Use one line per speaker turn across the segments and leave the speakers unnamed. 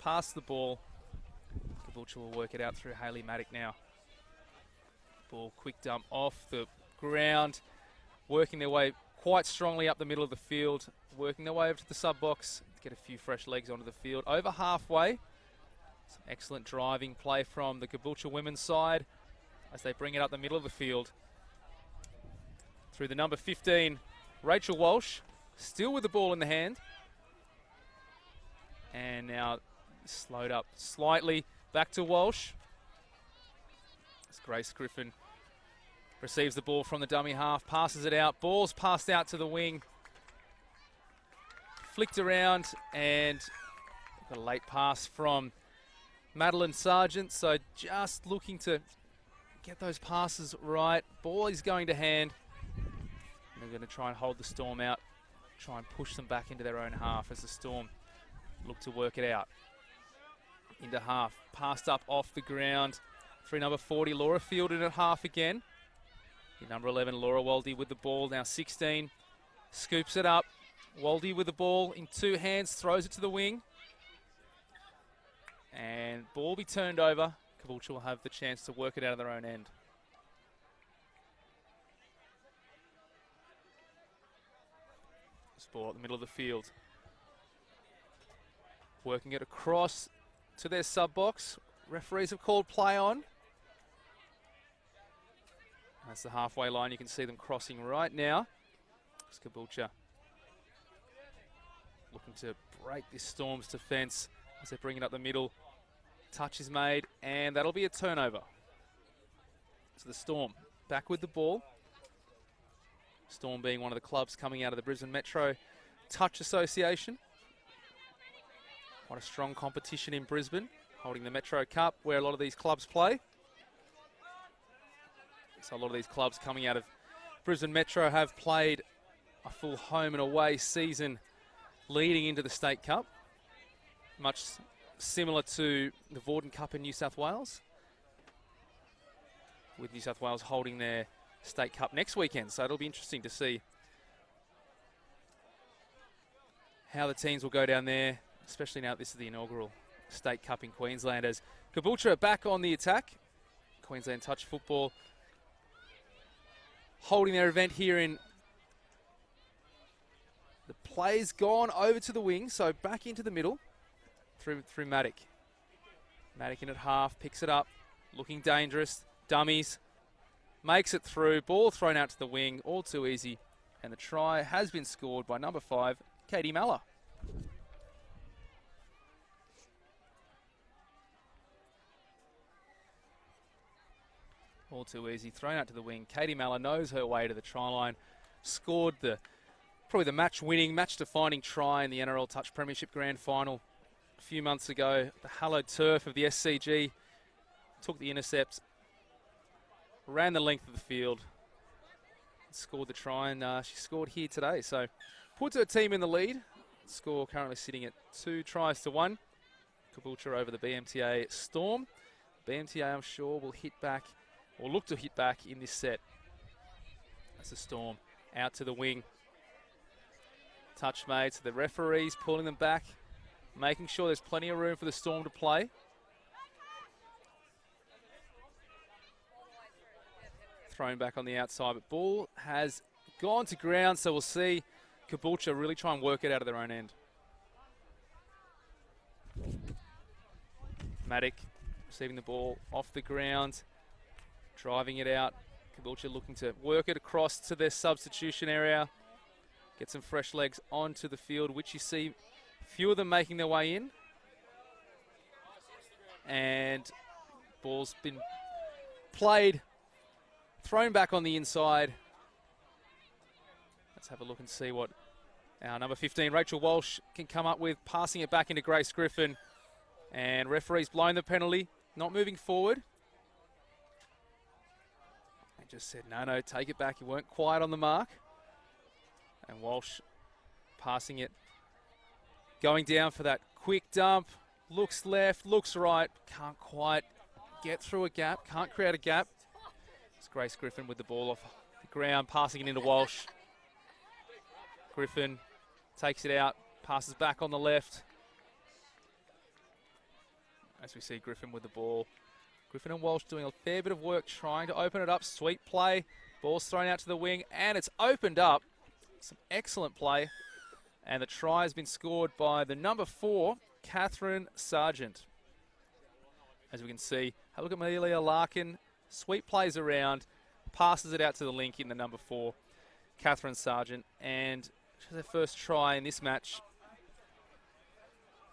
pass the ball. Caboolture will work it out through Hayley Maddock now. Ball quick dump off the ground, working their way quite strongly up the middle of the field, working their way over to the sub box, get a few fresh legs onto the field. Over halfway, some excellent driving play from the Caboolture women's side as they bring it up the middle of the field. Through the number 15, Rachel Walsh, still with the ball in the hand. And now slowed up slightly, back to Walsh. As Grace Griffin receives the ball from the dummy half, passes it out. Ball's passed out to the wing. Flicked around and got a late pass from Madeline Sargent. So just looking to get those passes right. Ball is going to hand. And they're going to try and hold the Storm out. Try and push them back into their own half as the Storm look to work it out. Into half. Passed up off the ground. Through number 40, Laura Fielded at half again. Number 11, Laura Waldy with the ball. Now 16, scoops it up. Waldy with the ball in two hands, throws it to the wing. And ball be turned over. Caboolture will have the chance to work it out of their own end. This ball at the middle of the field. Working it across to their sub box. Referees have called play on. That's the halfway line. You can see them crossing right now. It's Caboolture looking to break this Storm's defence as they bring it up the middle. Touch is made, and that'll be a turnover. So the Storm back with the ball. Storm being one of the clubs coming out of the Brisbane Metro Touch Association. Quite a strong competition in Brisbane, holding the Metro Cup where a lot of these clubs play. So a lot of these clubs coming out of Brisbane Metro have played a full home and away season leading into the State Cup. Much similar to the Vorden Cup in New South Wales, with New South Wales holding their State Cup next weekend. So it'll be interesting to see how the teams will go down there, especially now this is the inaugural State Cup in Queensland, as Caboolture are back on the attack. Queensland Touch Football holding their event here in. The play's gone over to the wing, so back into the middle through Maddock. Maddock in at half, picks it up, looking dangerous, dummies, makes it through, ball thrown out to the wing, all too easy, and the try has been scored by number 5, Katie Mallor. All too easy, thrown out to the wing. Katie Mallor knows her way to the try line, scored probably the match-winning, match-defining try in the NRL Touch Premiership Grand Final a few months ago. The hallowed turf of the SCG, took the intercept, ran the length of the field, scored the try, and she scored here today. So puts her team in the lead. Score currently sitting at 2-1. Caboolture over the BMTA Storm. BMTA, I'm sure, will hit back, or look to hit back in this set. That's the Storm out to the wing. Touch made, so the referees pulling them back, making sure there's plenty of room for the Storm to play. Thrown back on the outside, but ball has gone to ground, so we'll see Caboolture really try and work it out of their own end. Maddock receiving the ball off the ground, driving it out. Caboolture looking to work it across to their substitution area. Get some fresh legs onto the field, which you see few of them making their way in. And ball's been played, thrown back on the inside. Let's have a look and see what our number 15, Rachel Walsh, can come up with, passing it back into Grace Griffin. And referee's blown the penalty, not moving forward. They just said, no, take it back. You weren't quite on the mark. And Walsh passing it, going down for that quick dump. Looks left, looks right. Can't quite get through a gap, can't create a gap. It's Grace Griffin with the ball off the ground, passing it into Walsh. Griffin takes it out, passes back on the left. as we see Griffin with the ball. Griffin and Walsh doing a fair bit of work trying to open it up. Sweet play. Ball's thrown out to the wing, and it's opened up. Some excellent play. And the try has been scored by the number 4, Catherine Sargent. As we can see, have a look at Amelia Larkin. Sweet plays around, passes it out to the link in the number 4, Catherine Sargent. And she has her first try in this match.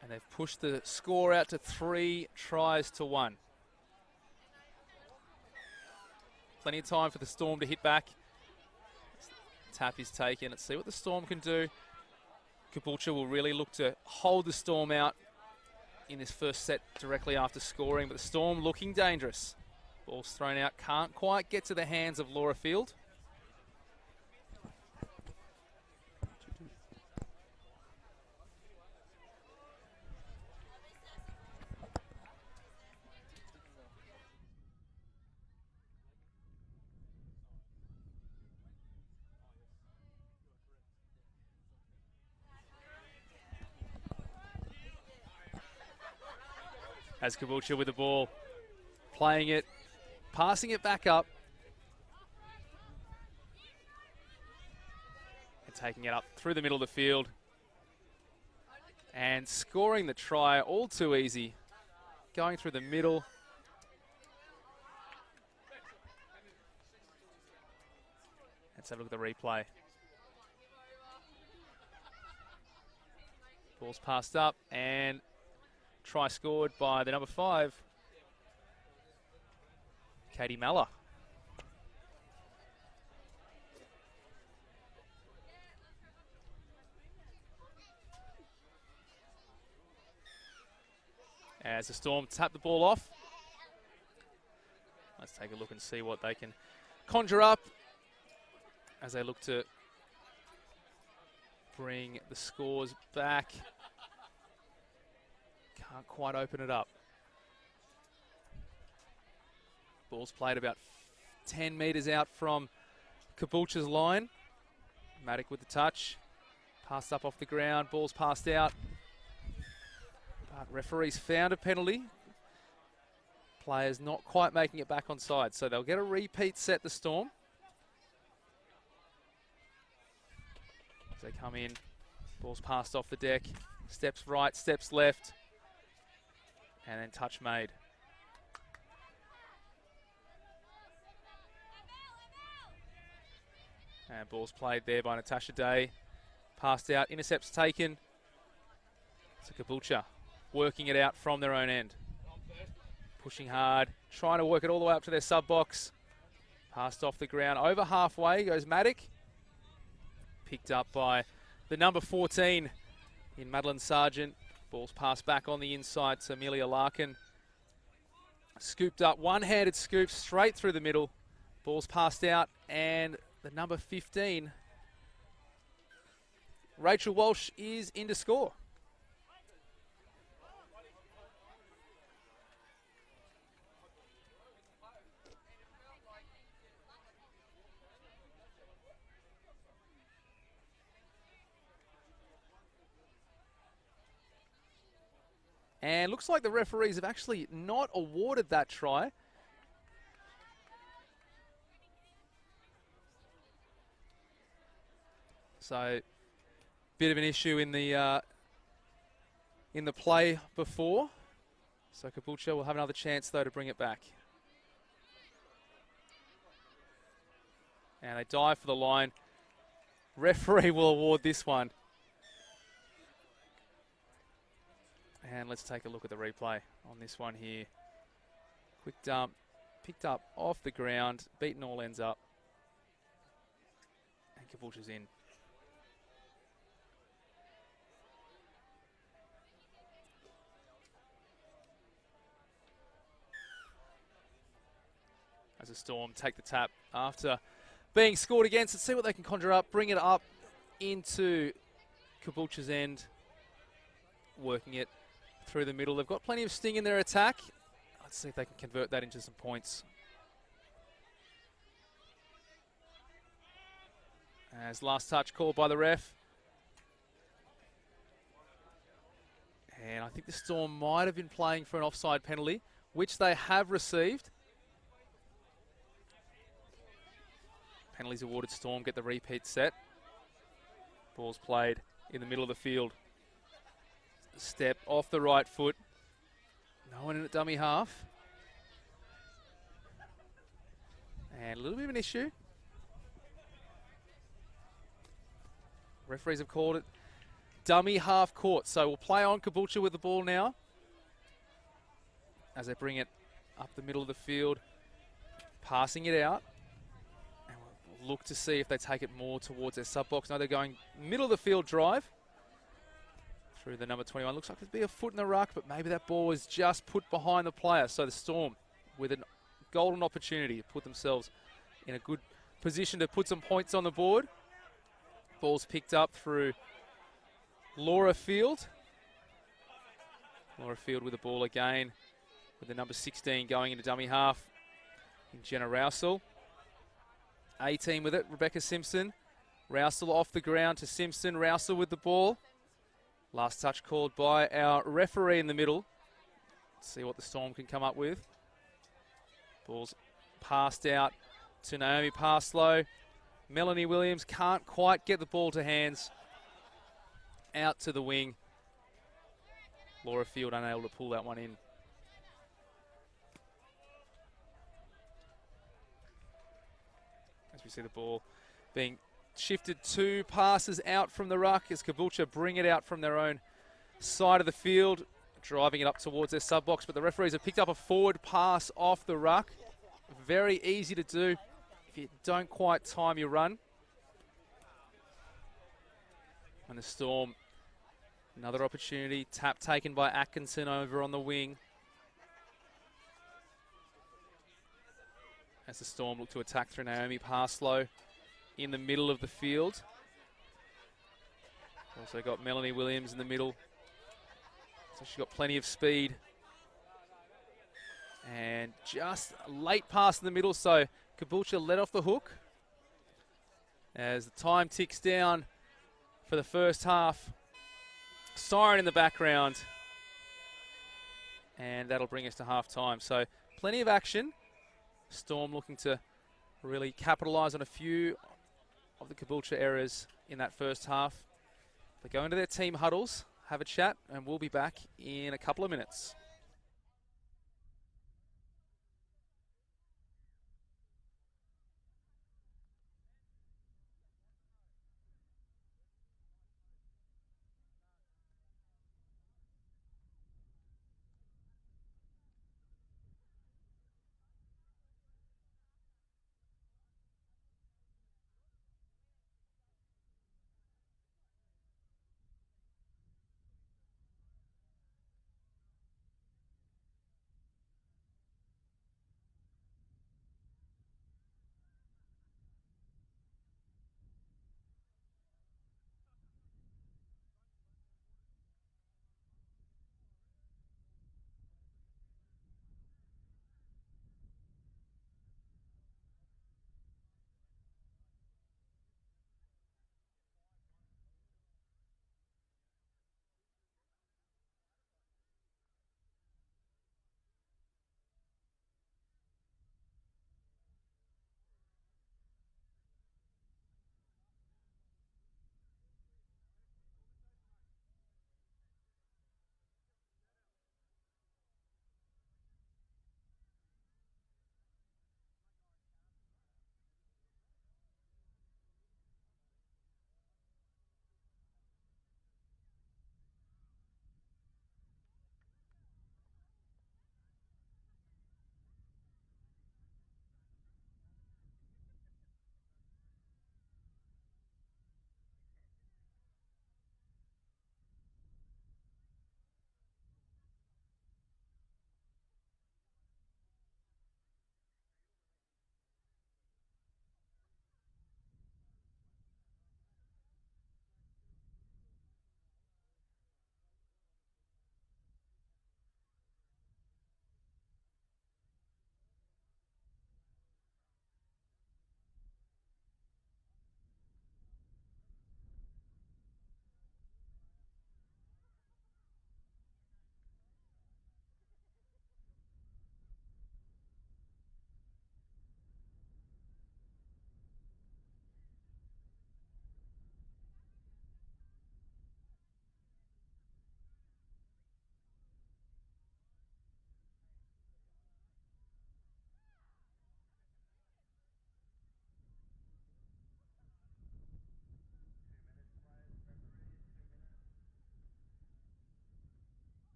And they've pushed the score out to 3 tries to 1. Plenty of time for the Storm to hit back. Tap is taken. Let's see what the Storm can do. Caboolture will really look to hold the Storm out in this first set directly after scoring, but the Storm looking dangerous. Ball's thrown out, can't quite get to the hands of Laura Field. As Caboolture with the ball, playing it, passing it back up, and taking it up through the middle of the field, and scoring the try all too easy, going through the middle. Let's have a look at the replay. Ball's passed up, and try scored by the number 5, Katie Malla. As the Storm tap the ball off. Let's take a look and see what they can conjure up as they look to bring the scores back. Can't quite open it up. Ball's played about 10 metres out from Caboolture's line. Maddock with the touch. Passed up off the ground. Ball's passed out. But referees found a penalty. Players not quite making it back on side. So they'll get a repeat set, the Storm. As they come in. Ball's passed off the deck. Steps right, steps left. And then touch made. And ball's played there by Natasha Day. Passed out, intercepts taken. So Caboolture working it out from their own end. Pushing hard, trying to work it all the way up to their sub box. Passed off the ground, over halfway goes Maddock. Picked up by the number 14 in Madeline Sargent. Ball's passed back on the inside to Amelia Larkin. Scooped up, one-handed scoop straight through the middle. Ball's passed out, and the number 15, Rachel Walsh, is in to score. And looks like the referees have actually not awarded that try. So, bit of an issue in the play before. So Caboolture will have another chance though to bring it back. And they dive for the line. Referee will award this one. And let's take a look at the replay on this one here. Quick dump, picked up off the ground, beaten all ends up. And Caboolture's in. As the Storm take the tap after being scored against. Let's see what they can conjure up, bring it up into Caboolture's end, working it through the middle. They've got plenty of sting in their attack. Let's see if they can convert that into some points. As last touch called by the ref. And I think the Storm might have been playing for an offside penalty, which they have received. Penalties awarded. Storm get the repeat set. Ball's played in the middle of the field. Step off the right foot. No one in at dummy half. And a little bit of an issue. Referees have called it dummy half court. So we'll play on. Caboolture with the ball now as they bring it up the middle of the field, passing it out. And we'll look to see if they take it more towards their sub box. No, they're going middle of the field drive through the number 21. Looks like there'd be a foot in the ruck, but maybe that ball was just put behind the player. So the Storm with a golden opportunity to put themselves in a good position to put some points on the board. Ball's picked up through Laura Field. Laura Field with the ball again, with the number 16 going into dummy half in Jenna Rousel. 18 with it, Rebecca Simpson. Rousel off the ground to Simpson. Rousel with the ball. Last touch called by our referee in the middle. Let's see what the Storm can come up with. Ball's passed out to Naomi Parslow. Melanie Williams can't quite get the ball to hands. Out to the wing. Laura Field unable to pull that one in. As we see the ball being shifted 2 passes out from the ruck as Caboolture bring it out from their own side of the field, driving it up towards their sub box, but the referees have picked up a forward pass off the ruck. Very easy to do if you don't quite time your run. And the Storm, another opportunity, tap taken by Atkinson over on the wing. As the Storm look to attack through Naomi Parslow in the middle of the field. Also got Melanie Williams in the middle. So she's got plenty of speed. And just a late pass in the middle, so Caboolture let off the hook. As the time ticks down for the first half. Siren in the background. And that'll bring us to half time. So plenty of action. Storm looking to really capitalise on a few of the Caboolture errors in that first half. They go into their team huddles, have a chat, and we'll be back in a couple of minutes.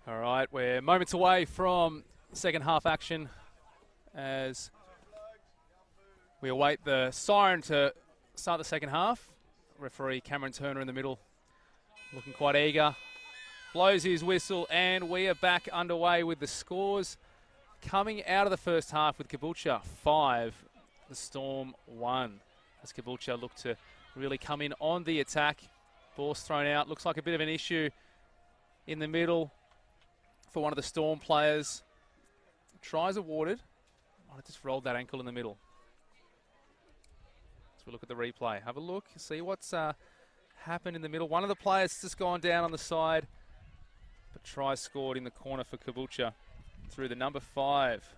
All right, we're moments away from second half action as we await the siren to start the second half. Referee Cameron Turner in the middle, looking quite eager. Blows his whistle, and we are back underway with the scores coming out of the first half with Caboolture 5, the Storm 1. As Caboolture look to really come in on the attack. Ball's thrown out. Looks like a bit of an issue in the middle for one of the Storm players. Tries awarded. Might have just rolled that ankle in the middle. So we look at the replay. Have a look. See what's happened in the middle. One of the players just gone down on the side, but try scored in the corner for Caboolture through the number 5,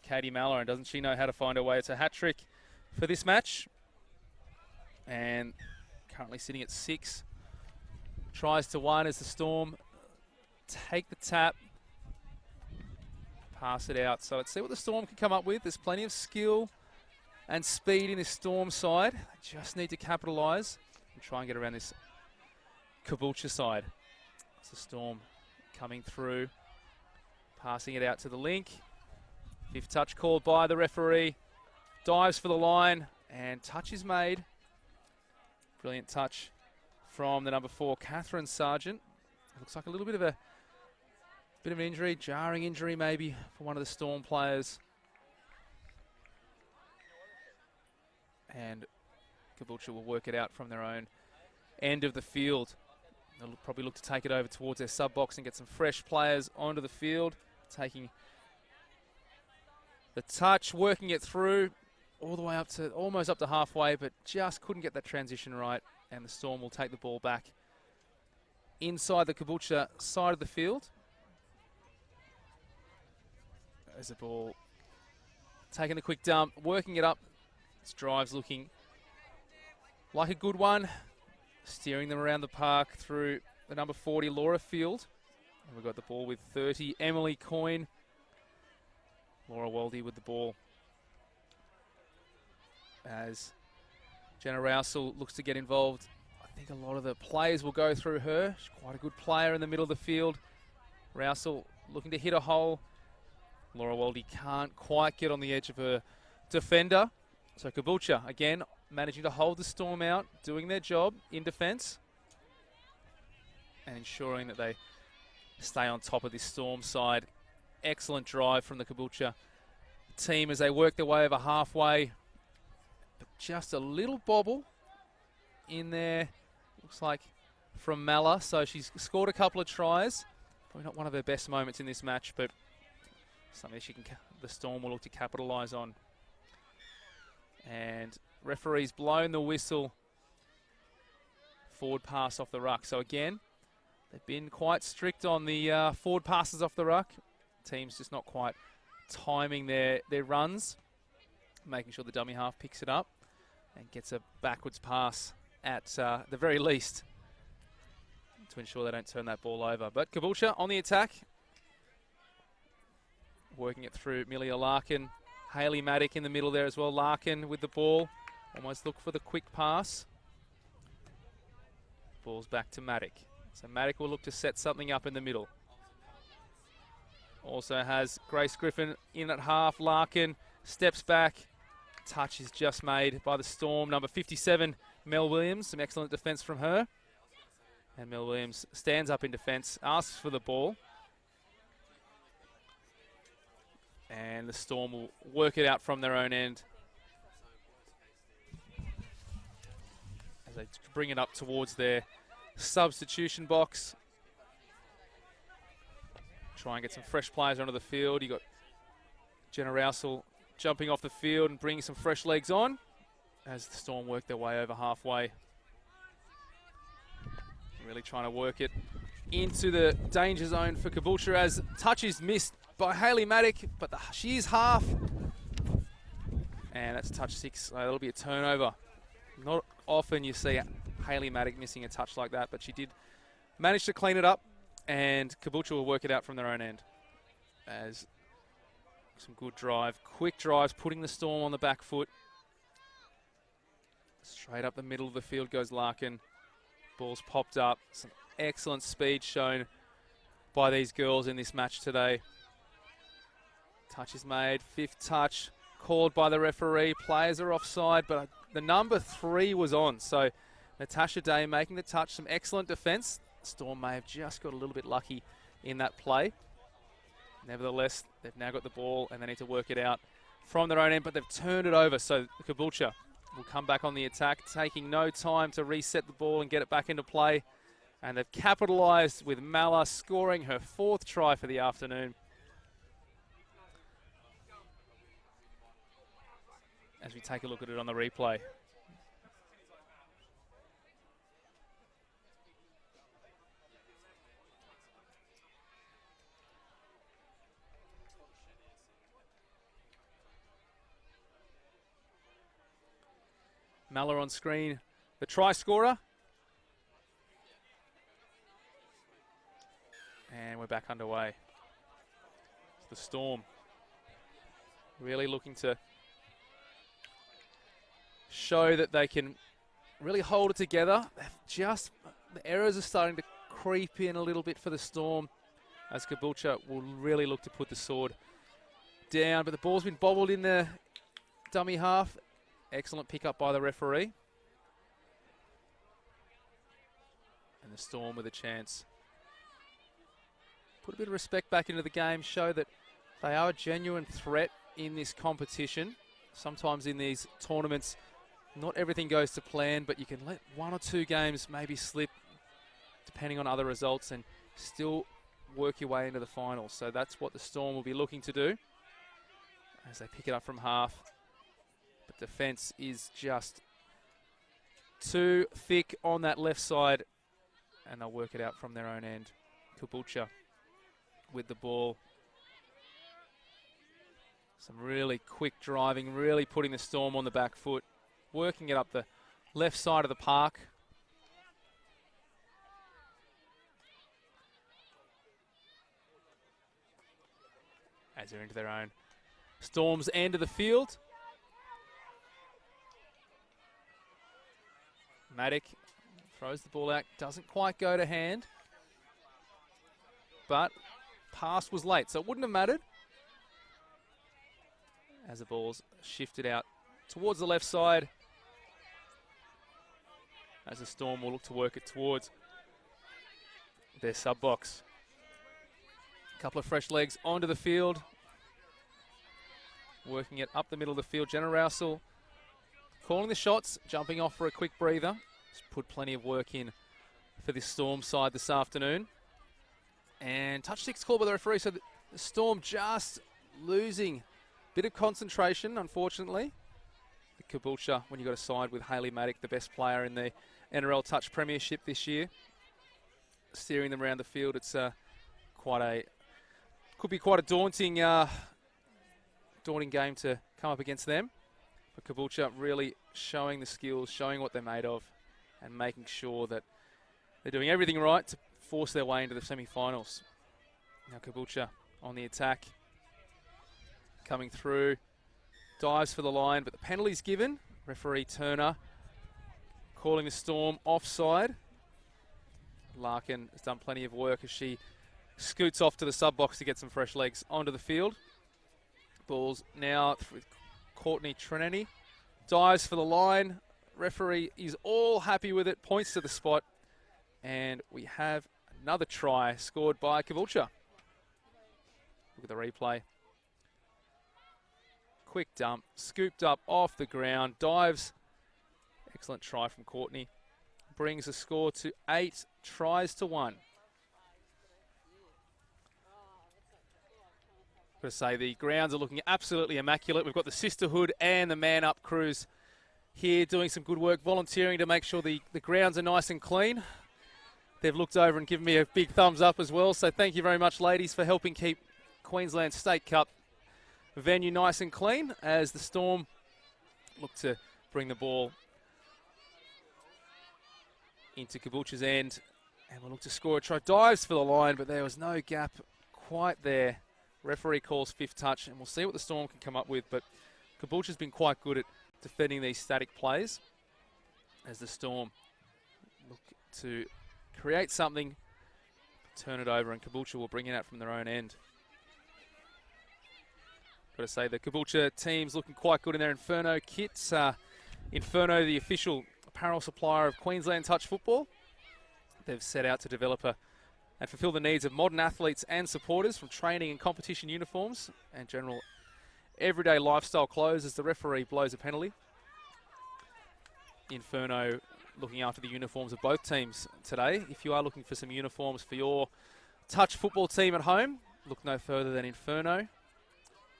Katie Mallor. And doesn't she know how to find her way? It's a hat-trick for this match. And currently sitting at 6. Tries to 1 as the Storm take the tap. Pass it out. So let's see what the Storm can come up with. There's plenty of skill and speed in this Storm side. They just need to capitalise and try and get around this Caboolture side. It's the Storm coming through. Passing it out to the link. 5th touch called by the referee. Dives for the line, and touch is made. Brilliant touch from the number 4, Catherine Sargent. Looks like a little bit of an injury, jarring injury maybe for one of the Storm players. And Caboolture will work it out from their own end of the field. They'll probably look to take it over towards their sub-box and get some fresh players onto the field. Taking the touch, working it through all the way up to, almost up to halfway, but just couldn't get that transition right. And the Storm will take the ball back inside the Caboolture side of the field. As the ball taking a quick dump, working it up. This drive's looking like a good one. Steering them around the park through the number 40, Laura Field. And we've got the ball with 30, Emily Coyne. Laura Waldy with the ball. As Jenna Rousel looks to get involved. I think a lot of the players will go through her. She's quite a good player in the middle of the field. Rousel looking to hit a hole. Laura Waldy can't quite get on the edge of her defender. So Caboolture, again, managing to hold the Storm out, doing their job in defence, and ensuring that they stay on top of this Storm side. Excellent drive from the Caboolture team as they work their way over halfway. But just a little bobble in there, looks like, from Mallor. So she's scored a couple of tries. Probably not one of her best moments in this match, but something the Storm will look to capitalise on. And referee's blown the whistle. Forward pass off the ruck. So again, they've been quite strict on the forward passes off the ruck. Team's just not quite timing their runs, making sure the dummy half picks it up and gets a backwards pass at the very least to ensure they don't turn that ball over. But Caboolture on the attack, working it through Amelia Larkin. Hayley Maddock in the middle there as well. Larkin with the ball. Almost look for the quick pass. Ball's back to Maddock. So Maddock will look to set something up in the middle. Also has Grace Griffin in at half. Larkin steps back. Touch is just made by the Storm. Number 57, Mel Williams. Some excellent defence from her. And Mel Williams stands up in defence, asks for the ball. And the Storm will work it out from their own end as they bring it up towards their substitution box. Try and get some fresh players onto the field. You got Jenna Rousel jumping off the field and bringing some fresh legs on as the Storm work their way over halfway. Really trying to work it into the danger zone for Caboolture as touch is missed by Hayley Maddock, but she is half. And that's touch 6. That'll be a turnover. Not often you see Hayley Maddock missing a touch like that, but she did manage to clean it up, and Caboolture will work it out from their own end. As some good drive, quick drives, putting the Storm on the back foot. Straight up the middle of the field goes Larkin. Ball's popped up. Some excellent speed shown by these girls in this match today. Touch is made, 5th touch, called by the referee. Players are offside, but the number 3 was on. So Natasha Day making the touch, some excellent defence. Storm may have just got a little bit lucky in that play. Nevertheless, they've now got the ball and they need to work it out from their own end, but they've turned it over. So Caboolture will come back on the attack, taking no time to reset the ball and get it back into play. And they've capitalised with Mala scoring her 4th try for the afternoon. As we take a look at it on the replay. Mala on screen, the try scorer. And we're back underway. The Storm really looking to show that they can really hold it together. The errors are starting to creep in a little bit for the Storm, as Caboolture will really look to put the sword down. But the ball's been bobbled in the dummy half. Excellent pick up by the referee. And the Storm with a chance. Put a bit of respect back into the game, show that they are a genuine threat in this competition. Sometimes in these tournaments, not everything goes to plan, but you can let 1 or 2 games maybe slip depending on other results and still work your way into the finals. So that's what the Storm will be looking to do as they pick it up from half. But defence is just too thick on that left side, and they'll work it out from their own end. Caboolture with the ball. Some really quick driving, really putting the Storm on the back foot, working it up the left side of the park. As they're into their own Storm's end of the field. Maddock throws the ball out, doesn't quite go to hand, but pass was late, so it wouldn't have mattered. As the ball's shifted out towards the left side, as the Storm will look to work it towards their sub box. A couple of fresh legs onto the field, working it up the middle of the field. Jenna Rousel calling the shots, jumping off for a quick breather. She's put plenty of work in for this Storm side this afternoon. And touch 6 called by the referee, so the Storm just losing a bit of concentration, unfortunately. The Caboolture, when you've got a side with Hayley Maddock, the best player in the NRL Touch Premiership this year, steering them around the field, it's could be quite a daunting game to come up against them. But Caboolture really showing the skills, showing what they're made of, and making sure that they're doing everything right to force their way into the semi-finals. Now Caboolture on the attack, coming through, dives for the line, but the penalty's given. Referee Turner calling the Storm offside. Larkin has done plenty of work as she scoots off to the sub-box to get some fresh legs onto the field. Ball's now with Courtney Treneni. Dives for the line. Referee is all happy with it, points to the spot, and we have another try scored by Caboolture. Look at the replay. Quick dump, scooped up off the ground, dives. Excellent try from Courtney. Brings the score to 8 tries to 1. Got to say, the grounds are looking absolutely immaculate. We've got the Sisterhood and the Man Up crews here doing some good work, volunteering to make sure the grounds are nice and clean. They've looked over and given me a big thumbs up as well. So thank you very much, ladies, for helping keep Queensland State Cup venue nice and clean as the Storm look to bring the ball into Caboolture's end. And we'll look to score a try. Dives for the line, but there was no gap quite there. Referee calls 5th touch, and we'll see what the Storm can come up with. But Caboolture's been quite good at defending these static plays as the Storm look to create something turn it over, and Caboolture will bring it out from their own end. Got to say, the Caboolture team's looking quite good in their Inferno kits. Inferno, the official apparel supplier of Queensland touch football. They've set out to develop and fulfill the needs of modern athletes and supporters, from training and competition uniforms and general everyday lifestyle clothes as the referee blows a penalty. Inferno looking after the uniforms of both teams today. If you are looking for some uniforms for your touch football team at home, look no further than Inferno.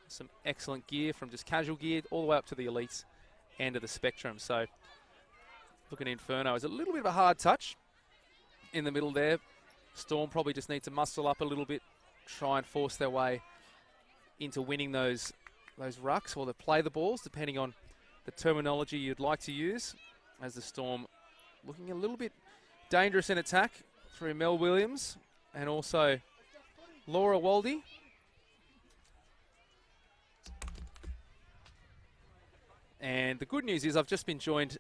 Some excellent gear, from just casual gear all the way up to the elites end of the spectrum. So looking at Inferno is a little bit of a hard touch in the middle there. Storm probably just need to muscle up a little bit, try and force their way into winning those rucks, or to play the balls, depending on the terminology you'd like to use, as the Storm looking a little bit dangerous in attack through Mel Williams and also Laura Waldy. And the good news is I've just been joined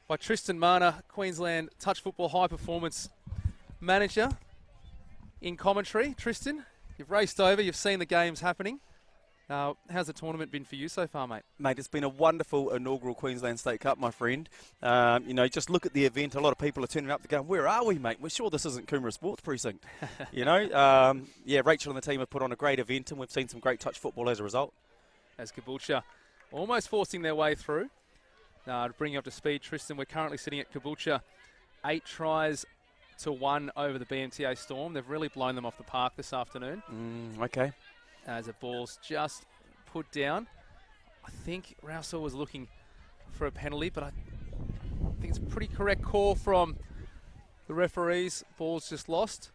by Tristan Mana, Queensland Touch Football High Performance Manager, in commentary. Tristan, you've raced over, you've seen the games happening. How's the tournament been for you so far, mate?
Mate, it's been a wonderful inaugural Queensland State Cup, my friend. Just look at the event. A lot of people are turning up to go, where are we, mate? We're sure this isn't Coomera Sports Precinct. Rachel and the team have put on a great event, and we've seen some great touch football as a result.
As Caboolture almost forcing their way through. To bring you up to speed, Tristan, we're currently sitting at Caboolture 8-1 over the BMTA Storm. They've really blown them off the park this afternoon.
Okay.
As the ball's just put down. I think Rousseau was looking for a penalty, but I think it's a pretty correct call from the referees. Ball's just lost.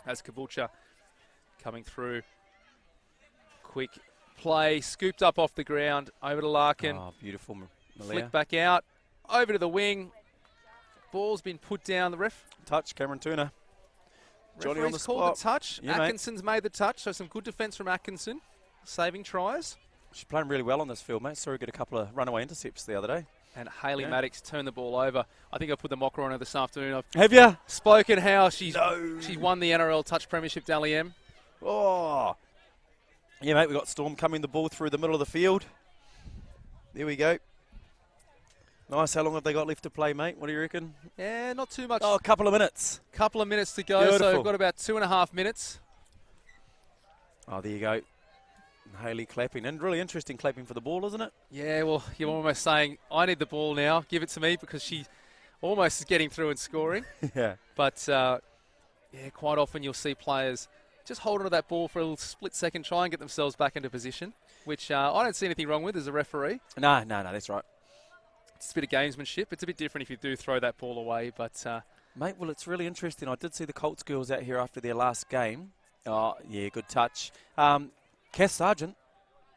As Caboolture coming through. Quick play, scooped up off the ground, over to Larkin.
Oh, beautiful.
Flick back out, over to the wing. Ball's been put down. The ref.
Touch, Cameron Turner. Johnny on the spot.
Called the touch.
Yeah,
Atkinson's made the touch, so some good defence from Atkinson, saving tries.
She's playing really well on this field, mate. Saw her get a couple of runaway intercepts the other day.
And Hayley Maddox turned the ball over. I think I put the mocker on her this afternoon.
Have you?
Spoken how she's won the NRL Touch Premiership, Dally M.
Oh. Yeah, mate, we've got Storm coming the ball through the middle of the field. There we go. Nice. How long have they got left to play, mate? What do you reckon?
Yeah, not too much.
Oh, a couple of minutes.
Couple of minutes to go.
Beautiful.
So we've got about 2.5 minutes.
Oh, there you go. Hayley clapping. And really interesting clapping for the ball, isn't it?
Yeah, well, you're almost saying, I need the ball now. Give it to me, because she almost is getting through and scoring.
Yeah.
But, quite often you'll see players just hold on to that ball for a little split second, try and get themselves back into position, which I don't see anything wrong with as a referee.
No, that's right.
It's a bit of gamesmanship. It's a bit different if you do throw that ball away, but...
Mate, well, it's really interesting. I did see the Colts girls out here after their last game. Oh, yeah, good touch. Cass Sargent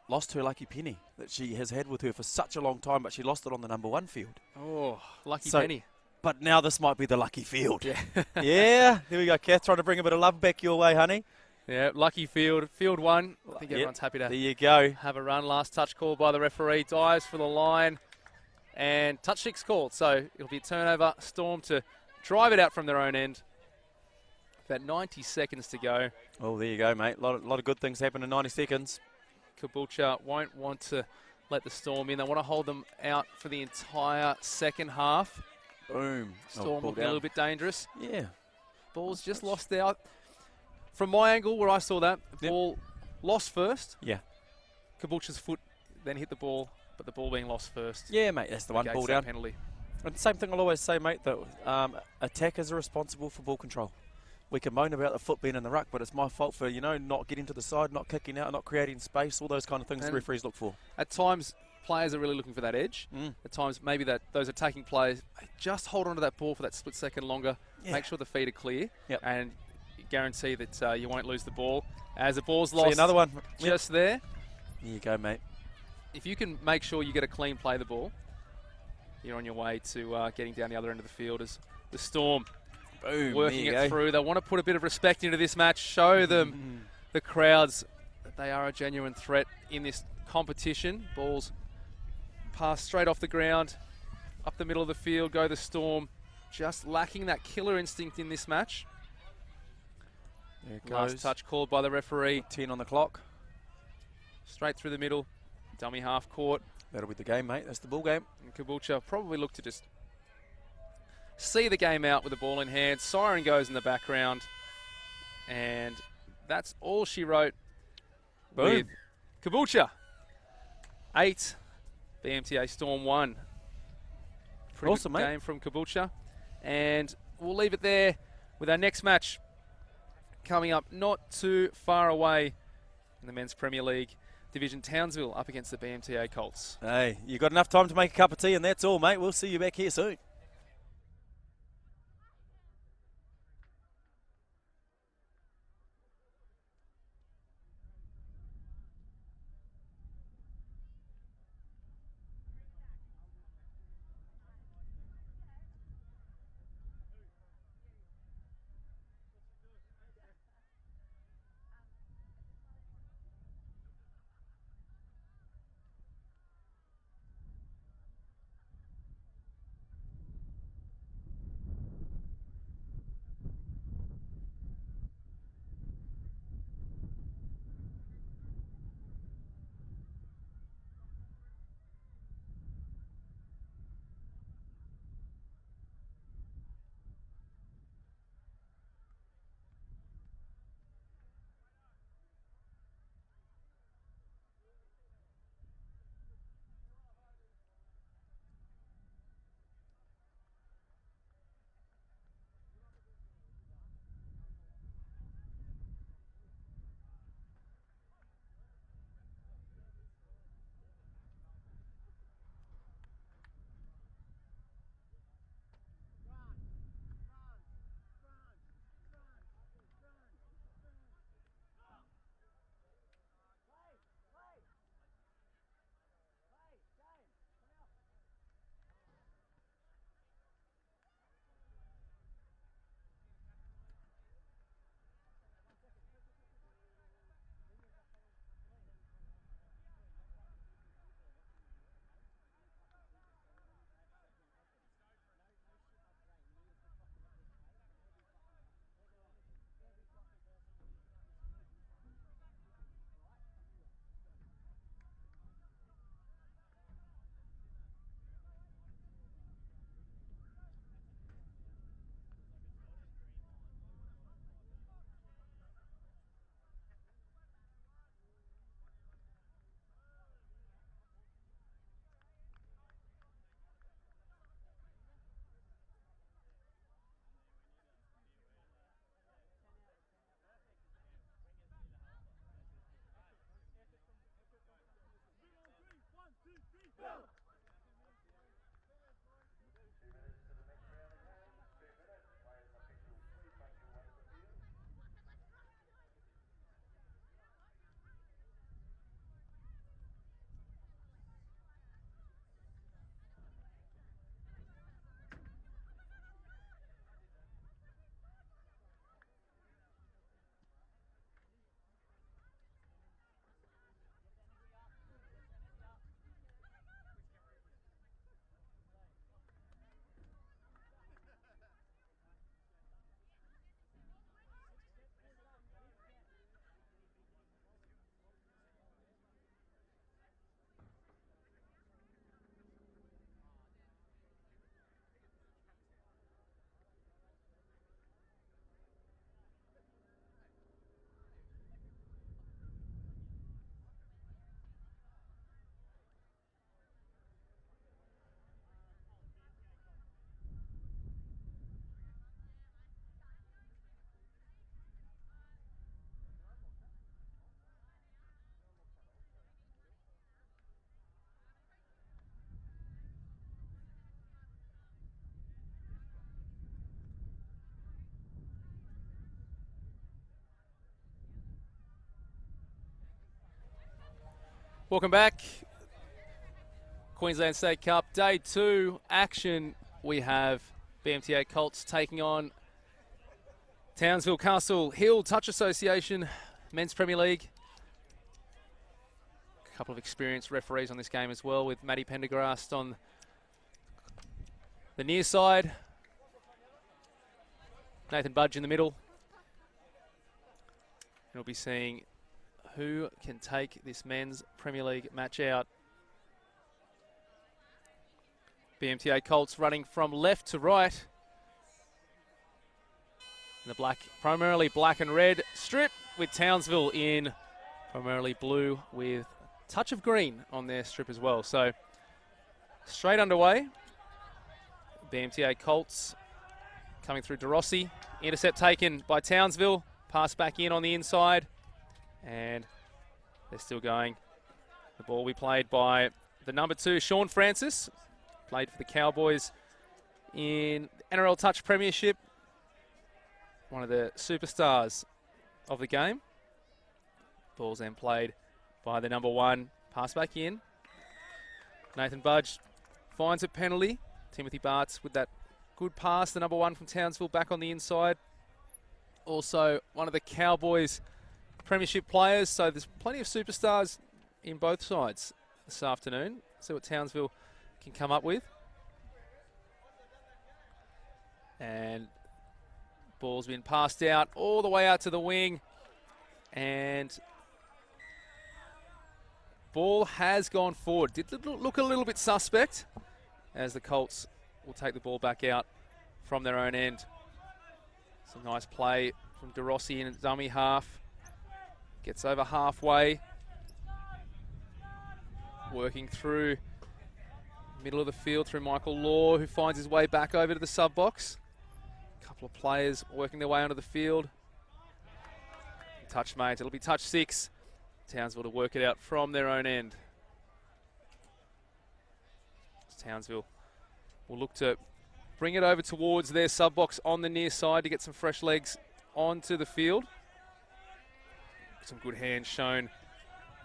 lost her lucky penny that she has had with her for such a long time, but she lost it on the number 1 field.
Oh, lucky penny.
But now this might be the lucky field.
Yeah.
Yeah, here we go, Kath, trying to bring a bit of love back your way, honey.
Yeah, lucky field. Field 1. I think everyone's happy to
there you go.
Have a run. Last touch call by the referee. Dives for the line. And touch 6 called. So it'll be a turnover. Storm to drive it out from their own end. About 90 seconds to go.
Oh, there you go, mate. A lot of good things happen in 90 seconds.
Caboolture won't want to let the Storm in. They want to hold them out for the entire second half.
Boom.
Storm looking a little bit dangerous.
Yeah.
Ball's just lost out. From my angle where I saw that, the ball lost first.
Yeah.
Caboolture's foot then hit the ball, but the ball being lost first.
Yeah, mate, that's the one. Ball down.
Penalty.
And same thing I'll always say, mate, that attackers are responsible for ball control. We can moan about the foot being in the ruck, but it's my fault for, not getting to the side, not kicking out, not creating space, all those kind of things the referees look for.
At times, players are really looking for that edge. At times, maybe those attacking players just hold on to that ball for that split second longer, make sure the feet are clear, and guarantee that you won't lose the ball. As the ball's lost,
another one
just there.
There you go, mate.
If you can make sure you get a clean play the ball, you're on your way to getting down the other end of the field as the Storm working it through. They want to put a bit of respect into this match, show them, the crowds, that they are a genuine threat in this competition. Balls pass straight off the ground, up the middle of the field, go the Storm. just lacking that killer instinct in this match.
There it
Last
goes.
touch called by the referee.
10 on the clock.
Straight through the middle. Dummy half court.
That'll be the game, mate. That's the ball game.
And Caboolture probably look to just see the game out with the ball in hand. Siren goes in the background. And that's all she wrote.
Boom.
With Caboolture. 8. BMTA Storm 1. Pretty
Awesome,
good
mate.
game from Caboolture. And we'll leave it there with our next match coming up not too far away in the Men's Premier League Division. Townsville up against the BMTA Colts.
Hey, you got enough time to make a cup of tea, and that's all, mate. We'll see you back here soon.
Welcome back. Queensland State Cup, Day 2 action. We have BMTA Colts taking on Townsville Castle Hill Touch Association, Men's Premier League. A couple of experienced referees on this game as well, with Matty Pendergrast on the near side. Nathan Budge in the middle. And we'll be seeing who can take this men's Premier League match out. BMTA Colts running from left to right. The primarily black and red strip, with Townsville in primarily blue with a touch of green on their strip as well. So straight underway. BMTA Colts coming through DeRossi. Intercept taken by Townsville. Pass back in on the inside. And they're still going. The ball will be played by the number 2, Sean Francis. Played for the Cowboys in NRL Touch Premiership. One of the superstars of the game. Ball's then played by the number 1. Pass back in. Nathan Budge finds a penalty. Timothy Bartz with that good pass. The number 1 from Townsville back on the inside. Also one of the Cowboys Premiership players. So there's plenty of superstars in both sides this afternoon. See what Townsville can come up with. And ball's been passed out all the way out to the wing. And ball has gone forward. Did look a little bit suspect as the Colts will take the ball back out from their own end. Some nice play from DeRossi in dummy half. Gets over halfway. Working through middle of the field through Michael Law, who finds his way back over to the sub box. A couple of players working their way onto the field. Touch mate, it'll be touch 6. Townsville to work it out from their own end. Townsville will look to bring it over towards their sub box on the near side to get some fresh legs onto the field. Some good hands shown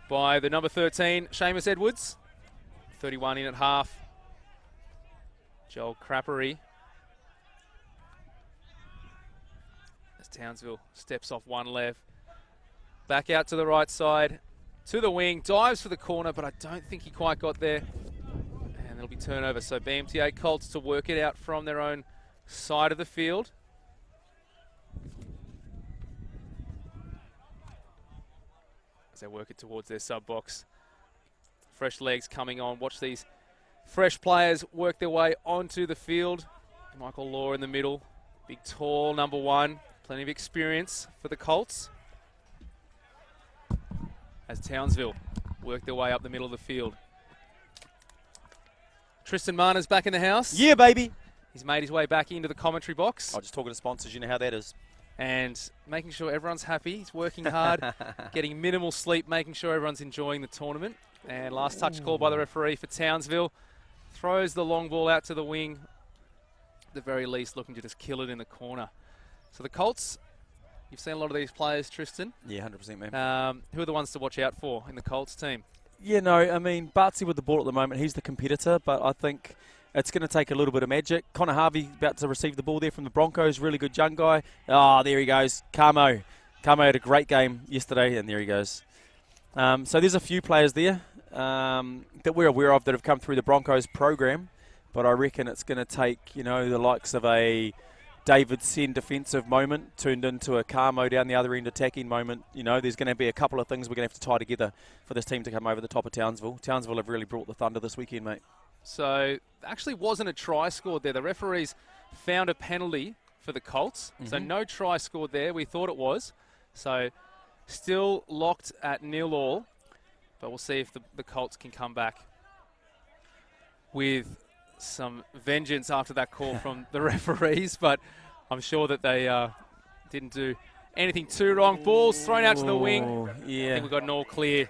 by the number 13, Seamus Edwards. 31 in at half. Joel Crappery. As Townsville steps off one left. Back out to the right side. To the wing. Dives for the corner, but I don't think he quite got there. And there'll be turnover. So BMTA Colts to work it out from their own side of the field. As they work it towards their sub box. Fresh legs coming on. Watch these fresh players work their way onto the field. Michael Law in the middle. Big, tall number 1. Plenty of experience for the Colts. As Townsville work their way up the middle of the field. Tristan Marner's back in the house.
Yeah, baby.
He's made his way back into the commentary box.
I'm just talking to sponsors. You know how that is.
And making sure everyone's happy. He's working hard, getting minimal sleep, making sure everyone's enjoying the tournament. And last touch call by the referee for Townsville. Throws the long ball out to the wing. At the very least, looking to just kill it in the corner. So the Colts, you've seen a lot of these players, Tristan.
Yeah, 100%, man.
Who are the ones to watch out for in the Colts team?
Yeah, no, I mean, Bartsy with the ball at the moment, he's the competitor, but I think it's going to take a little bit of magic. Connor Harvey about to receive the ball there from the Broncos, really good young guy. Oh, there he goes, Carmo. Carmo had a great game yesterday, and there he goes. So there's a few players there that we're aware of that have come through the Broncos program, but I reckon it's going to take, you know, the likes of a David Sen defensive moment turned into a Carmo down the other end attacking moment. You know, there's going to be a couple of things we're going to have to tie together for this team to come over the top of Townsville. Townsville have really brought the thunder this weekend, mate. So actually wasn't a try scored there. The referees found a penalty for the Colts. So no try scored there. We thought it was. So still locked at 0-0. But we'll see if the Colts can come back with some vengeance after that call from the referees. But I'm sure that they didn't do anything too wrong. Ball's thrown out to the wing. Yeah. I think we've got an all clear.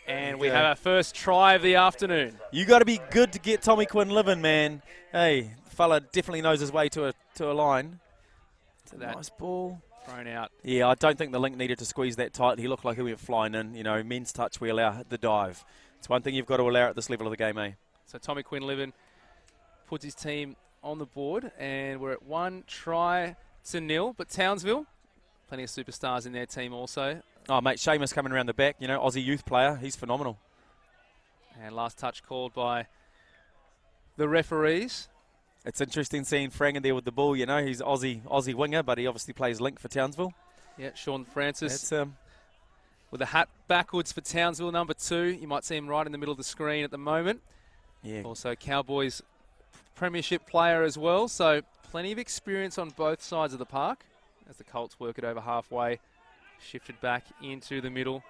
And we have our first try of the afternoon. You got to be good to get Tommy Quinn living, man. Hey, fella definitely knows his way to a line.
To that
nice ball.
Thrown out.
Yeah, I don't think the link needed to squeeze that tight. He looked like he went flying in. You know, men's touch, we allow the dive. It's one thing you've got to allow at this level of the game, eh?
So Tommy Quinn-Livin puts his team on the board, and we're at 1-0. But Townsville, plenty of superstars in their team also.
Oh, mate, Seamus coming around the back, you know, Aussie youth player. He's phenomenal.
And last touch called by the referees.
It's interesting seeing Frangan there with the ball. You know, he's Aussie winger, but he obviously plays link for Townsville.
Yeah, Sean Francis.
That's,
with a hat backwards for Townsville, number 2. You might see him right in the middle of the screen at the moment.
yeah.
Also Cowboys premiership player as well, so plenty of experience on both sides of the park as the Colts work it over halfway. Shifted back into the middle.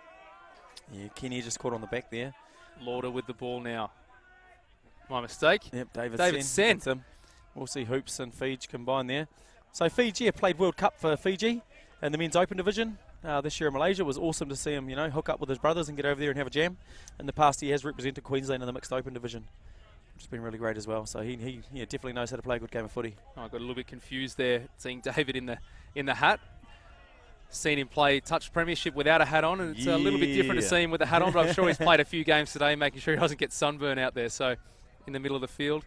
Yeah, Kenny just caught on the back there.
Lauder with the ball now. My mistake.
Yep,
David Sen.
That's him. We'll see Hoops and Fiji combine there. So Fiji have played World Cup for Fiji in the men's open division. This year in Malaysia. It was awesome to see him, you know, hook up with his brothers and get over there and have a jam. In the past, he has represented Queensland in the mixed open division, which has been really great as well. So he definitely knows how to play a good game of footy.
I got a little bit confused there, seeing David in the hat. Seen him play touch premiership without a hat on, and it's a little bit different to see him with a hat on, but I'm sure he's played a few games today, making sure he doesn't get sunburn out there. So in the middle of the field.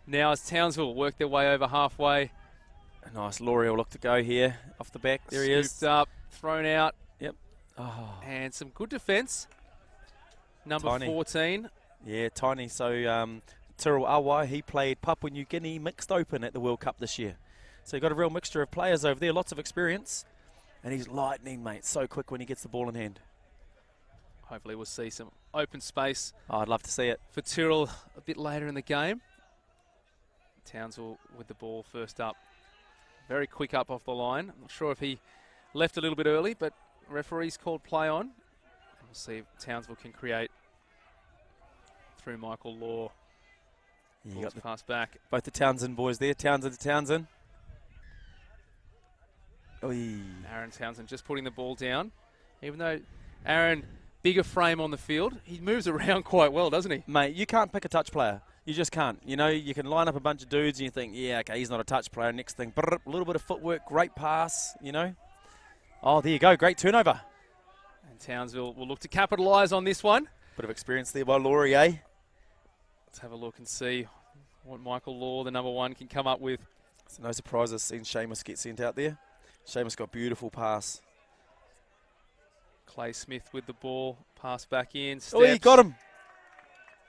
Now as Townsville work their way over halfway.
A nice L'Oreal look to go here off the back. There he is.
Scooped up, thrown out.
Yep. Oh.
And some good defence. Number
Tiny.
14.
Yeah, Tiny. So Tyrrell Awai, he played Papua New Guinea mixed open at the World Cup this year. So you've got a real mixture of players over there, lots of experience. And he's lightning, mate. So quick when he gets the ball in hand.
Hopefully we'll see some open space.
Oh, I'd love to see it.
For Tyrrell a bit later in the game. Townsville with the ball first up. Very quick up off the line. I'm not sure if he left a little bit early, but referees called play on. And we'll see if Townsville can create through Michael Law.
You
Ball's
got the
pass back.
both the Townsend boys there. Townsend to Townsend. Oy.
Aaron Townsend just putting the ball down. Even though Aaron, bigger frame on the field, he moves around quite well, doesn't he?
Mate, you can't pick a touch player. You just can't. You know, you can line up a bunch of dudes and you think, yeah, okay, he's not a touch player. Next thing, brr, a little bit of footwork, great pass, you know. Oh, there you go. Great turnover.
And Townsville will look to capitalise on this one.
Bit of experience there by Laurie, eh?
Let's have a look and see what Michael Law, the number 1, can come up with.
So no surprises seeing Seamus get sent out there. Seamus got beautiful pass.
Clay Smith with the ball. Pass back in.
Oh, he got him.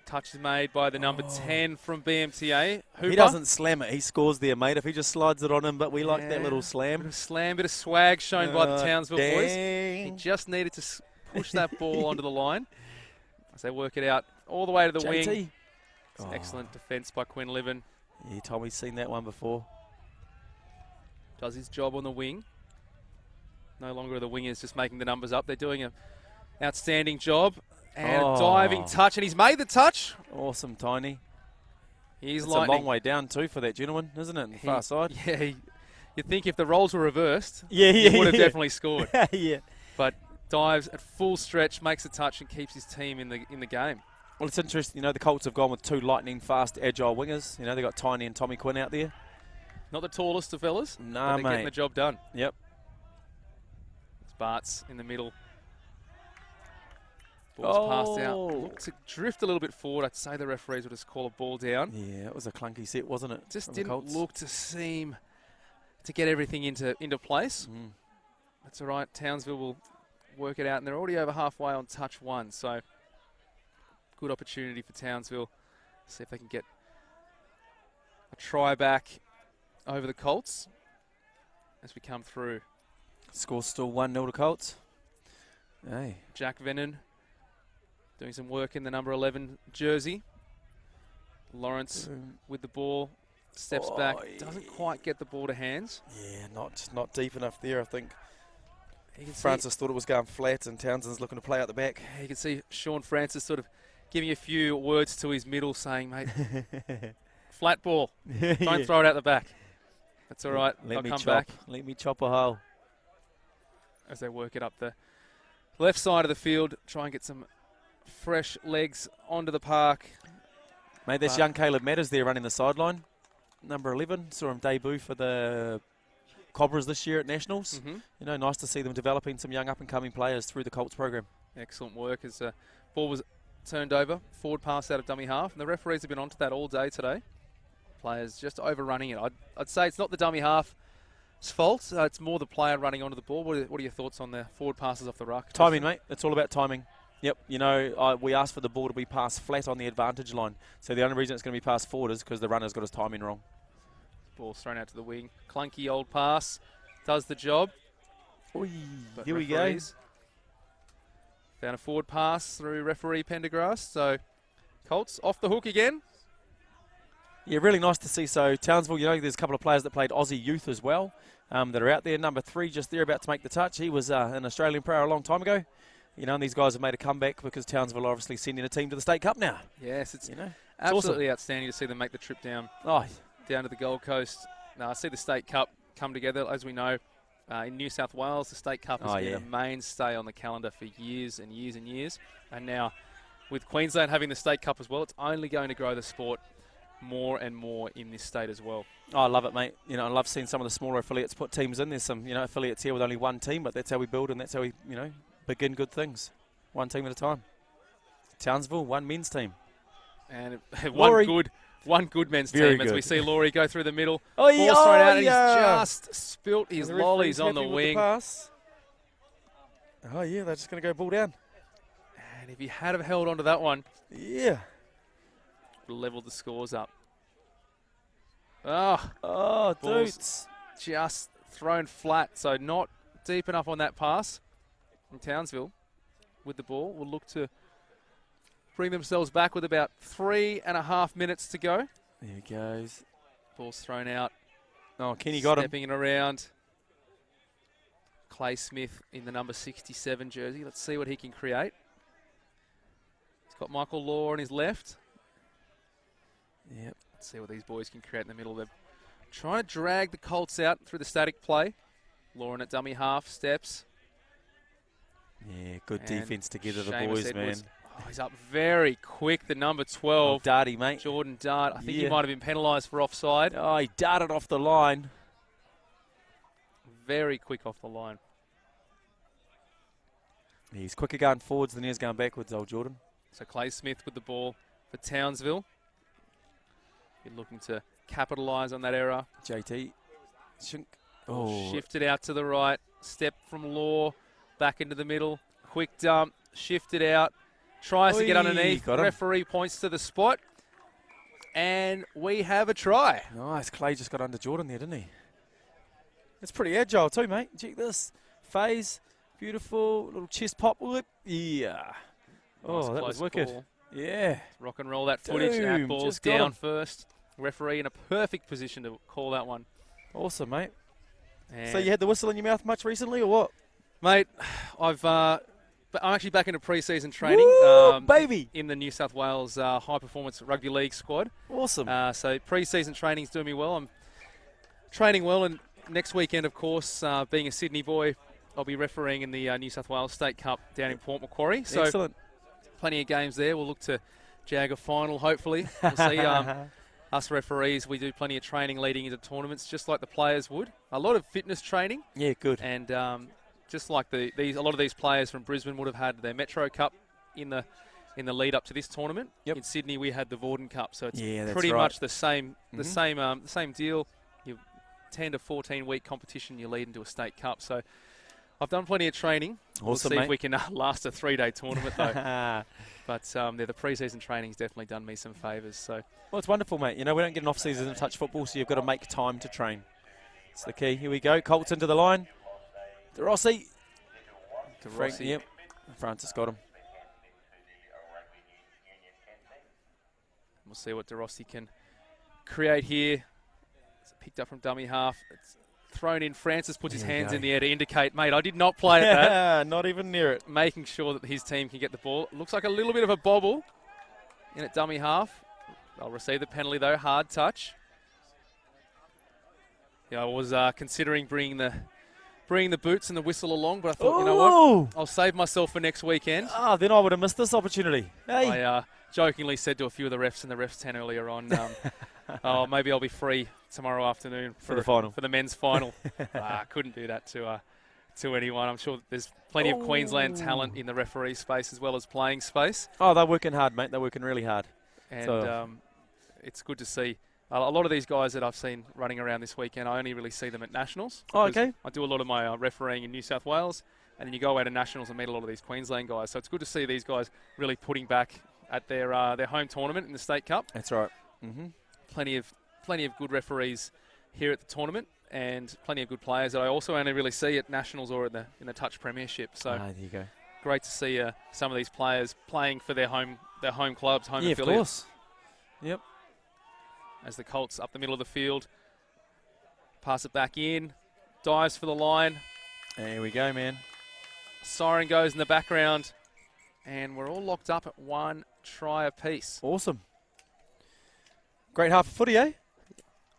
Touch is made by the number 10 from BMTA. Hooper.
He doesn't slam it. He scores there, mate. If he just slides it on him, but we like that little slam.
Bit of slam, bit of swag shown by the Townsville boys.
Dang.
He just needed to push that ball onto the line as they work it out all the way to the
JT.
wing. Excellent defence by Quinn Liven.
Yeah, Tommy's seen that one before.
Does his job on the wing. No longer are the wingers just making the numbers up. They're doing an outstanding job. And a diving touch, and he's made the touch.
Awesome, Tiny.
He's
It's
lightning.
a long way down, too, for that gentleman, isn't it, on the far side?
Yeah, you'd think if the roles were reversed,
Yeah,
he would have definitely scored.
Yeah.
But dives at full stretch, makes a touch, and keeps his team in the game.
Well, it's interesting. You know, the Colts have gone with 2 lightning, fast, agile wingers. You know, they've got Tiny and Tommy Quinn out there.
Not the tallest of fellas,
Nah,
but they're getting
mate.
the job done.
Yep.
It's Bart's in the middle. Ball's passed out. Looked to drift a little bit forward. I'd say the referees would just call a ball down.
Yeah, it was a clunky set, wasn't it?
Just
from the
didn't
Colts?
look to seem to get everything into place.
Mm.
That's all right. Townsville will work it out, and they're already over halfway on touch 1. So good opportunity for Townsville. See if they can get a try back over the Colts as we come through.
Score's still 1-0 to Colts. Hey.
Jack Vennon doing some work in the number 11 jersey. Lawrence with the ball, steps back, doesn't quite get the ball to hands.
Yeah, not deep enough there, I think.
You can
Francis thought it was going flat, and Townsend's looking to play out the back.
You can see Sean Francis sort of giving a few words to his middle, saying, mate, flat ball, don't throw it out the back. That's all right,
Let
I'll
me
come
chop.
back.
Let me chop a hole.
As they work it up the left side of the field, try and get some fresh legs onto the park.
Mate, that's young Caleb Matters there running the sideline. Number 11, saw him debut for the Cobras this year at Nationals.
Mm-hmm.
You know, nice to see them developing some young up-and-coming players through the Colts program.
Excellent work as the ball was turned over, forward pass out of dummy half, and the referees have been onto that all day today. Players just overrunning it. I'd say it's not the dummy half's fault. It's more the player running onto the ball. What are your thoughts on the forward passes off the ruck?
Timing, mate. It's all about timing. Yep. You know, we asked for the ball to be passed flat on the advantage line. So the only reason it's going to be passed forward is because the runner's got his timing wrong.
Ball's thrown out to the wing. Clunky old pass. Does the job.
Oy,
But
here we go.
referees found a forward pass through referee Pendergrass. So Colts off the hook again.
Yeah, really nice to see. So Townsville, you know, there's a couple of players that played Aussie youth as well that are out there. Number 3 just there about to make the touch. He was an Australian player a long time ago. You know, and these guys have made a comeback because Townsville are obviously sending a team to the State Cup now.
Yes, it's,
you know,
absolutely outstanding to see them make the trip down to the Gold Coast. Now, I see the State Cup come together, as we know. In New South Wales, the State Cup has been a mainstay on the calendar for years and years and years. And now, with Queensland having the State Cup as well, it's only going to grow the sport more and more in this state as well.
Oh, I love it, mate. You know, I love seeing some of the smaller affiliates put teams in. There's some, you know, affiliates here with only one team, but that's how we build and that's how we, you know, begin good things. One team at a time. Townsville, one men's team.
And one good men's team as we see Laurie go through the middle. Ball's thrown out and he's just spilt his lollies on the wing.
Oh, yeah, they're just going to go ball down.
And if he had have held on to that one,
yeah,
leveled the scores up.
dudes.
Just thrown flat, so not deep enough on that pass. And Townsville, with the ball, will look to bring themselves back with about 3.5 minutes to go.
There he goes.
Ball's thrown out.
Oh, Kenny got him.
Stepping it around. Clay Smith in the number 67 jersey. Let's see what he can create. He's got Michael Law on his left.
Yep.
Let's see what these boys can create in the middle. They're trying to drag the Colts out through the static play. Law in at dummy half, steps.
Yeah, good
And
defense together, the
Seamus
boys,
Edwards.
man.
Oh, he's up very quick, the number 12.
Darty, mate.
Jordan Dart. I think he might have been penalised for offside.
Oh, he darted off the line.
Very quick off the line.
He's quicker going forwards than he is going backwards, old Jordan.
So Clay Smith with the ball for Townsville. Been looking to capitalise on that error.
JT. Shink.
Shifted out to the right. Step from Law. Back into the middle. Quick dump. Shifted out. Tries to get underneath. Referee points to the spot. And we have a try.
Nice. Clay just got under Jordan there, didn't he? It's pretty agile too, mate. Check this. Phase. Beautiful. Little chest pop whip. Yeah.
Nice
that was wicked.
Ball.
Yeah.
Rock and roll that footage. That ball's down first. Referee in a perfect position to call that one.
Awesome, mate.
And
so you had the whistle in your mouth much recently or what?
Mate, I'm actually back into pre-season training.
Baby!
In the New South Wales High Performance Rugby League squad.
Awesome.
So pre-season training's doing me well. I'm training well, and next weekend, of course, being a Sydney boy, I'll be refereeing in the New South Wales State Cup down in Port Macquarie. So
excellent.
Plenty of games there. We'll look to jag a final, hopefully. We'll see. Us referees, we do plenty of training leading into tournaments, just like the players would. A lot of fitness training.
Yeah, good.
And just like a lot of these players from Brisbane would have had their Metro Cup in the lead up to this tournament.
Yep.
In Sydney, we had the Vorden Cup, so it's
that's
pretty
right.
much the same deal. You 10 to 14 week competition, you lead into a state cup. So I've done plenty of training.
Awesome,
we'll see
mate.
if we can last a 3-day tournament though. But the pre-season training's definitely done me some favours. So.
Well, it's wonderful, mate. You know, we don't get an off-season in touch football, so you've got to make time to train. It's the key. Here we go. Colts into the line. DeRossi. Yep. Francis got him.
We'll see what DeRossi can create here. It's picked up from dummy half. It's thrown in. Francis puts his hands in the air to indicate, mate, I did not play at that.
Not even near it.
Making sure that his team can get the ball. Looks like a little bit of a bobble in at dummy half. They'll receive the penalty, though. Hard touch. Yeah, I was considering bringing the boots and the whistle along, but I thought, you know what? I'll save myself for next weekend.
Then I would have missed this opportunity. Hey.
I jokingly said to a few of the refs in the refs tent earlier on, maybe I'll be free tomorrow afternoon
for the final,
for the men's final. I couldn't do that to anyone. I'm sure there's plenty of Queensland talent in the referee space as well as playing space.
Oh, they're working hard, mate. They're working really hard.
And it's good to see. A lot of these guys that I've seen running around this weekend, I only really see them at Nationals.
Oh, okay.
I do a lot of my refereeing in New South Wales, and then you go away to Nationals and meet a lot of these Queensland guys. So it's good to see these guys really putting back at their home tournament in the State Cup.
That's right. Mm-hmm.
Plenty of good referees here at the tournament, and plenty of good players that I also only really see at Nationals or in the Touch Premiership. So
there you go.
great to see some of these players playing for their home clubs, home affiliates.
Of course. Yep.
As the Colts up the middle of the field, pass it back in, dives for the line.
There we go, man.
Siren goes in the background, and we're all locked up at 1 try apiece.
Awesome. Great half of footy, eh?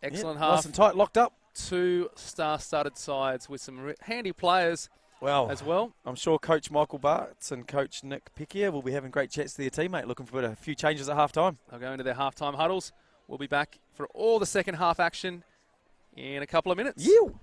Excellent
yep,
half.
Nice and tight, locked up.
2 star-studded sides with some handy players as well.
I'm sure Coach Michael Bartz and Coach Nick Pickier will be having great chats to their teammate, looking for a few changes at half-time.
They'll go into their half-time huddles. We'll be back for all the second half action in a couple of minutes.
You.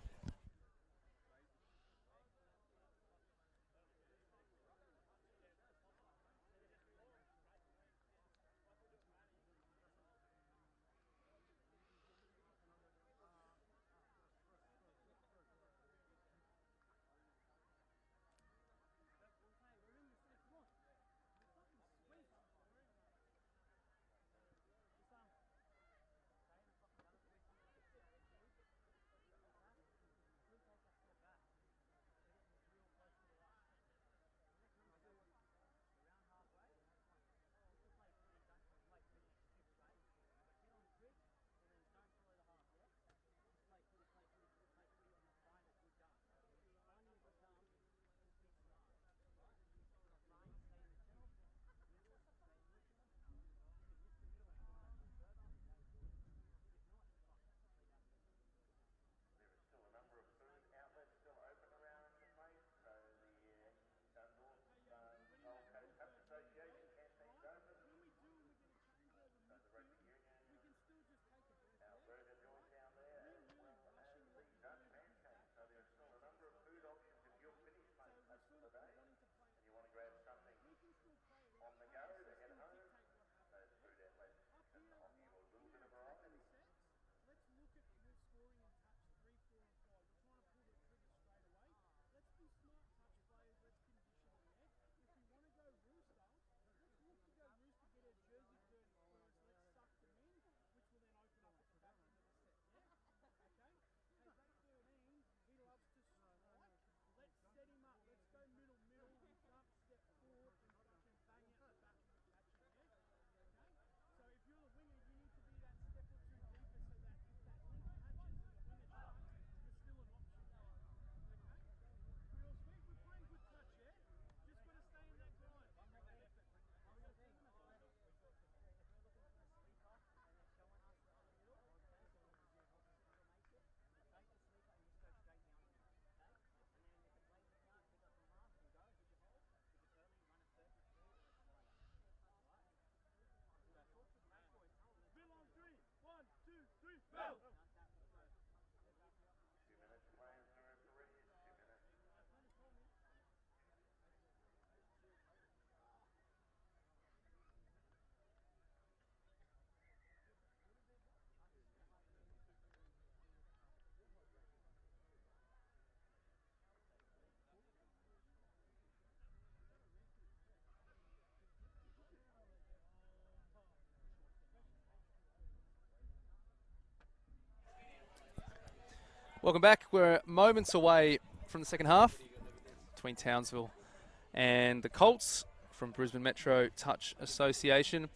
Welcome back. We're moments away from the second half between Townsville and the Colts from Brisbane Metro Touch Association.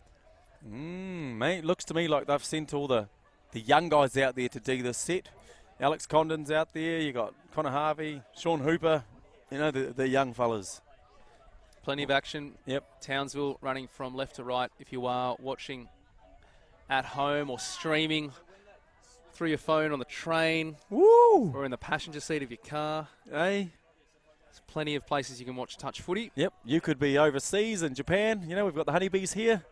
Mate, looks to me like they've sent all the young guys out there to do this set. Alex Condon's out there. You got Connor Harvey, Sean Hooper, the young fellas.
Plenty of action.
Yep.
Townsville running from left to right if you are watching at home or streaming through your phone on the train.
Woo!
Or in the passenger seat of your car.
Hey.
There's plenty of places you can watch touch footy.
Yep. You could be overseas in Japan. We've got the honeybees here.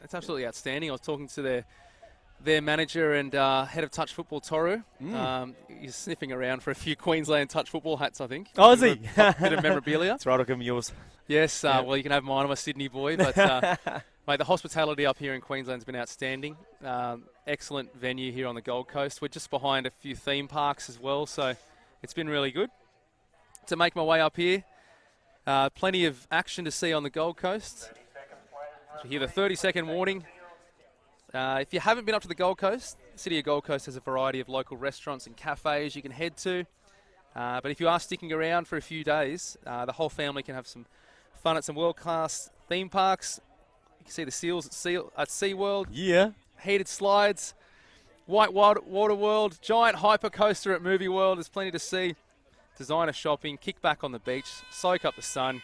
It's absolutely outstanding. I was talking to their manager and head of touch football, Toru. He's sniffing around for a few Queensland touch football hats, I think.
Oh, is he?
A bit of memorabilia.
That's right, I'll give him yours.
Yes, well, you can have mine. I'm a Sydney boy. But, mate, the hospitality up here in Queensland's been outstanding. Excellent venue here on the Gold Coast. We're just behind a few theme parks as well, so it's been really good to make my way up here. Plenty of action to see on the Gold Coast. You hear the 30-second warning. If you haven't been up to the Gold Coast, City of Gold Coast has a variety of local restaurants and cafes you can head to. But if you are sticking around for a few days, the whole family can have some fun at some world-class theme parks. You can see the seals at SeaWorld.
Yeah.
Heated slides, white water world, giant hyper coaster at Movie World. There's plenty to see. Designer shopping, kick back on the beach, soak up the sun.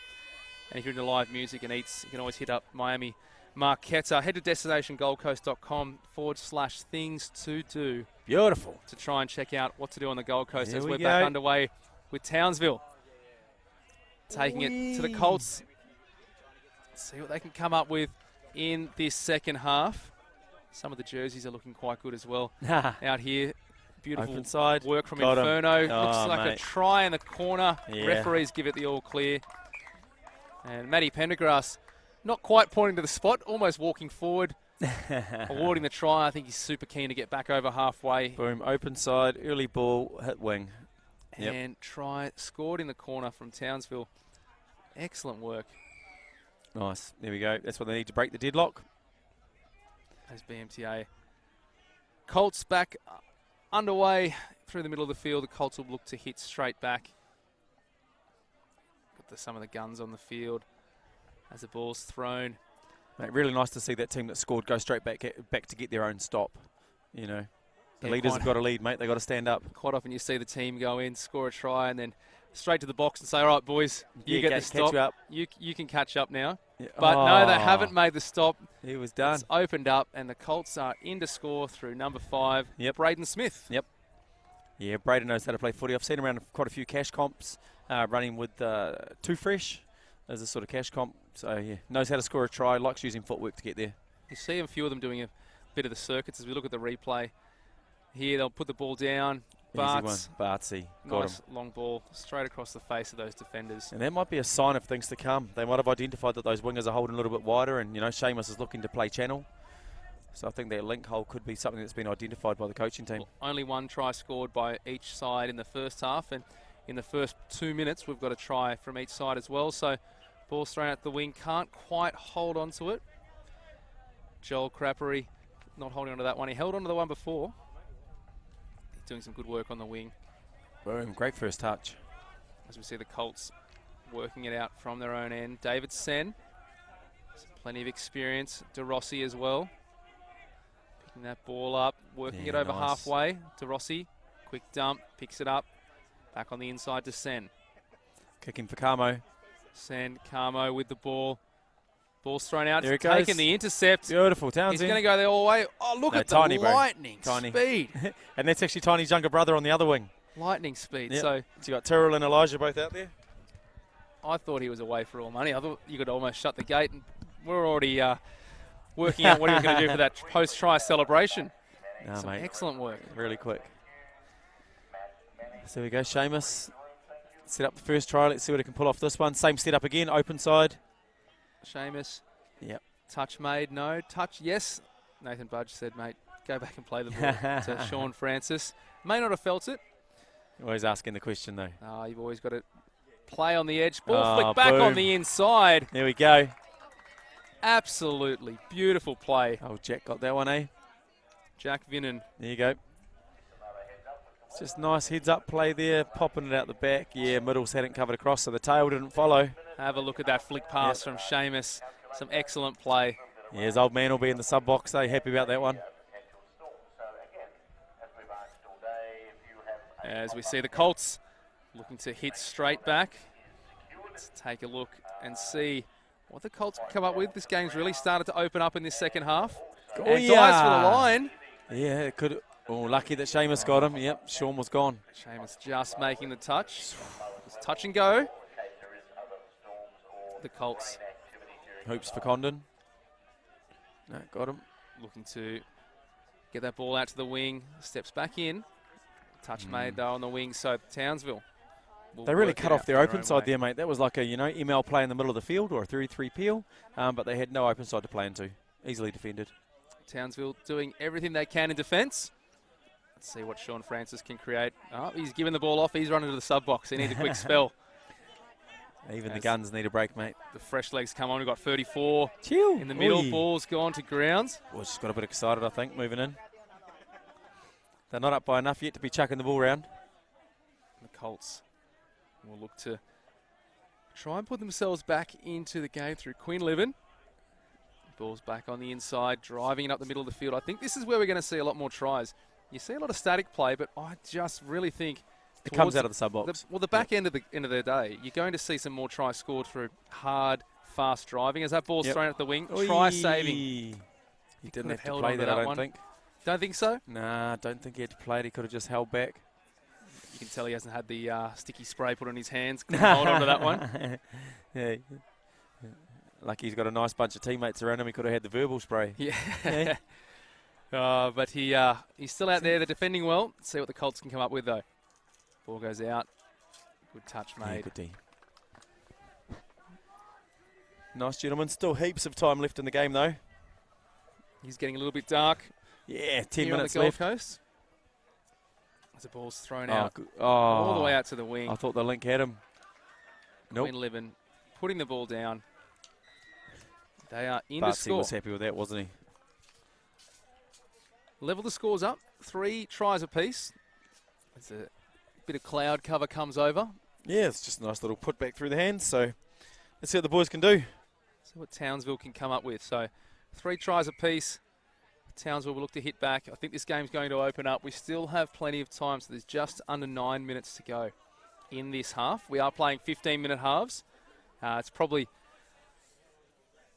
And if you're into live music and eats, you can always hit up Miami Marquetta. Head to destinationgoldcoast.com/things to do.
Beautiful.
To try and check out what to do on the Gold Coast as
Here
we're
we
back
go.
underway with Townsville. Taking it to the Colts. See what they can come up with in this second half. Some of the jerseys are looking quite good as well out here. Beautiful
Open side.
work from
Got 'em.
Inferno.
Oh,
Looks like
mate.
a try in the corner.
Yeah.
Referees give it the all clear. And Matty Pendergrass not quite pointing to the spot, almost walking forward, awarding the try. I think he's super keen to get back over halfway.
Boom, open side, early ball, hit wing. Yep.
And try scored in the corner from Townsville. Excellent work.
Nice. There we go. That's what they need to break the deadlock.
As BMTA. Colts back underway through the middle of the field. The Colts will look to hit straight back. Got some of the guns on the field as the ball's thrown.
Mate, really nice to see that team that scored go straight back to get their own stop. You know, the leaders have got to lead, mate. They've got to stand up.
Quite often you see the team go in, score a try, and then straight to the box and say, all right, boys, you get the stop.
Catch you up.
You can catch up now.
Yeah.
But no, they haven't made the stop.
He was done.
It's opened up, and the Colts are in to score through number 5, Braden Smith.
Yep. Yeah, Braden knows how to play footy. I've seen him around quite a few cash comps, running with Too Fresh as a sort of cash comp. So, yeah, knows how to score a try, likes using footwork to get there.
You see a few of them doing a bit of the circuits as we look at the replay. Here, they'll put the ball down.
Bartsy. Got
Nice
him.
long ball straight across the face of those defenders.
And that might be a sign of things to come. They might have identified that those wingers are holding a little bit wider, and, you know, Seamus is looking to play channel. So I think that link hole could be something that's been identified by the coaching team.
Well, only one try scored by each side in the first half, and in the first 2 minutes we've got a try from each side as well. So ball's thrown out the wing, can't quite hold on to it. Joel Crappery not holding on to that one. He held on to the one before. He's doing some good work on the wing.
Boom, great first touch.
As we see the Colts working it out from their own end. David Sen, plenty of experience. De Rossi as well. Picking that ball up, working it over halfway. De Rossi, quick dump, picks it up. Back on the inside to Sen.
Kicking for Camo.
Sen, Carmo with the ball. Ball's thrown out.
There it
Taking
goes.
the intercept.
Beautiful,
He's
Townsend.
going to go there all the way. Oh, look at the
Tiny, bro.
lightning
Tiny.
speed.
And that's actually Tiny's younger brother on the other wing.
Lightning speed.
Yep.
So
you got Tyrrell and Elijah both out there.
I thought he was away for all money. I thought you could almost shut the gate, and we're already working out what he was going to do for that post-try celebration.
No,
Some
mate.
excellent work.
Really quick. So there we go, Seamus. Set up the first try. Let's see what he can pull off this one. Same setup again, open side.
Seamus.
Yep.
Touch made, no. Touch, yes. Nathan Budge said, mate, go back and play the ball to Sean Francis. May not have felt it.
Always asking the question, though.
You've always got to play on the edge. Ball flick back
boom.
on the inside.
There we go.
Absolutely beautiful play.
Oh, Jack got that one, eh?
Jack Vinnan.
There you go. It's just nice heads-up play there, popping it out the back. Yeah, middles hadn't covered across, so the tail didn't follow.
Have a look at that flick pass from Seamus. Some excellent play.
Yeah, his old man will be in the sub-box, eh? Happy about that one.
As we see the Colts looking to hit straight back. Let's take a look and see what the Colts can come up with. This game's really started to open up in this second half.
Oh,
And
yeah.
dives for the line.
Yeah, it could. Oh, lucky that Seamus got him. Yep, Sean was gone.
Seamus just making the touch. It's touch and go. The Colts
Hoops for Condon. No, got him.
looking to get that ball out to the wing. Steps back in. Touch made though on the wing. So Townsville.
They really cut off their open side there, mate. That was like a, ML play in the middle of the field or a 3-3 peel, but they had no open side to play into. Easily defended.
Townsville doing everything they can in defence. Let's see what Sean Francis can create. Oh, he's given the ball off. He's running to the sub box. He needs a quick spell.
Even the guns need a break, mate.
The fresh legs come on. We've got 34
Chill.
in the middle.
Oi.
Ball's gone to grounds.
Well, just got a bit excited, I think, moving in. They're not up by enough yet to be chucking the ball around.
The Colts will look to try and put themselves back into the game through Queensland. Ball's back on the inside, driving it up the middle of the field. I think this is where we're going to see a lot more tries. You see a lot of static play, but I just really think
it comes out of the sub-box.
The back end of the day, you're going to see some more tries scored through hard, fast driving. As that ball's thrown at the wing, try saving.
He didn't have to
held
play
onto
that, I
that
don't
one.
think.
Don't think so?
Nah, don't think he had to play it. He could have just held back.
You can tell he hasn't had the sticky spray put on his hands. Couldn't hold on to that one.
Yeah. Like he's got a nice bunch of teammates around him. He could have had the verbal spray.
Yeah. But he's still out there. They're defending well. See what the Colts can come up with, though. Ball goes out. Good touch made.
Yeah, good D. Nice, gentlemen. Still heaps of time left in the game, though.
He's getting a little bit dark.
Yeah, 10
here
minutes
on the
left.
Gold Coast. As the ball's thrown
Oh,
out.
good.
All the way out to the wing.
I thought the link had him. Nope.
Queen putting the ball down. They are in to
Bartsy
score.
was happy with that, wasn't he?
Level the scores up. 3 tries apiece. As a bit of cloud cover comes over.
Yeah, it's just a nice little put back through the hands. So let's see what the boys can do.
See what Townsville can come up with. So 3 tries apiece. Townsville will look to hit back. I think this game's going to open up. We still have plenty of time, so there's just under 9 minutes to go in this half. We are playing 15-minute halves. It's probably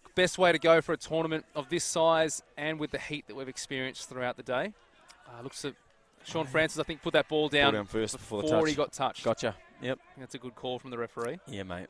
the best way to go for a tournament of this size and with the heat that we've experienced throughout the day. Looks at Sean Francis, I think, put that ball down
first before the
before
touch.
he got touched.
Gotcha. Yep.
That's a good call from the referee.
Yeah, mate.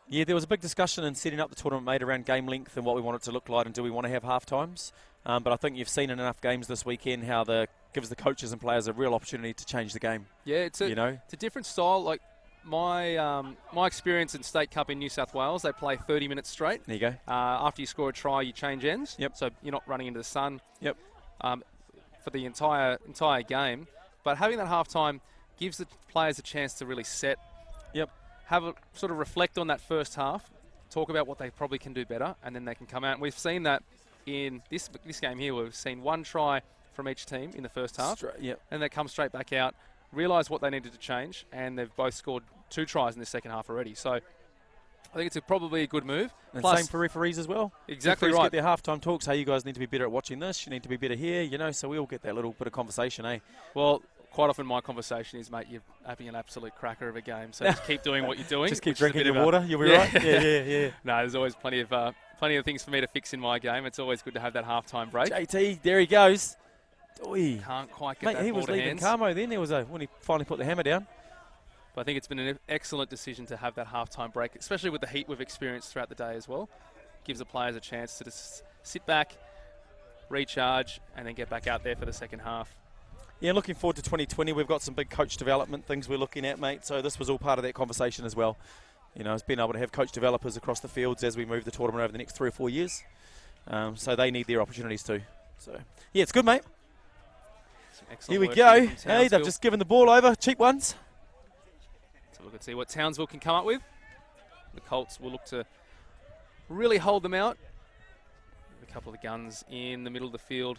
Yeah, there was a big discussion in setting up the tournament made around game length and what we want it to look like and do we want to have half times. But I think you've seen in enough games this weekend how gives the coaches and players a real opportunity to change the game.
Yeah, it's a different style. Like my experience in State Cup in New South Wales, they play 30 minutes straight.
There you go.
After you score a try, you change ends.
Yep.
So you're not running into the sun.
Yep.
For the entire game. But having that half time gives the players a chance to really set.
Yep.
Have a sort of reflect on that first half, talk about what they probably can do better, and then they can come out. And we've seen that in this game here. We've seen 1 try from each team in the first half, and they come straight back out, realise what they needed to change, and they've both scored 2 tries in the second half already. So I think it's probably a good move.
And
Plus,
same for referees as well.
Exactly
referees
right.
Get their halftime talks. Hey, you guys need to be better at watching this. You need to be better here. So we all get that little bit of conversation, eh?
Well, quite often my conversation is, mate, you're having an absolute cracker of a game, so just keep doing what you're doing.
Just keep drinking your water. You'll be right. Yeah.
No, there's always plenty of things for me to fix in my game. It's always good to have that halftime break.
JT, there he goes. Oy.
Can't quite get
Mate,
that
he
ball
was
to
leaving
hands.
Carmo then. When he finally put the hammer down.
But I think it's been an excellent decision to have that halftime break, especially with the heat we've experienced throughout the day as well. Gives the players a chance to just sit back, recharge, and then get back out there for the second half.
Yeah, looking forward to 2020. We've got some big coach development things we're looking at, mate. So this was all part of that conversation as well. It's been able to have coach developers across the fields as we move the tournament over the next 3 or 4 years. So they need their opportunities too. So, yeah, it's good, mate. Here we go. Hey, they've just given the ball over. Cheap ones.
So look and see what Townsville can come up with. The Colts will look to really hold them out. A couple of guns in the middle of the field.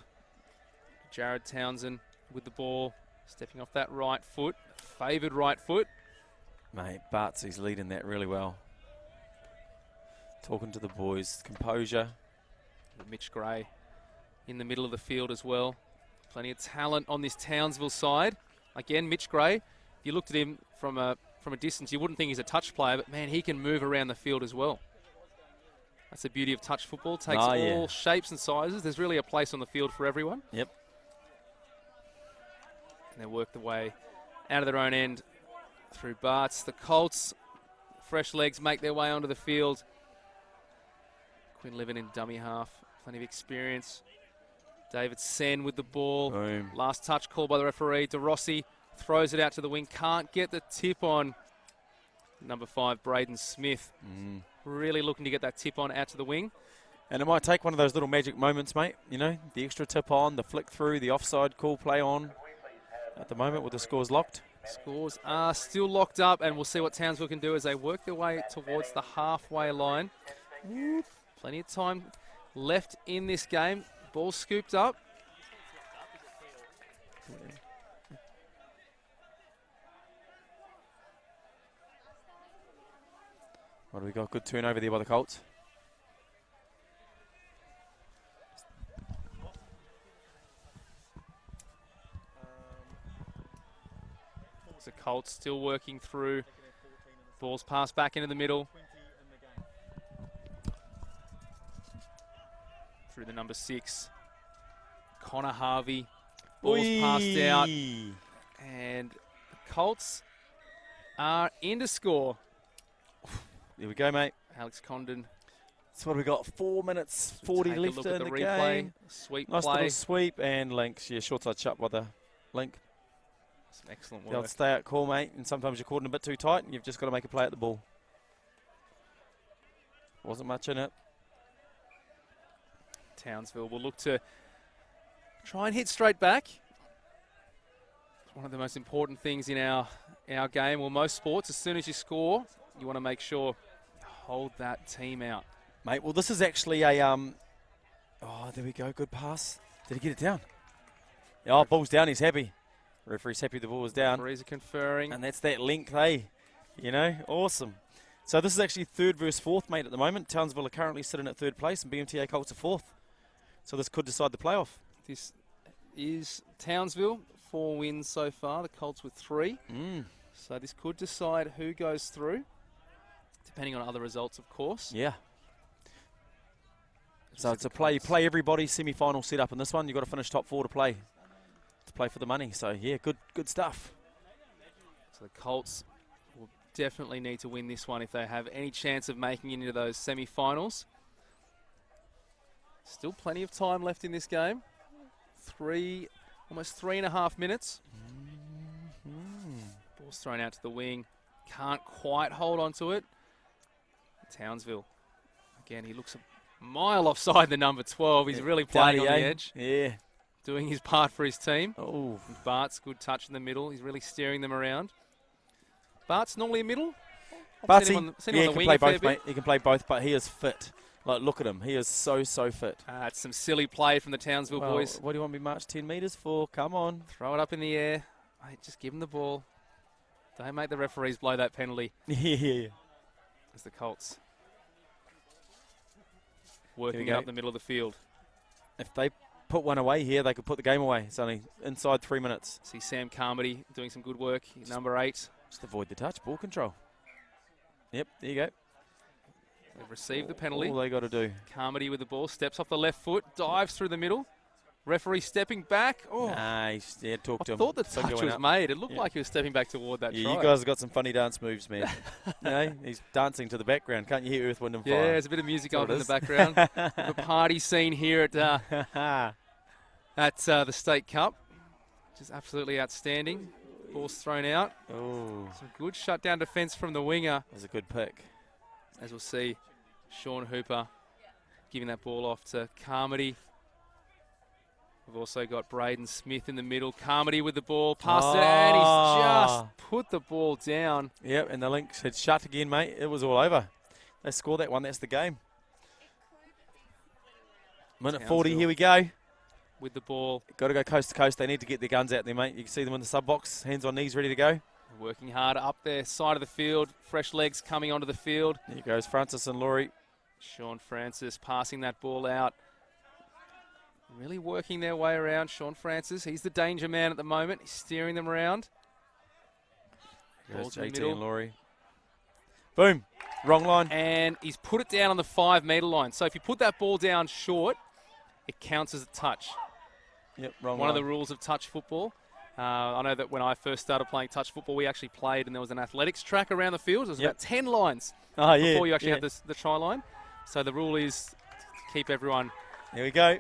Jared Townsend with the ball, stepping off that right foot, favoured right foot.
Mate, Bartsy's leading that really well. Talking to the boys, composure.
Mitch Gray in the middle of the field as well. Plenty of talent on this Townsville side. Again, Mitch Gray, if you looked at him from a distance, you wouldn't think he's a touch player, but man, he can move around the field as well. That's the beauty of touch football. Takes all shapes and sizes. There's really a place on the field for everyone.
Yep.
And they work the way out of their own end through Barts. The Colts, fresh legs, make their way onto the field. Quinn living in dummy half. Plenty of experience. David Sen with the ball.
Boom.
Last touch called by the referee. De Rossi throws it out to the wing. Can't get the tip on. Number 5, Braden Smith. Really looking to get that tip on out to the wing.
And it might take one of those little magic moments, mate. The extra tip on, the flick through, the offside call play on. At the moment, with the scores locked.
Scores are still locked up, and we'll see what Townsville can do as they work their way towards the halfway line. Plenty of time left in this game. Ball scooped up.
What do we got? Good turnover there by the Colts.
The Colts still working through. Ball's passed back into the middle. Through the number 6. Connor Harvey. Ball's passed out. And the Colts are in to score.
There we go, mate.
Alex Condon.
That's what we got. 4 minutes 40 left in the game.
Sweep
nice
play.
little sweep and links. Yeah, short side shut by the link.
Some excellent
They'll
work.
stay out call, mate, and sometimes you're caught in a bit too tight and you've just got to make a play at the ball. Wasn't much in it.
Townsville will look to try and hit straight back. It's one of the most important things in our game, or most sports. As soon as you score, you want to make sure you hold that team out.
Mate, well, this is actually a... oh, there we go. Good pass. Did he get it down? Oh, ball's down. He's happy. Referee's happy the ball was down.
Referees are conferring.
And that's that length, hey? You know, awesome. So this is actually third versus fourth, mate, at the moment. Townsville are currently sitting at third place and BMTA Colts are fourth. So this could decide the playoff.
This is Townsville. 4 wins so far. The Colts with 3. So this could decide who goes through, depending on other results, of course.
Yeah. So it's a play everybody semi-final setup in this one. You've got to finish top 4 to play for the money. So, yeah, good stuff.
So the Colts will definitely need to win this one if they have any chance of making it into those semi-finals. Still plenty of time left in this game. Almost 3.5 minutes. Ball's thrown out to the wing. Can't quite hold on to it. Townsville. Again, he looks a mile offside the number 12. He's really playing on the edge.
Yeah.
Doing his part for his team.
Oh.
Bart's good touch in the middle. He's really steering them around. Bart's normally a middle.
Barty, he can play both, mate. He can play both, but he is fit. Like, look at him. He is so fit.
It's some silly play from the Townsville boys.
What do you want me to march 10 metres for? Come on.
Throw it up in the air. Mate, just give him the ball. Don't make the referees blow that penalty.
Yeah.
As the Colts working up the middle of the field.
If they put one away here, they could put the game away. It's only inside 3 minutes.
See Sam Carmody doing some good work. Number 8.
Just avoid the touch. Ball control. Yep, there you go.
They've received the penalty.
All they got to do.
Carmody with the ball. Steps off the left foot. Dives through the middle. Referee stepping back. Oh.
Nice. Yeah, talk to him.
I thought the touch was made. It looked like he was stepping back toward that try.
You guys have got some funny dance moves, man. You know, he's dancing to the background. Can't you hear Earth, Wind and Fire?
Yeah, there's a bit of music on in the background. A party scene here at the State Cup. Which is absolutely outstanding. Ball's thrown out.
Oh.
Some good shutdown defence from the winger.
That was a good pick.
As we'll see, Sean Hooper giving that ball off to Carmody. We've also got Braden Smith in the middle. Carmody with the ball. Passed it, and he's just put the ball down.
Yep, and the Lynx had shut again, mate. It was all over. They scored that one. That's the game. Minute 40, here we go.
With the ball.
Got to go coast to coast. They need to get their guns out there, mate. You can see them in the sub box. Hands on knees, ready to go.
Working hard up their side of the field. Fresh legs coming onto the field.
There goes Francis and Laurie.
Sean Francis passing that ball out. Really working their way around. Sean Francis, he's the danger man at the moment. He's steering them around.
There's JT and Laurie. Boom. Wrong line.
And he's put it down on the 5 metre line. So if you put that ball down short, it counts as a touch.
Yep, wrong
One
line.
of the rules of touch football. I know that when I first started playing touch football, we actually played and there was an athletics track around the field. There was about 10 lines before you actually had the try line. So the rule is to keep everyone
There we go.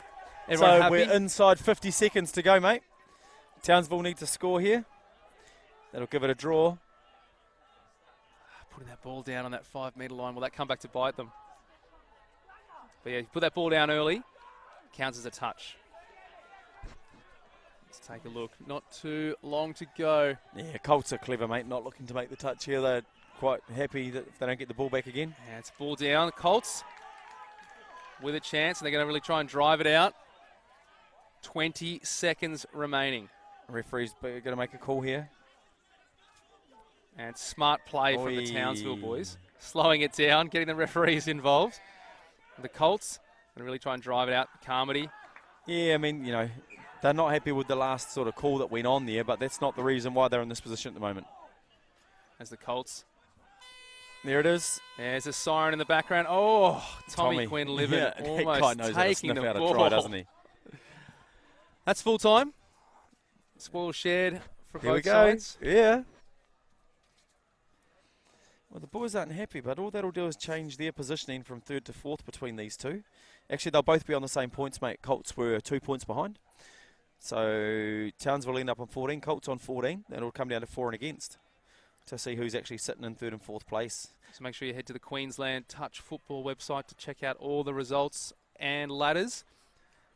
Everyone
so
happy?
We're inside 50 seconds to go, mate. Townsville need to score here. That'll give it a draw.
Putting that ball down on that 5 metre line, will that come back to bite them? But yeah, you put that ball down early, counts as a touch. Let's take a look. Not too long to go.
Yeah, Colts are clever, mate. Not looking to make the touch here. They're quite happy that if they don't get the ball back again.
Yeah, it's ball down. The Colts with a chance, and they're going to really try and drive it out. 20 seconds remaining.
Referee's going to make a call here.
And smart play from the Townsville boys. Slowing it down, getting the referees involved. The Colts going to really try and drive it out. Carmody.
Yeah, I mean, you know, they're not happy with the last sort of call that went on there, but that's not the reason why they're in this position at the moment.
As the Colts.
There it is.
There's a siren in the background. Oh, Tommy Quinn-Livin almost taking the ball.
Try, doesn't he?
That's full time. Spoil shared for
Here we
both
go.
sides.
Yeah. Well, the boys aren't happy, but all that'll do is change their positioning from third to fourth between these two. Actually, they'll both be on the same points, mate. Colts were 2 points behind. So Townsville end up on 14, Colts on 14. Then it'll come down to for and against to see who's actually sitting in third and fourth place.
So make sure you head to the Queensland Touch Football website to check out all the results and ladders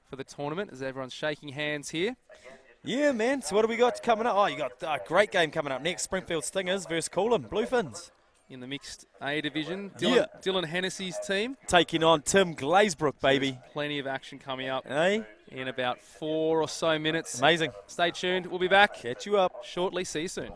for the tournament as everyone's shaking hands here.
Yeah, man. So what do we got coming up? Oh, you got a great game coming up next. Springfield Stingers versus Coolum Bluefins.
In the mixed A division, Dylan Hennessy's team.
Taking on Tim Glazebrook, baby.
There's plenty of action coming up
in
about 4 or so minutes.
Amazing.
Stay tuned. We'll be back.
Catch you up
shortly. See you soon.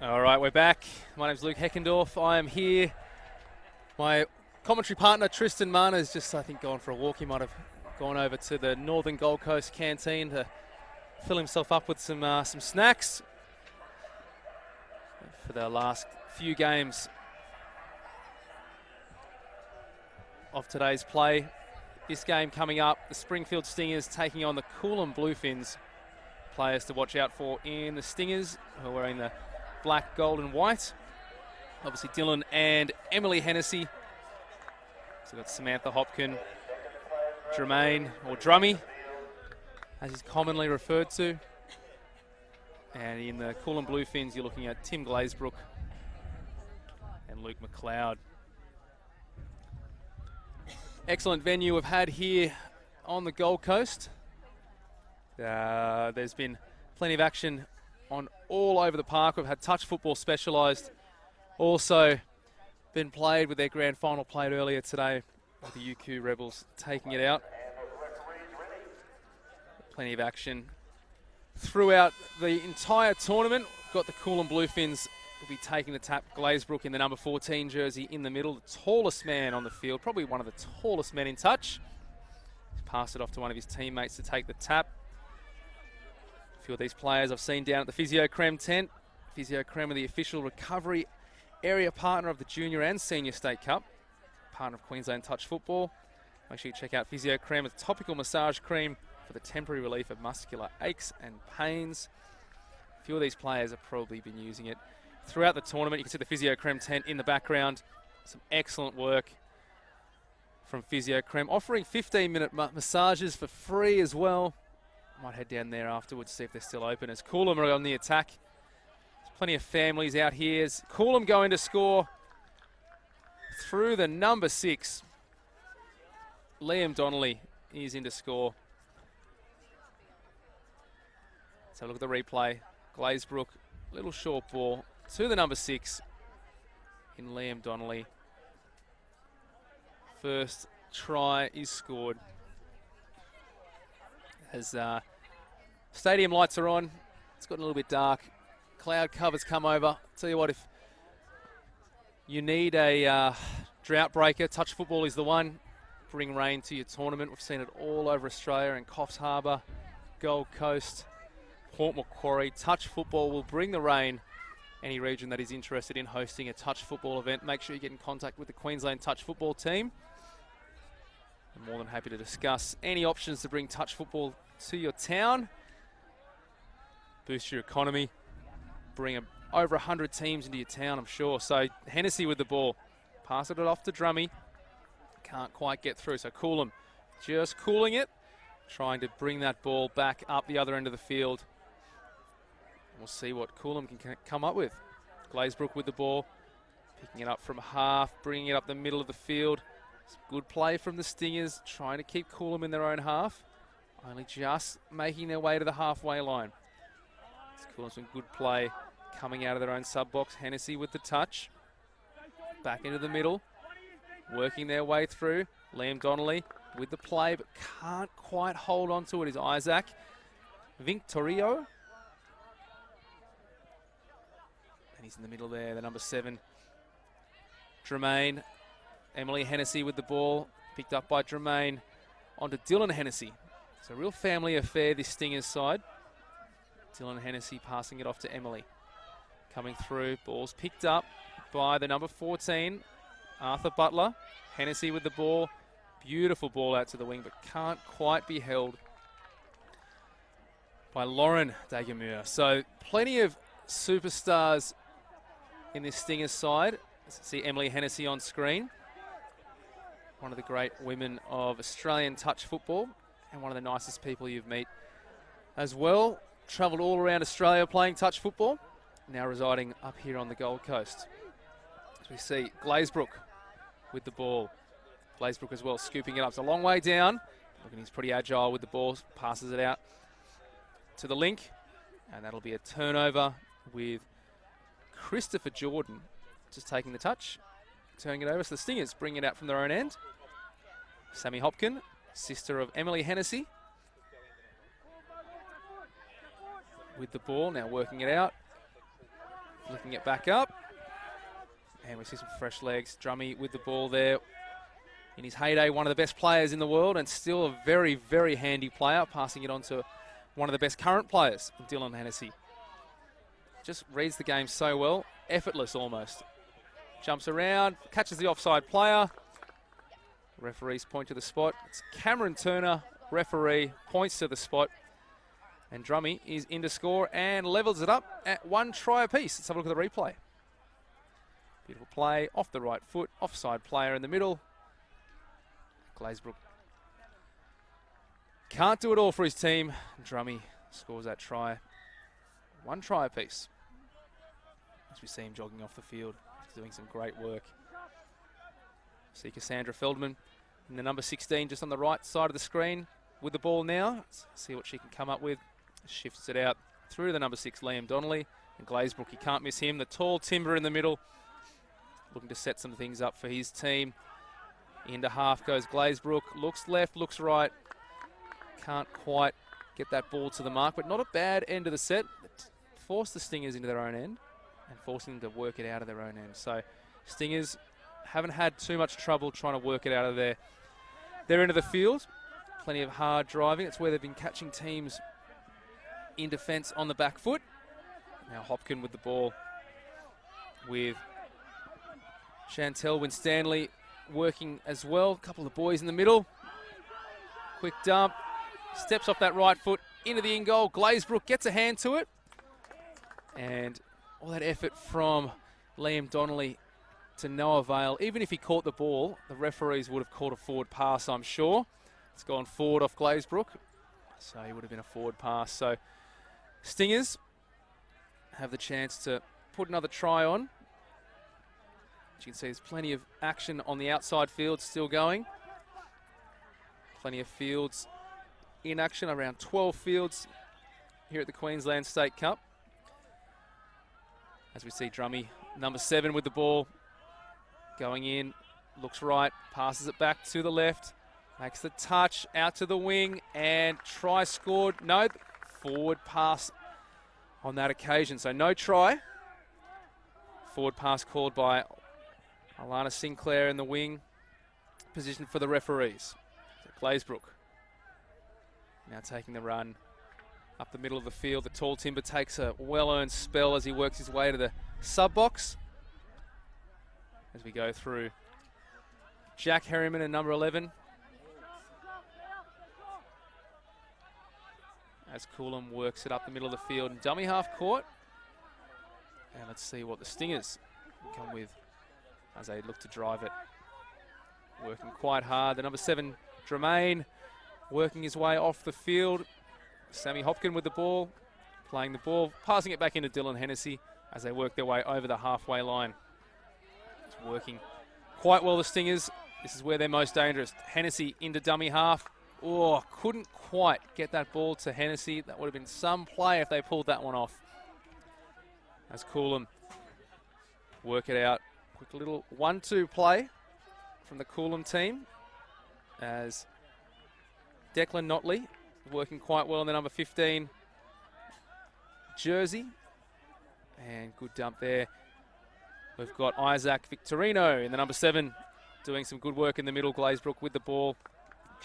All right, we're back. My name's Luke Heckendorf. I am here. My commentary partner, Tristan Mana, has just, I think, gone for a walk. He might have gone over to the Northern Gold Coast canteen to fill himself up with some snacks for the last few games of today's play. This game coming up, the Springfield Stingers taking on the Coolum Bluefins. Players to watch out for in the Stingers, who are wearing the black, gold and white. Obviously Dylan and Emily Hennessy. So we've got Samantha Hopkin, Jermaine, or Drummy, as he's commonly referred to. And in the Coolum Bluefins, you're looking at Tim Glazebrook and Luke McLeod. excellent venue we've had here on the Gold Coast. There's been plenty of action on all over the park. We've had touch football specialised. Also been played with their grand final played earlier today with the UQ Rebels taking it out. Plenty of action throughout the entire tournament. We've got the Coolum Bluefins will be taking the tap. Glazebrook in the number 14 jersey in the middle, the tallest man on the field, probably one of the tallest men in touch. He's passed it off to one of his teammates to take the tap. A few of these players I've seen down at the Physio Creme tent. Physio Creme are the official recovery area partner of the Junior and Senior State Cup, partner of Queensland Touch Football. Make sure you check out Physio Creme, a topical massage cream for the temporary relief of muscular aches and pains. A few of these players have probably been using it throughout the tournament. You can see the Physio Creme tent in the background. Some excellent work from Physio Creme, offering 15-minute massages for free as well. Might head down there afterwards, see if they're still open, as Coolum are on the attack. There's plenty of families out here. As Coolum going to score through the number 6. Liam Donnelly is in to score. Let's have a look at the replay. Glazebrook, little short ball to the number 6 in Liam Donnelly. First try is scored. As stadium lights are on, it's gotten a little bit dark. Cloud covers come over. Tell you what, if you need a drought breaker, touch football is the one. Bring rain to your tournament. We've seen it all over Australia in Coffs Harbour, Gold Coast, Port Macquarie. Touch football will bring the rain. Any region that is interested in hosting a touch football event, make sure you get in contact with the Queensland touch football team. I'm more than happy to discuss any options to bring touch football to your town. Boost your economy. Bring over 100 teams into your town, I'm sure. So Hennessy with the ball. Passing it off to Drummy. Can't quite get through. So Coolum just cooling it. Trying to bring that ball back up the other end of the field. We'll see what Coolum can come up with. Glazebrook with the ball. Picking it up from half. Bringing it up the middle of the field. Some good play from the Stingers, trying to keep Coolum in their own half. Only just making their way to the halfway line. It's Coolum, some good play coming out of their own sub-box. Hennessy with the touch. Back into the middle. Working their way through. Liam Donnelly with the play, but can't quite hold on to it is Isaac Victorio. And he's in the middle there, the number 7. Tremaine. Emily Hennessy with the ball, picked up by Tremaine, onto Dylan Hennessy. It's a real family affair, this Stingers side. Dylan Hennessy passing it off to Emily. Coming through, ball's picked up by the number 14, Arthur Butler. Hennessy with the ball, beautiful ball out to the wing, but can't quite be held by Lauren Dagamur. So plenty of superstars in this Stingers side. Let's see Emily Hennessy on screen. One of the great women of Australian touch football and one of the nicest people you've met as well. Travelled all around Australia playing touch football, now residing up here on the Gold Coast. As we see Glazebrook with the ball. Glazebrook as well, scooping it up. It's a long way down. Looking, he's pretty agile with the ball, passes it out to the link, and that'll be a turnover with Christopher Jordan just taking the touch, turning it over. So the Stingers bring it out from their own end. Sammy Hopkin, sister of Emily Hennessy, with the ball, now working it out, flicking it back up, and we see some fresh legs. Drummy with the ball there. In his heyday, one of the best players in the world, and still a very, very handy player, passing it on to one of the best current players, Dylan Hennessy. Just reads the game so well, effortless almost. Jumps around, catches the offside player. Referees point to the spot. It's Cameron Turner, referee, points to the spot. And Drummy is in to score and levels it up at 1 try apiece. Let's have a look at the replay. Beautiful play, off the right foot, offside player in the middle. Glazebrook can't do it all for his team. Drummy scores that try. 1 try apiece. As we see him jogging off the field, doing some great work. See Cassandra Feldman And the number 16 just on the right side of the screen with the ball now. Let's see what she can come up with. Shifts it out through to the number 6, Liam Donnelly. And Glazebrook, you can't miss him. The tall timber in the middle, looking to set some things up for his team. Into half goes Glazebrook. Looks left, looks right. Can't quite get that ball to the mark, but not a bad end of the set. Force the Stingers into their own end and forcing them to work it out of their own end. So Stingers haven't had too much trouble trying to work it out of their end of the field. Plenty of hard driving. It's where they've been catching teams in defence on the back foot. Now Hopkin with the ball with Chantel Winstanley working as well. A couple of boys in the middle. Quick dump. Steps off that right foot into the in goal. Glazebrook gets a hand to it. And all that effort from Liam Donnelly to no avail. Even if he caught the ball, the referees would have called a forward pass, I'm sure. It's gone forward off Glazebrook. So he would have been a forward pass. So Stingers have the chance to put another try on. As you can see, there's plenty of action on the outside field still going. Plenty of fields in action, around 12 fields here at the Queensland State Cup. As we see Drummy, number 7 with the ball, going in, looks right, passes it back to the left, makes the touch out to the wing, and try scored. No, forward pass on that occasion, so no try. Forward pass called by Alana Sinclair in the wing position for the referees. So Glazebrook now taking the run up the middle of the field. The tall timber takes a well-earned spell as he works his way to the sub-box. As we go through Jack Harriman and number 11. As Coolum works it up the middle of the field and dummy half court. And let's see what the Stingers can come with as they look to drive it. Working quite hard. The number 7, Dremaine, working his way off the field. Sammy Hopkin with the ball, playing the ball, passing it back into Dylan Hennessy as they work their way over the halfway line. It's working quite well, the Stingers. This is where they're most dangerous. Hennessy into dummy half. Oh, couldn't quite get that ball to Hennessy. That would have been some play if they pulled that one off. As Coolum work it out. Quick little 1-2 play from the Coolum team as Declan Notley working quite well in the number 15 jersey. And good dump there. We've got Isaac Victorino in the number 7 doing some good work in the middle. Glazebrook with the ball.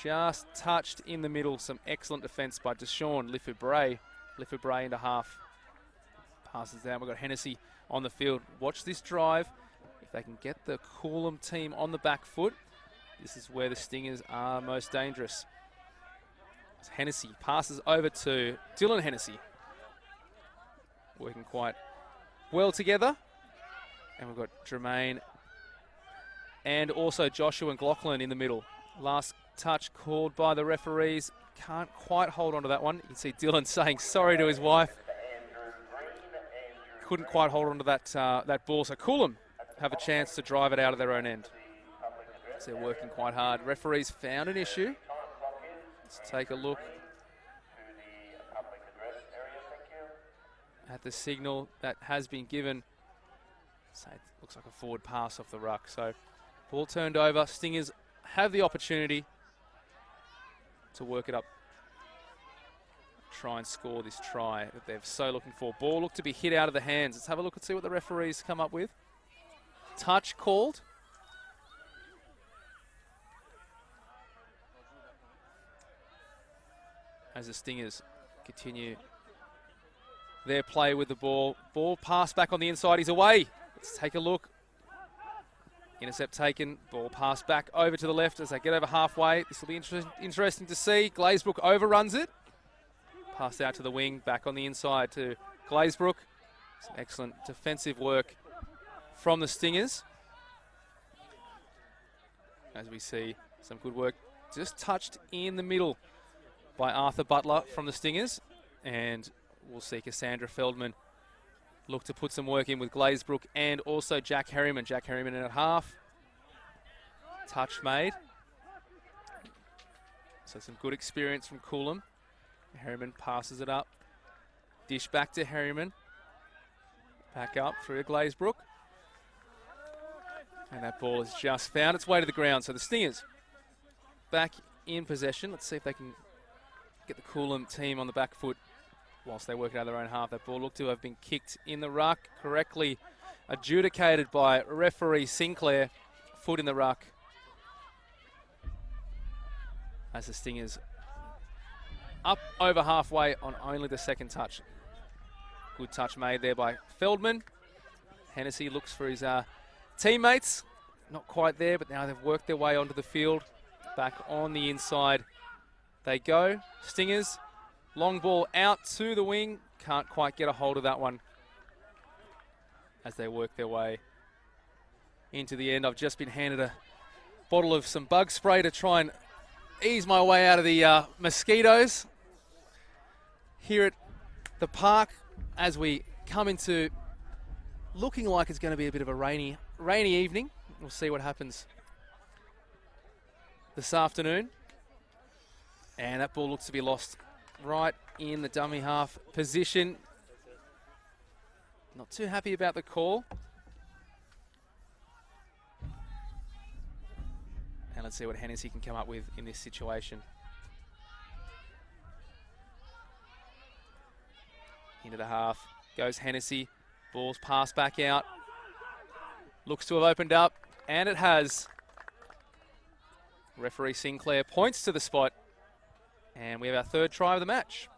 Just touched in the middle. Some excellent defence by Deshaun Lifford-Bray. Lifford-Bray into half. Passes down. We've got Hennessy on the field. Watch this drive. If they can get the Coolum team on the back foot, this is where the Stingers are most dangerous. Hennessy passes over to Dylan Hennessy. Working quite well together. And we've got Jermaine and also Joshua and Glockland in the middle. Last touch called by the referees. Can't quite hold on to that one. You can see Dylan saying sorry to his wife. Couldn't quite hold on to that ball. So Coolum have a chance to drive it out of their own end. So they're working quite hard. Referees found an issue. Let's take a look at the signal that has been given. So it looks like a forward pass off the ruck. So ball turned over. Stingers have the opportunity to work it up. Try and score this try that they're so looking for. Ball looked to be hit out of the hands. Let's have a look and see what the referees come up with. Touch called. As the Stingers continue their play with the ball. Ball passed back on the inside. He's away. Let's take a look. Intercept taken. Ball passed back over to the left as they get over halfway. This will be interesting to see. Glazebrook overruns it. Passed out to the wing. Back on the inside to Glazebrook. Some excellent defensive work from the Stingers. As we see some good work. Just touched in the middle by Arthur Butler from the Stingers. And we'll see Cassandra Feldman look to put some work in with Glazebrook and also Jack Harriman. Jack Harriman in at half. Touch made. So some good experience from Coolum. Harriman passes it up. Dish back to Harriman. Back up through to Glazebrook. And that ball has just found its way to the ground. So the Stingers back in possession. Let's see if they can get the Coolum team on the back foot whilst they work it out of their own half. That ball looked to have been kicked in the ruck, correctly adjudicated by referee Sinclair. Foot in the ruck. As the Stingers up over halfway on only the second touch. Good touch made there by Feldman. Hennessy looks for his teammates. Not quite there, but now they've worked their way onto the field. Back on the inside they go. Stingers, long ball out to the wing. Can't quite get a hold of that one as they work their way into the end. I've just been handed a bottle of some bug spray to try and ease my way out of the mosquitoes here at the park as we come into looking like it's going to be a bit of a rainy evening. We'll see what happens this afternoon. And that ball looks to be lost right in the dummy half position. Not too happy about the call. And let's see what Hennessy can come up with in this situation. Into the half goes Hennessy. Ball's passed back out. Looks to have opened up, and it has. Referee Sinclair points to the spot, and we have our third try of the match.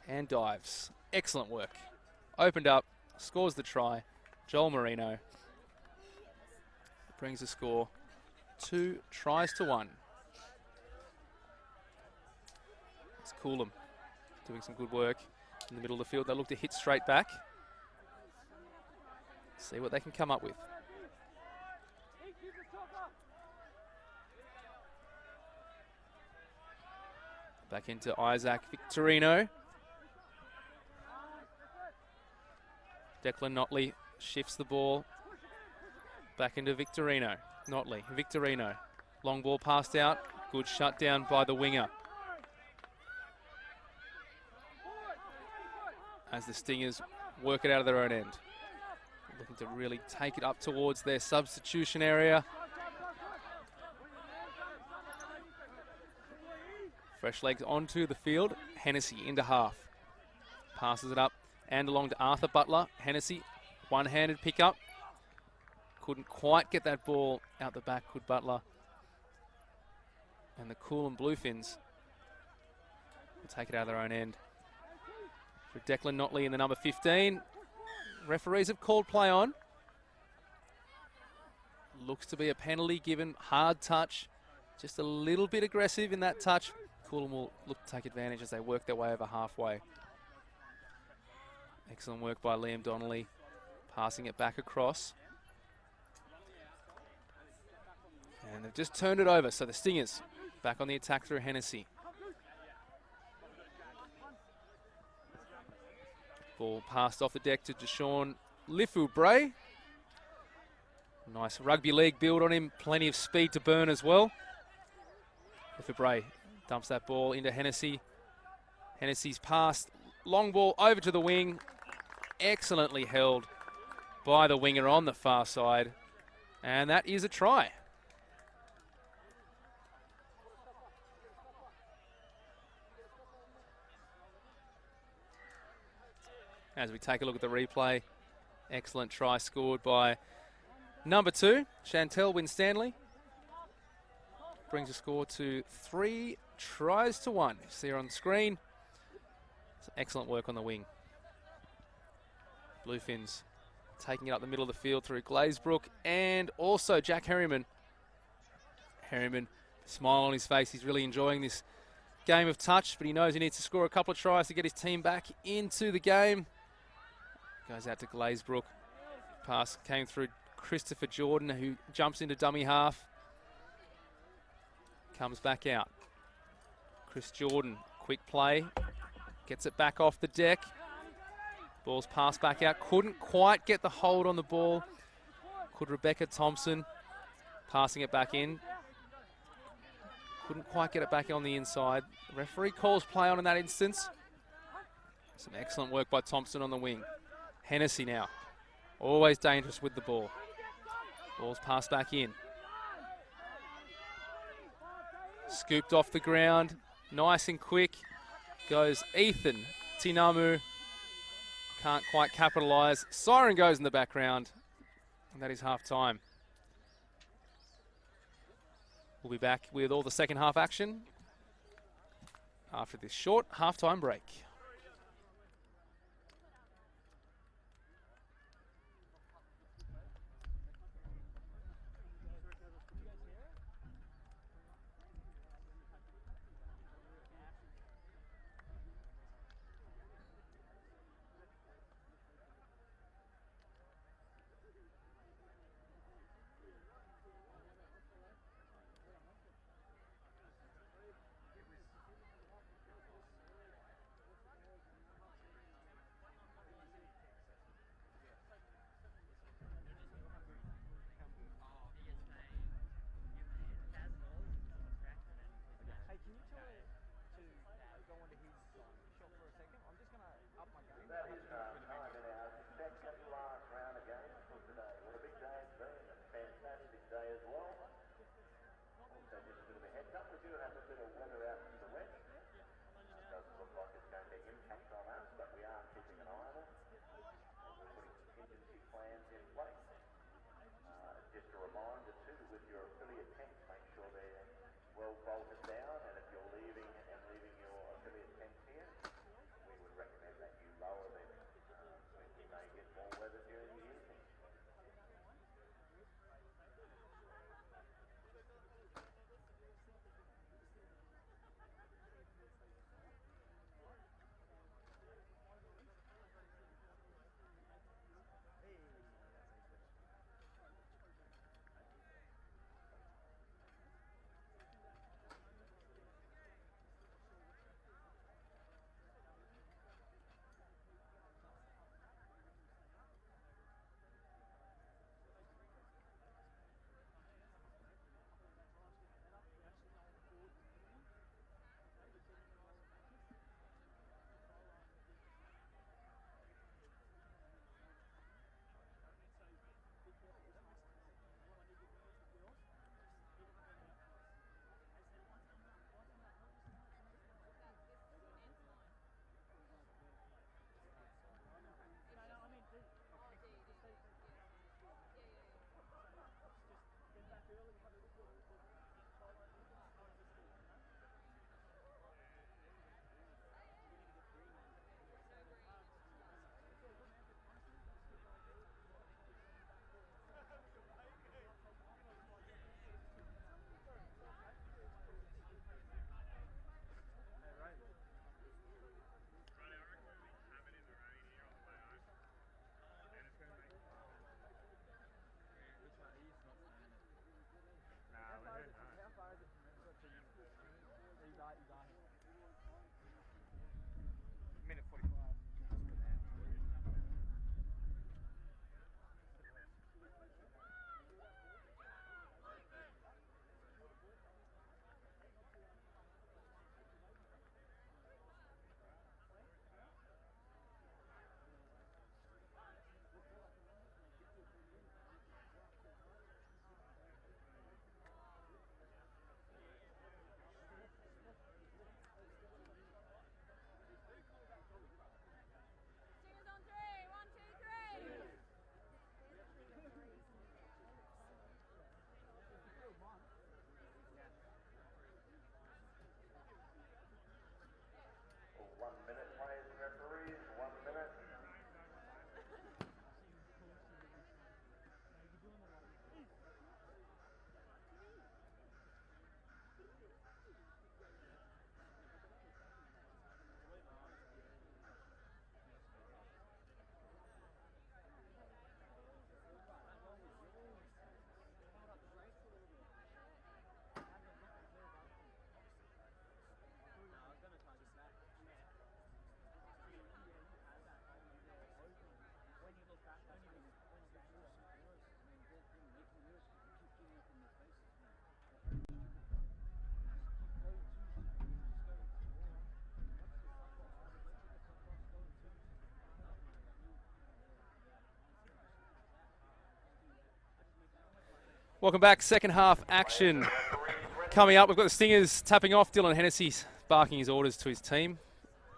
And dives. Excellent work. Opened up, scores the try. Joel Marino brings the score 2 tries to 1. It's Coolum doing some good work in the middle of the field. They look to hit straight back. See what they can come up with. Back into Isaac Victorino. Declan Notley shifts the ball back into Victorino. Notley, Victorino. Long ball passed out. Good shutdown by the winger. As the Stingers work it out of their own end. Looking to really take it up towards their substitution area. Fresh legs onto the field. Hennessy into half. Passes it up and along to Arthur Butler. Hennessy, one-handed pickup. Couldn't quite get that ball out the back, could Butler. And the Coolum Bluefins will take it out of their own end. For Declan Notley in the number 15. Referees have called play on. Looks to be a penalty given. Hard touch. Just a little bit aggressive in that touch. Coolum will look to take advantage as they work their way over halfway. Excellent work by Liam Donnelly. Passing it back across. And they've just turned it over. So the Stingers back on the attack through Hennessy. Ball passed off the deck to Deshaun Lifu-Bray. Nice rugby league build on him. Plenty of speed to burn as well. Lifu-Bray dumps that ball into Hennessy. Hennessy's passed. Long ball over to the wing. Excellently held by the winger on the far side. And that is a try. As we take a look at the replay, excellent try scored by number 2, Chantel Winstanley. Brings the score to 3 tries to 1. You see her on the screen. It's excellent work on the wing. Bluefins taking it up the middle of the field through Glazebrook and also Jack Harriman. Harriman, smile on his face. He's really enjoying this game of touch, but he knows he needs to score a couple of tries to get his team back into the game. Goes out to Glazebrook. Pass came through Christopher Jordan, who jumps into dummy half. Comes back out. Chris Jordan, quick play. Gets it back off the deck. Ball's passed back out. Couldn't quite get the hold on the ball. Could Rebecca Thompson. Passing it back in. Couldn't quite get it back on the inside. The referee calls play on in that instance. Some excellent work by Thompson on the wing. Hennessy now. Always dangerous with the ball. Ball's passed back in. Scooped off the ground. Nice and quick. Goes Ethan Tinamu. Can't quite capitalise. Siren goes in the background. And that is half time. We'll be back with all the second half action after this short halftime break. Welcome back. Second half action coming up. We've got the Stingers tapping off. Dylan Hennessy's barking his orders to his team.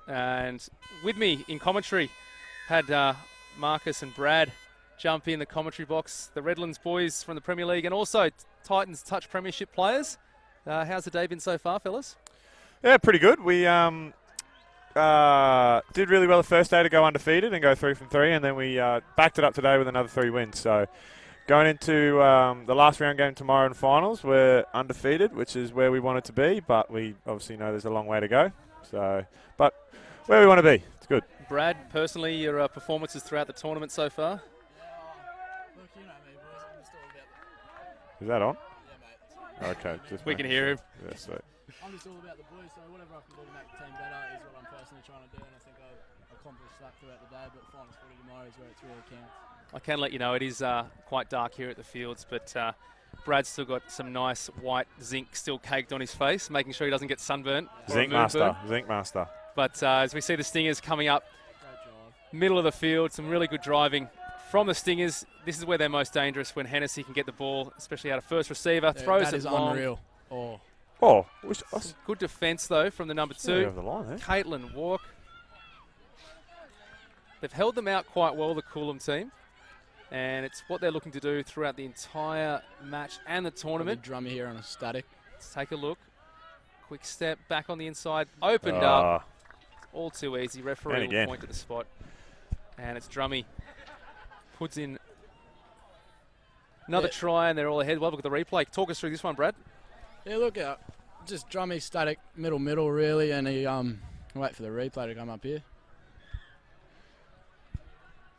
And with me in commentary had Marcus and Brad jump in the commentary box. The Redlands boys from the Premier League and also Titans Touch Premiership players. How's the day been so far, fellas?
Yeah, pretty good. We did really well the first day to go undefeated and go 3 from 3, and then we backed it up today with another 3 wins. So going into the last round game tomorrow in finals, we're undefeated, which is where we wanted to be, but we obviously know there's a long way to go. So, but where we want to be, it's good.
Brad, personally, your performances throughout the tournament so far?
Look, you know me, boys. I'm just all about
Is that on?
Yeah, mate.
Okay, just
We can hear him.
Yeah, sweet.
I'm just all about the boys, so whatever I can do to make the team better is what I'm personally trying to do, and I think I've accomplished that throughout the day, but finals footy tomorrow is where it really counts.
I can let you know it is quite dark here at the Fields, but Brad's still got some nice white zinc still caked on his face, making sure he doesn't get sunburnt.
Zinc master, Zinc master.
But as we see the Stingers coming up,
Great drive.
middle of the field, some really good driving from the Stingers. This is where they're most dangerous, when Hennessy can get the ball, especially out of first receiver, throws
that
it
is
long.
unreal. Oh,
Oh,
Good defence, though, from the number
over
2,
the line, eh?
Caitlin Walk. They've held them out quite well, the Coolum team, and it's what they're looking to do throughout the entire match and the tournament.
drummer here on a static.
Let's take a look. Quick step back on the inside, opened up, all too easy. Referee will point to the spot, and it's Drummy. Puts in another try, and they're all ahead. Well, look at the replay. Talk us through this one, Brad.
Yeah, look, just drummy, static, middle, really, and he wait for the replay to come up here.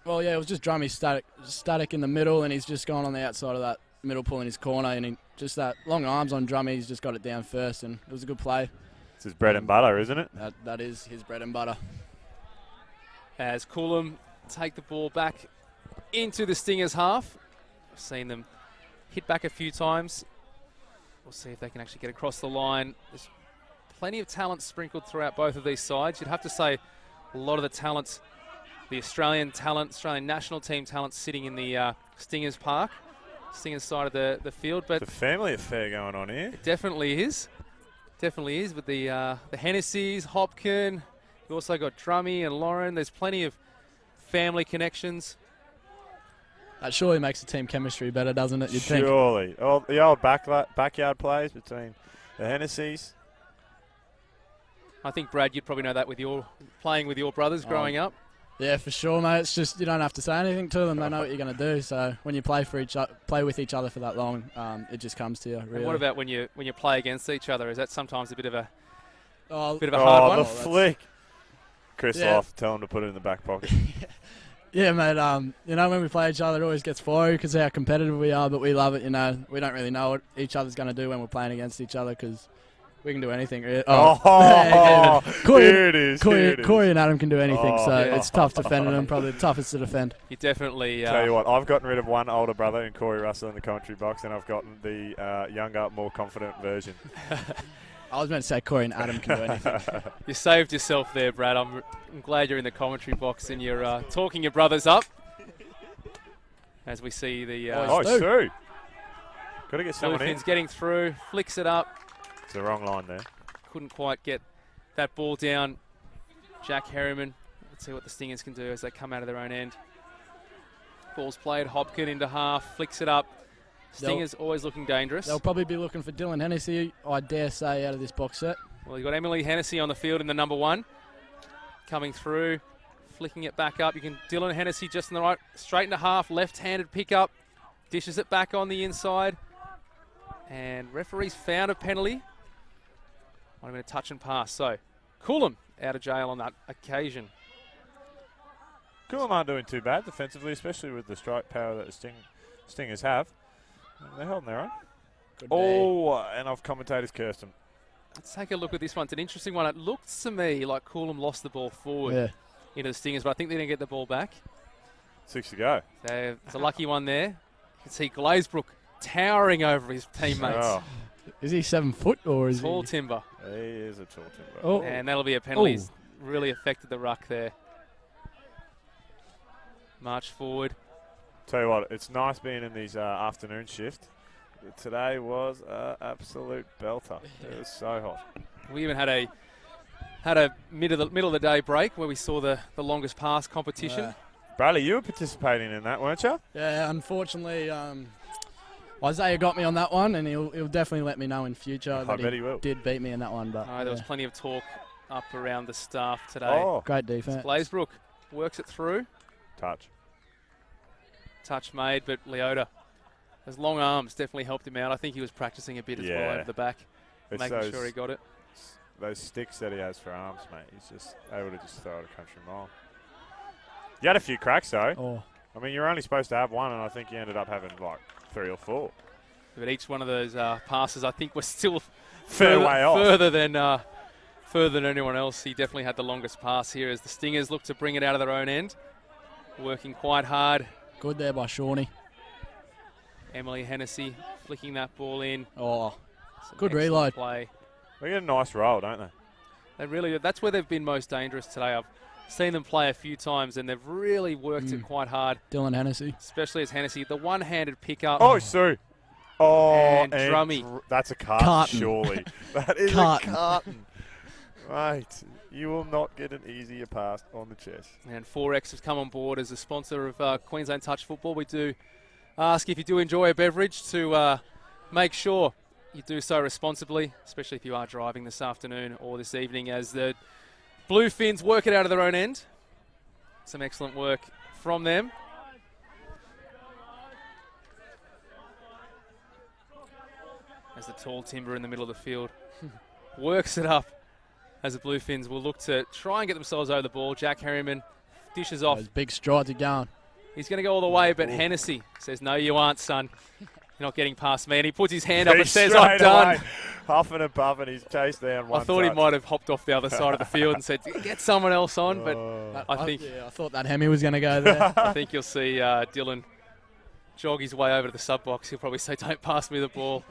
Well, yeah, it was just drummy, static in the middle, and he's just gone on the outside of that middle, pulling his corner, and he just that long arms on drummy. He's just got it down first, and it was a good play.
It's his bread and butter, isn't it?
That is his bread and butter.
As Coolum take the ball back into the Stingers half. I've seen them hit back a few times. We'll see if they can actually get across the line. There's plenty of talent sprinkled throughout both of these sides. You'd have to say a lot of the talent, the Australian national team talent sitting in the Stingers Park, Stingers side of the field. But
It's a family affair going on here.
it definitely is. Definitely is with the Hennessy's, Hopkin. You've also got Drummy and Lauren. There's plenty of family connections.
That surely makes the team chemistry better, doesn't it? You'd think.
Surely. Oh, the old backyard plays between the Hennessy's.
I think, Brad, you'd probably know that with your playing with your brothers growing up.
Yeah, for sure, mate. It's just you don't have to say anything to them. They know what you're going to do. So when you play with each other for that long, it just comes to you. Really.
And what about when you play against each other? Is that sometimes a bit of a hard
Oh,
one?
the flick. Chris off, tell him to put it in the back pocket.
Yeah, mate. When we play each other, it always gets fiery because of how competitive we are. But we love it. We don't really know what each other's going to do when we're playing against each other because we can do anything.
Here it is.
Corey and Adam can do anything, so it's tough defending them. Probably the toughest to defend.
You definitely.
Tell you what, I've gotten rid of one older brother in Corey Russell in the commentary box, and I've gotten the younger, more confident version.
I was meant to say Corey and Adam can do anything.
You saved yourself there, Brad. I'm glad you're in the commentary box and you're talking your brothers up. As we see the
it's through. Got to get someone in.
Bluefins getting through, flicks it up.
It's the wrong line there.
Couldn't quite get that ball down. Jack Harriman. Let's see what the Stingers can do as they come out of their own end. Ball's played. Hopkin into half, flicks it up. Stingers always looking dangerous.
They'll probably be looking for Dylan Hennessy, I dare say, out of this box set.
Well, you've got Emily Hennessy on the field in the number 1. Coming through, flicking it back up. You can Dylan Hennessy just in the right, straight into half, left-handed pickup. Dishes it back on the inside. And referees found a penalty. Might have been a touch and pass. So, Coolum out of jail on that occasion.
Coolum aren't doing too bad defensively, especially with the strike power that the Stingers have. They're holding their own. And I've commentators cursed them.
Let's take a look at this one. It's an interesting one. It looks to me like Coolum lost the ball forward into the Stingers, but I think they didn't get the ball back.
6 to go.
So it's a lucky one there. You can see Glazebrook towering over his teammates.
Oh.
Is he 7 foot or is
Tall
he?
timber.
He is a tall timber.
Oh.
And that'll be a penalty. He's really affected the ruck there. March forward.
Tell you what, it's nice being in these afternoon shift today was an absolute belter. It was so hot.
We even had a middle of the day break where we saw the longest pass competition.
Bradley, you were participating in that, weren't you?
Yeah, unfortunately, Isaiah got me on that one, and he'll definitely let me know in future that
bet he will.
did beat me in that one. But
There was plenty of talk up around the staff today.
Oh,
great defense.
Glazebrook works it through. Touch made, but Leota, his long arms definitely helped him out. I think he was practicing a bit as well over the back, making sure he got it.
Those sticks that he has for arms, mate, he's just able to just throw it a country mile. You had a few cracks, though.
Oh.
I mean, you're only supposed to have one, and I think you ended up having like 3 or 4.
But each one of those passes, I think, was still
Fair way off.
further than anyone else. He definitely had the longest pass here as the Stingers look to bring it out of their own end. Working quite hard.
Good there by Shawnee.
Emily Hennessy flicking that ball in.
Oh,
Some
good
excellent
reload.
Play.
They get a nice roll, don't they?
They really. That's where they've been most dangerous today. I've seen them play a few times, and they've really worked it quite hard.
Dylan Hennessy.
Especially as Hennessy, the one-handed pickup.
Oh, Sue. Oh,
and Drummy.
That's a carton, surely. That is a carton. Mate, you will not get an easier pass on the chest.
And 4X has come on board as a sponsor of Queensland Touch Football. We do ask if you do enjoy a beverage to make sure you do so responsibly, especially if you are driving this afternoon or this evening, as the Bluefins work it out of their own end. Some excellent work from them. As the tall timber in the middle of the field works it up, as the Bluefins will look to try and get themselves over the ball. Jack Harriman dishes off.
Those big strides are going.
He's going to go all the way, but Hennessy says, "No, you aren't, son. You're not getting past me." And he puts his hand up and says, "I'm done."
Huffing and puffing, he's chased down one
I thought he
touch.
might have hopped off the other side of the field and said, "Get someone else on," but I
thought that Hemi was going to go there.
I think you'll see Dylan jog his way over to the sub box. He'll probably say, "Don't pass me the ball.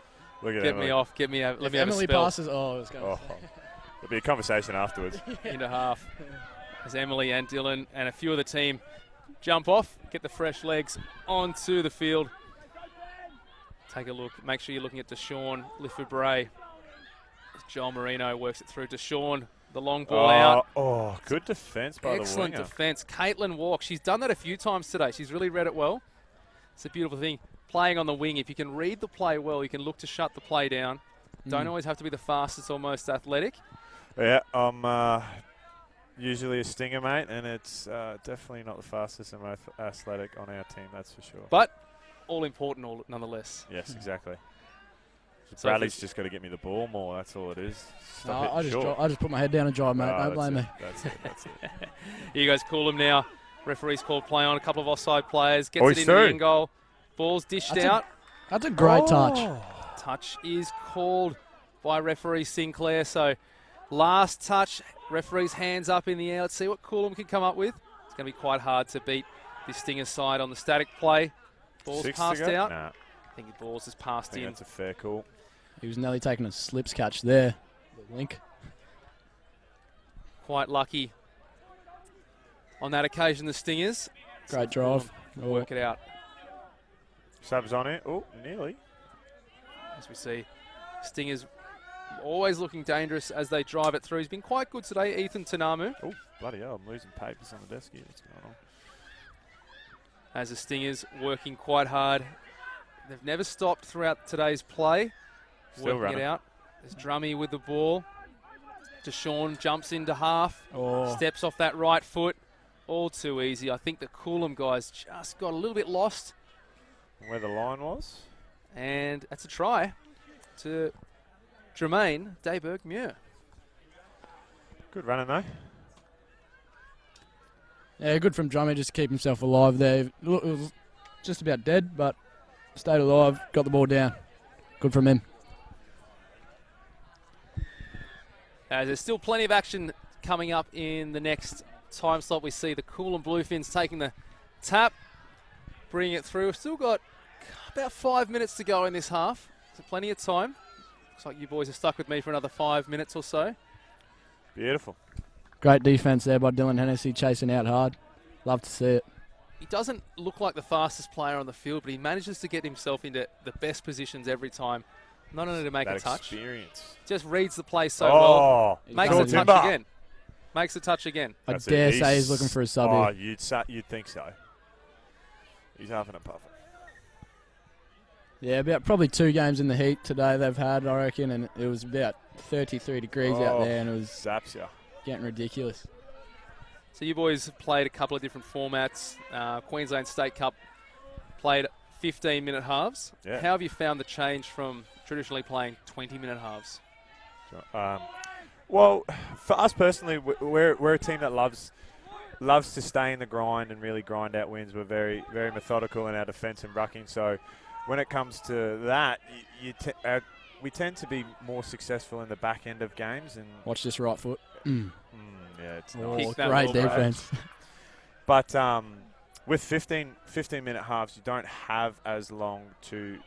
Look at
Get
Emily.
me off. Let me have a
Emily
spell."
passes. Oh, it's going.
There'll be a conversation afterwards.
Into half. As Emily and Dylan and a few of the team jump off, get the fresh legs onto the field. Take a look. Make sure you're looking at Deshaun Lifebray. Joel Marino works it through. Deshaun, the long ball out.
Oh, good defence by the winger.
Excellent defence. Caitlin Walk. She's done that a few times today. She's really read it well. It's a beautiful thing. Playing on the wing, if you can read the play well, you can look to shut the play down. Don't always have to be the fastest or most athletic.
Yeah, I'm usually a stinger, mate, and it's definitely not the fastest and most athletic on our team, that's for sure.
But all important nonetheless.
Yes, exactly.
So
Bradley's just got to get me the ball more, that's all it is.
I just put my head down and drive, mate. Don't blame me.
That's it.
You guys call them now. Referee's called play on. A couple of offside players. Gets it into the end goal. Ball's dished out.
That's a great touch.
Touch is called by referee Sinclair. So last touch, referee's hands up in the air. Let's see what Coolum can come up with. It's going to be quite hard to beat this Stingers side on the static play. Ball's passed out.
Nah.
I think the ball's just passed in.
That's a fair call.
He was nearly taking a slips catch there. The link.
Quite lucky on that occasion, the Stingers.
Great drive.
Work it out.
Subs on it. Oh, nearly.
As we see, Stingers always looking dangerous as they drive it through. He's been quite good today, Ethan Tanamu.
Oh, bloody hell, I'm losing papers on the desk here. What's going on?
As the Stingers working quite hard. They've never stopped throughout today's play.
Still
working
running.
it out. There's Drummy with the ball. Deshaun jumps into half. Steps off that right foot. All too easy. I think the Coolum guys just got a little bit lost.
Where the line was.
And that's a try to Jermaine Dayberg-Muir.
Good running, though.
Yeah, good from Drummy just to keep himself alive there. It was just about dead, but stayed alive, got the ball down. Good from him.
There's still plenty of action coming up in the next time slot. We see the Coolum Bluefins taking the tap, bringing it through. We've still got about 5 minutes to go in this half. So plenty of time. Looks like you boys are stuck with me for another 5 minutes or so.
Beautiful.
Great defense there by Dylan Hennessy, chasing out hard. Love to see it.
he doesn't look like the fastest player on the field, but he manages to get himself into the best positions every time. Not only to make a touch,
experience.
just reads the play so well.
Oh,
Makes
Short
the touch
timber.
again. Makes the touch again.
I
That's
dare
it.
say he's looking for a sub
Oh,
here.
you'd think so. He's huffing and puffing.
Yeah, about probably 2 games in the heat today they've had, I reckon, and it was about 33 degrees out there, and it was
Zaps ya.
getting ridiculous.
So you boys have played a couple of different formats. Queensland State Cup played 15-minute halves.
Yeah.
How have you found the change from traditionally playing 20-minute halves?
Well, for us personally, we're a team that loves to stay in the grind and really grind out wins. We're very, very methodical in our defence and rucking. So when it comes to that, we tend to be more successful in the back end of games. And
Watch this right foot.
yeah, it's
Oh,
nice.
Kick that
great
ball back.
defence.
But with 15-minute halves, you don't have as long to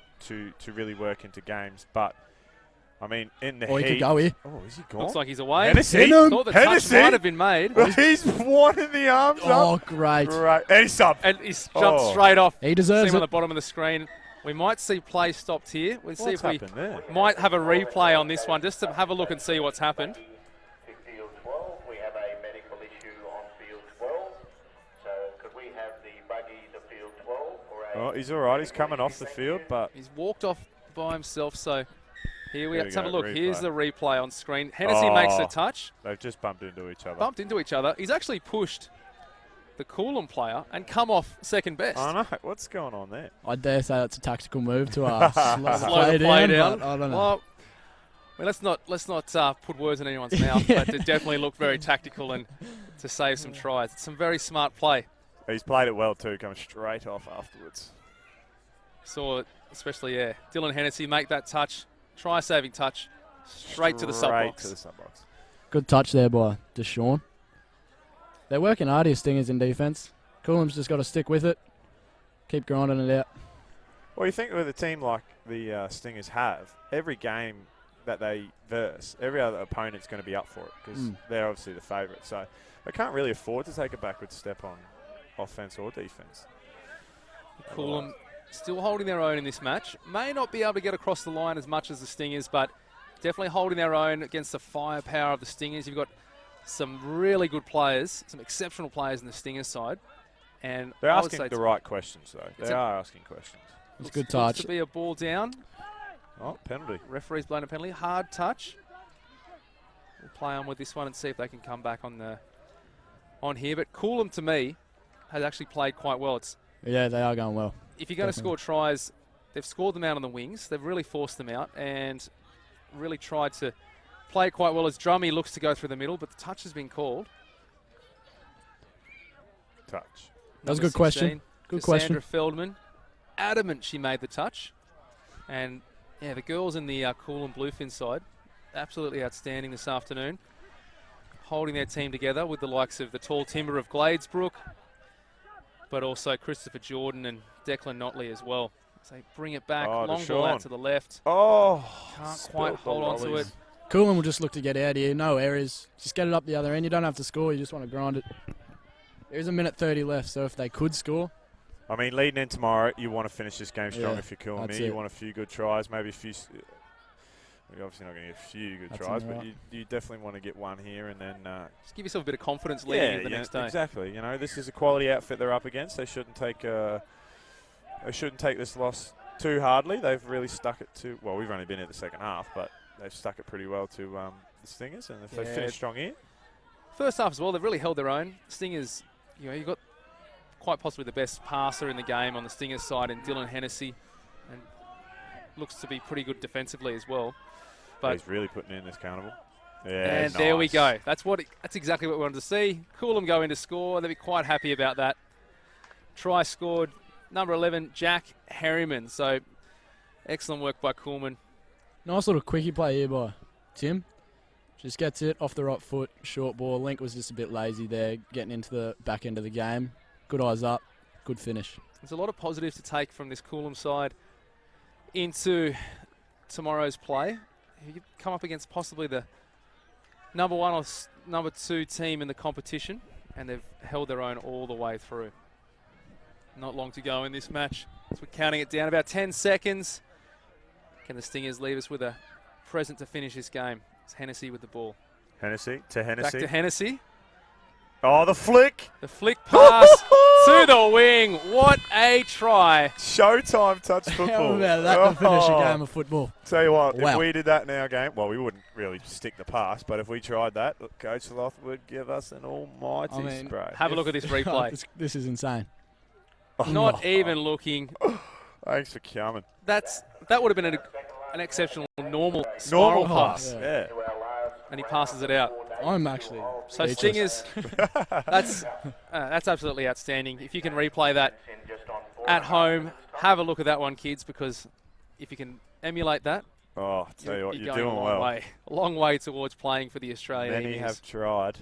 really work into games. But I mean, in the
Or he
heat,
could go here.
oh, is he gone?
Looks like he's away.
Hennessy?
Thought the touch
Hennessy?
might have been made.
He's winding the arms
Oh,
up.
great.
Right, and he's up.
And he's jumped
Oh.
straight off.
He
See
deserves
him on the
it.
bottom of the screen. We might see play stopped here. We'll see
What's
if we
happened there?
might have a replay on this one just to have a look and see what's happened.
Field 12, we have a medical issue on field 12. So could we have the buggy to field 12 for a...
Oh, he's all right. He's coming off the field, but
He's walked off by himself, so here we
There
have
we
to have a
go,
look.
replay.
Here's the replay on screen. Hennessy makes the
Oh.
touch,
they've just bumped into each other.
bumped into each other. He's actually pushed the Coolum player and come off second best.
I know. What's going on there?
I dare say that's a tactical move to slow the
Slow the play down.
but I don't know.
Well, let's not put words in anyone's mouth, but it definitely looked very tactical and to save some tries. It's some very smart play.
He's played it well too, coming straight off afterwards.
Saw it, especially Dylan Hennessy make that touch, try-saving touch, straight to the sub
Straight
box.
to the sub box.
Good touch there by Deshaun. They're working hard here, Stingers, in defence. Coolum's just got to stick with it, keep grinding it out.
Well, you think with a team like the Stingers have, every game that they verse, every other opponent's going to be up for it because they're obviously the favourite. So they can't really afford to take a backward step on offence or defence.
Coolum still holding their own in this match. May not be able to get across the line as much as the Stingers, but definitely holding their own against the firepower of the Stingers. You've got some really good players, some exceptional players in the Stingers side. And
They're
I would
asking
say
the right questions, though.
It's
They
a-
are asking questions.
It's a good
looks
touch.
to be a ball down.
Oh, penalty.
Referee's blown a penalty. Hard touch. We'll play on with this one and see if they can come back on here. But Coolum, to me, has actually played quite well.
Yeah, they are going well.
If you're going to
Definitely.
score tries, they've scored them out on the wings. They've really forced them out and really tried to play quite well as Drummy looks to go through the middle, but the touch has been called.
Touch.
That was a
Number
good question.
16,
Good
Cassandra
question.
Feldman, adamant she made the touch. And, the girls in the Coolum Bluefin side, absolutely outstanding this afternoon. Holding their team together with the likes of the tall timber of Gladesbrook, but also Christopher Jordan and Declan Notley as well. So they bring it back,
Oh,
long ball out
Deshaun.
to the left.
Oh,
Can't
spilled
quite
the
hold on to
lollies.
it.
Coolum will just look to get out here. No errors. Just get it up the other end. You don't have to score. You just want to grind it. There's a minute 30 left, so if they could score,
I mean, leading in tomorrow, you want to finish this game strong
Yeah,
if you're killing
that's
me. You
it.
want a few good tries, maybe a few. You're obviously not going to get a few good
That's
tries,
all
but
right.
you definitely want to get one here and then.
Just give yourself a bit of confidence leading into the next day.
Exactly. You know, this is a quality outfit they're up against. They shouldn't take this loss too hardly. They've really stuck it to. Well, we've only been in the second half, but they've stuck it pretty well to the Stingers, and if they
Yeah.
finish strong here,
First half as well, they've really held their own. Stingers, you've got quite possibly the best passer in the game on the Stingers side in Dylan Hennessy, and looks to be pretty good defensively as well. But
he's really putting in this carnival. Yeah,
and there we
nice.
go. That's exactly what we wanted to see. Coolum go in to score. They'll be quite happy about that. Try scored, number 11, Jack Harriman. So excellent work by Coolman.
nice little quickie play here by Tim. Just gets it off the right foot, short ball. Link was just a bit lazy there, getting into the back end of the game. Good eyes up, good finish.
There's a lot of positives to take from this Coolum side into tomorrow's play. You come up against possibly the number 1 or number 2 team in the competition, and they've held their own all the way through. Not long to go in this match. So we're counting it down, about 10 seconds. Can the Stingers leave us with a present to finish this game? It's Hennessy with the ball.
Hennessy to Hennessy.
Back to Hennessy.
Oh, the flick.
The flick pass to the wing. What a try.
Showtime touch football.
How about that to finish a game of football?
Tell you what,
Wow.
if we did that in our game, well, we wouldn't really stick the pass, but if we tried that, look, Coach Sloth would give us an almighty spray.
Have a look at this replay.
This is insane.
Not even looking.
Thanks for coming.
That would have been an exceptional normal spiral pass.
Yeah.
And he passes it out.
I'm actually
So
speechless.
Stingers, that's absolutely outstanding. If you can replay that at home, have a look at that one, kids, because if you can emulate that,
Oh, tell you what, you're
going
doing
a long
well.
way. A long way towards playing for the Australian
Many
Emus.
have tried.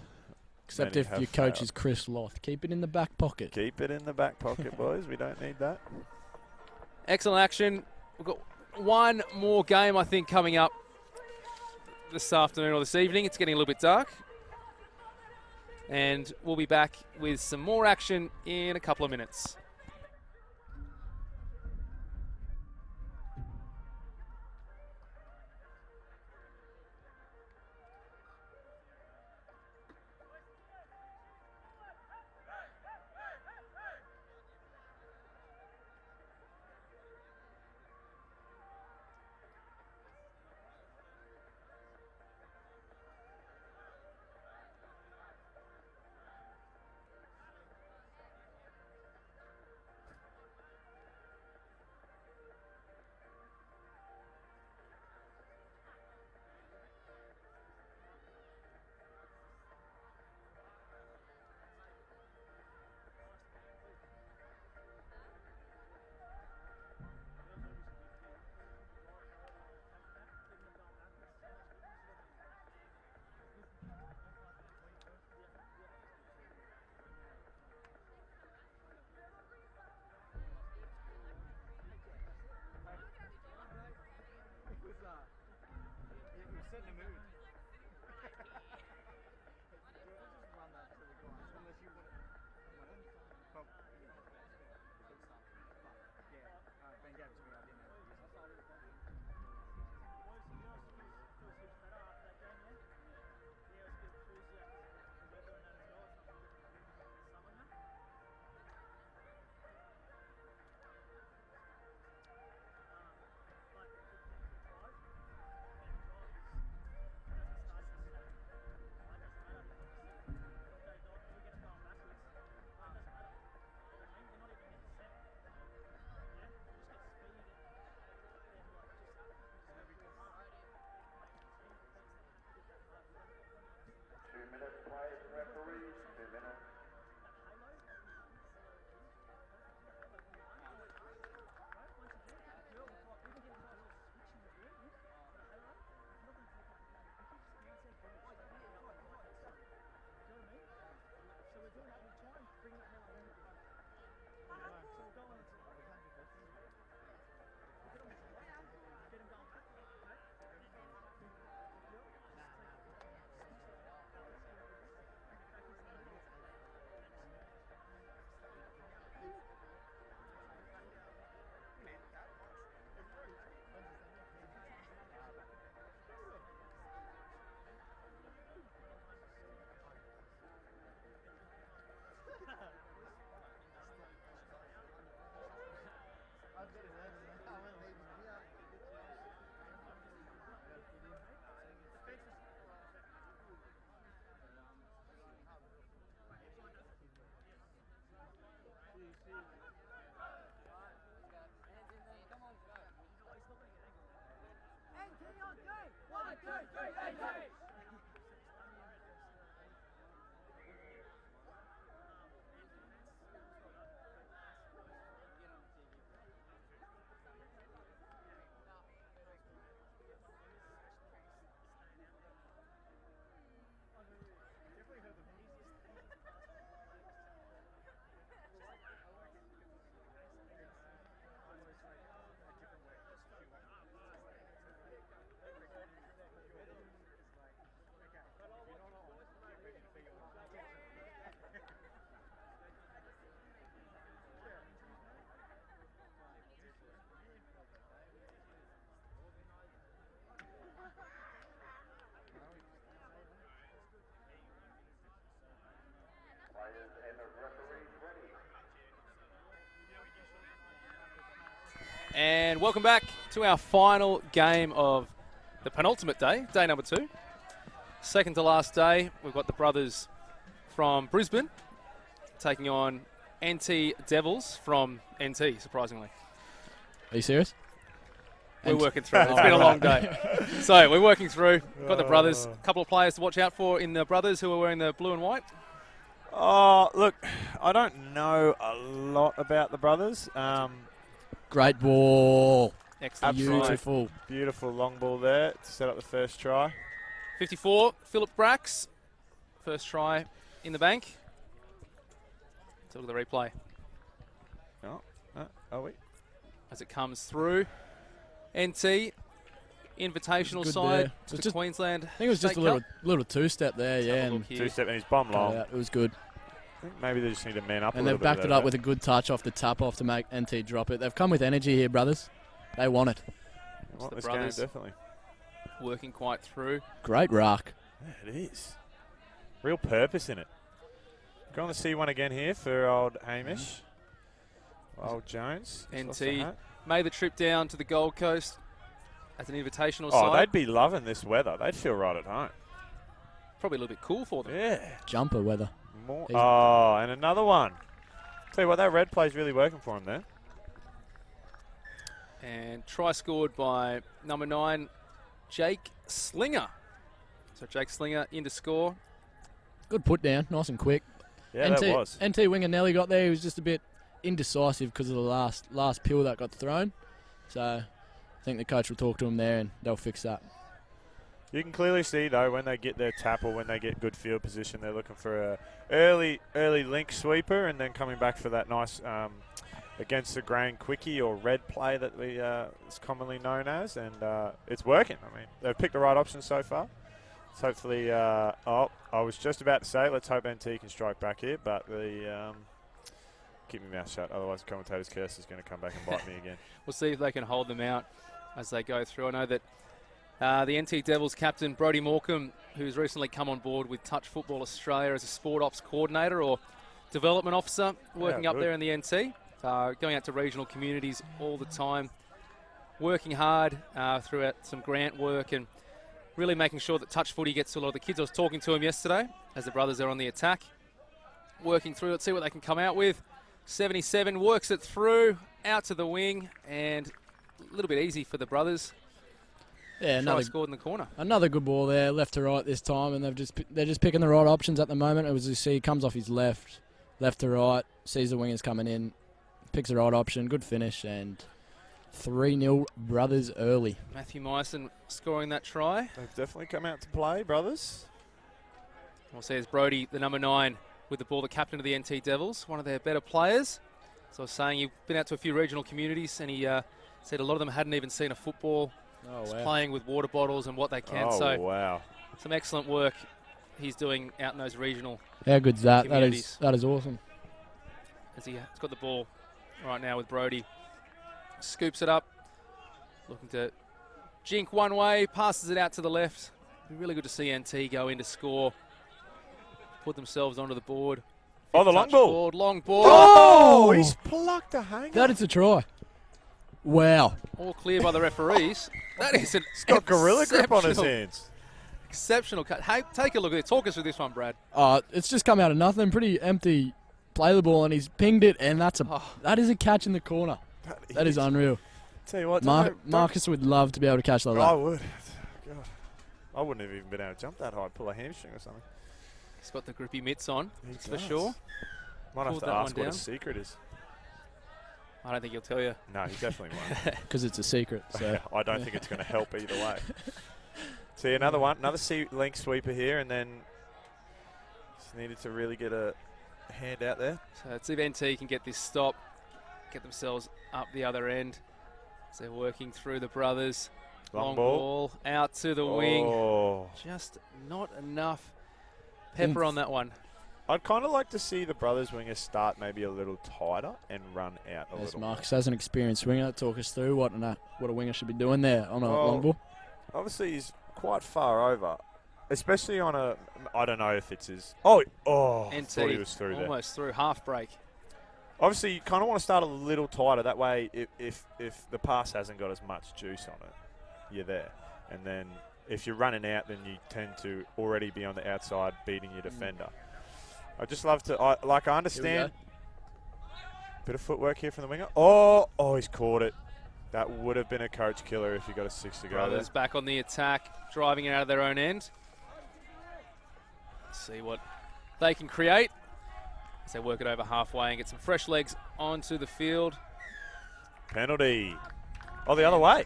Except
Many
if
have
your coach
failed.
is Chris Loth. Keep it in the back pocket.
Keep it in the back pocket, boys. We don't need that.
Excellent action. We've got one more game, I think, coming up this afternoon or this evening. It's getting a little bit dark. And we'll be back with some more action in a couple of minutes. And welcome back to our final game of the penultimate day, day number 2. Second to last day, we've got the brothers from Brisbane taking on NT Devils from NT, surprisingly.
Are you serious?
We're working through it. It's been a long day. So we're working through. Got the brothers. A couple of players to watch out for in the brothers who are wearing the blue and white.
Oh, look, I don't know a lot about the brothers.
Great ball.
Excellent.
Beautiful.
Beautiful long ball there to set up the first try.
54, Philip Brax. First try in the bank. Let's look at the replay.
Are we?
As it comes through. NT, invitational
Good
side
there.
to Queensland.
I think it was just a little two-step there,
Let's have
yeah.
a look
And
here.
Two-step and his bum long.
it was good.
I think maybe they just need to man up
And
a little
they've backed
bit
it up with a good touch off the tap-off to make NT drop it. They've come with energy here, brothers. They want it.
Want
the
this
brothers.
game, definitely.
Working quite through.
Great rock.
Yeah, it is. Real purpose in it. Going to see one again here for old Hamish. Old Jones. Just lost the
NT
hat.
made the trip down to the Gold Coast as an invitational
Oh,
side.
they'd be loving this weather. They'd feel right at home.
Probably a little bit cool for them.
Yeah.
Jumper weather.
More.
Easy.
Oh, and another one. Tell you what, that red play's really working for him there.
And try scored by number 9, Jake Slinger. So Jake Slinger in to score.
Good put down. Nice and quick.
Yeah, that was.
NT winger Nelly got there. He was just a bit indecisive because of the last pill that got thrown. So I think the coach will talk to him there and they'll fix that.
You can clearly see, though, when they get their tap or when they get good field position, they're looking for a early link sweeper and then coming back for that nice against the grain quickie or red play that is commonly known as. And it's working. I mean, they've picked the right option so far. So hopefully, I was just about to say, let's hope NT can strike back here, but keep my mouth shut. Otherwise, the commentator's curse is going to come back and bite me again.
We'll see if they can hold them out as they go through. I know that the NT Devils captain, Brodie Morecambe, who's recently come on board with Touch Football Australia as a sport ops coordinator or development officer, working up
good.
there in the NT, going out to regional communities all the time, working hard throughout some grant work and really making sure that touch footy gets to a lot of the kids. I was talking to him yesterday as the brothers are on the attack, working through. Let's see what they can come out with. 77 works it through, out to the wing, and a little bit easy for the brothers.
Yeah,
Try scored in the corner.
another good ball there, left to right this time, and they're just picking the right options at the moment. As you see, comes off his left to right, sees the wingers coming in, picks the right option, good finish, and 3-0 brothers early.
Matthew Myson scoring that try.
They've definitely come out to play, brothers.
We'll see as Brodie, the number 9, with the ball, the captain of the NT Devils, one of their better players. So I was saying you've been out to a few regional communities, and he said a lot of them hadn't even seen a football. Just playing with water bottles and what they can.
Oh,
so
wow.
some excellent work he's doing out in those regional
How good's that?
communities.
That is awesome.
As he's got the ball right now with Brodie. Scoops it up. Looking to jink one way, passes it out to the left. Be really good to see NT go in to score. Put themselves onto the board.
Oh, the long
Touch
ball.
forward, long ball.
Oh, he's plucked a hanger.
That is a try. Wow.
All clear by the referees. That is an
He's got gorilla grip on his
exceptional-
hands.
Exceptional cut. Hey, take a look at it. Talk us through this one, Brad.
It's just come out of nothing. Pretty empty play the ball, and he's pinged it, and that is a catch in the corner. That is unreal.
Tell you what,
Marcus would love to be able to catch like
I
that.
would. God. I wouldn't have even been able to jump that high, pull a hamstring or something.
He's got the grippy mitts on,
He
that's for
does.
sure.
Might have
Pulled
to
that
ask
one
what
down.
his secret is.
I don't think he'll tell you.
No, he definitely won't.
Because it's a secret. So
I don't think it's going to help either way. See, another one, another link sweeper here, and then just needed to really get a hand out there.
So let's see if NT can get this stop, get themselves up the other end. So they're working through the brothers.
Long ball.
Out to the wing.
Oh.
Just not enough pepper on that one.
I'd kind of like to see the brothers wingers start maybe a little tighter and run out a
Yes,
little
Marcus has an experienced winger. Talk us through what a winger should be doing there on a long ball.
Obviously, he's quite far over, especially on a. I don't know if it's his. Oh!
NT
Thought he was through there.
almost through half break.
Obviously, you kind of want to start a little tighter. That way, if the pass hasn't got as much juice on it, you're there. And then if you're running out, then you tend to already be on the outside beating your defender. I just love to, I understand. Bit of footwork here from the winger. Oh, he's caught it. That would have been a coach killer if you got a 6 to go.
Brothers back on the attack, driving it out of their own end. Let's see what they can create as they work it over halfway and get some fresh legs onto the field.
Penalty. Oh, the other way.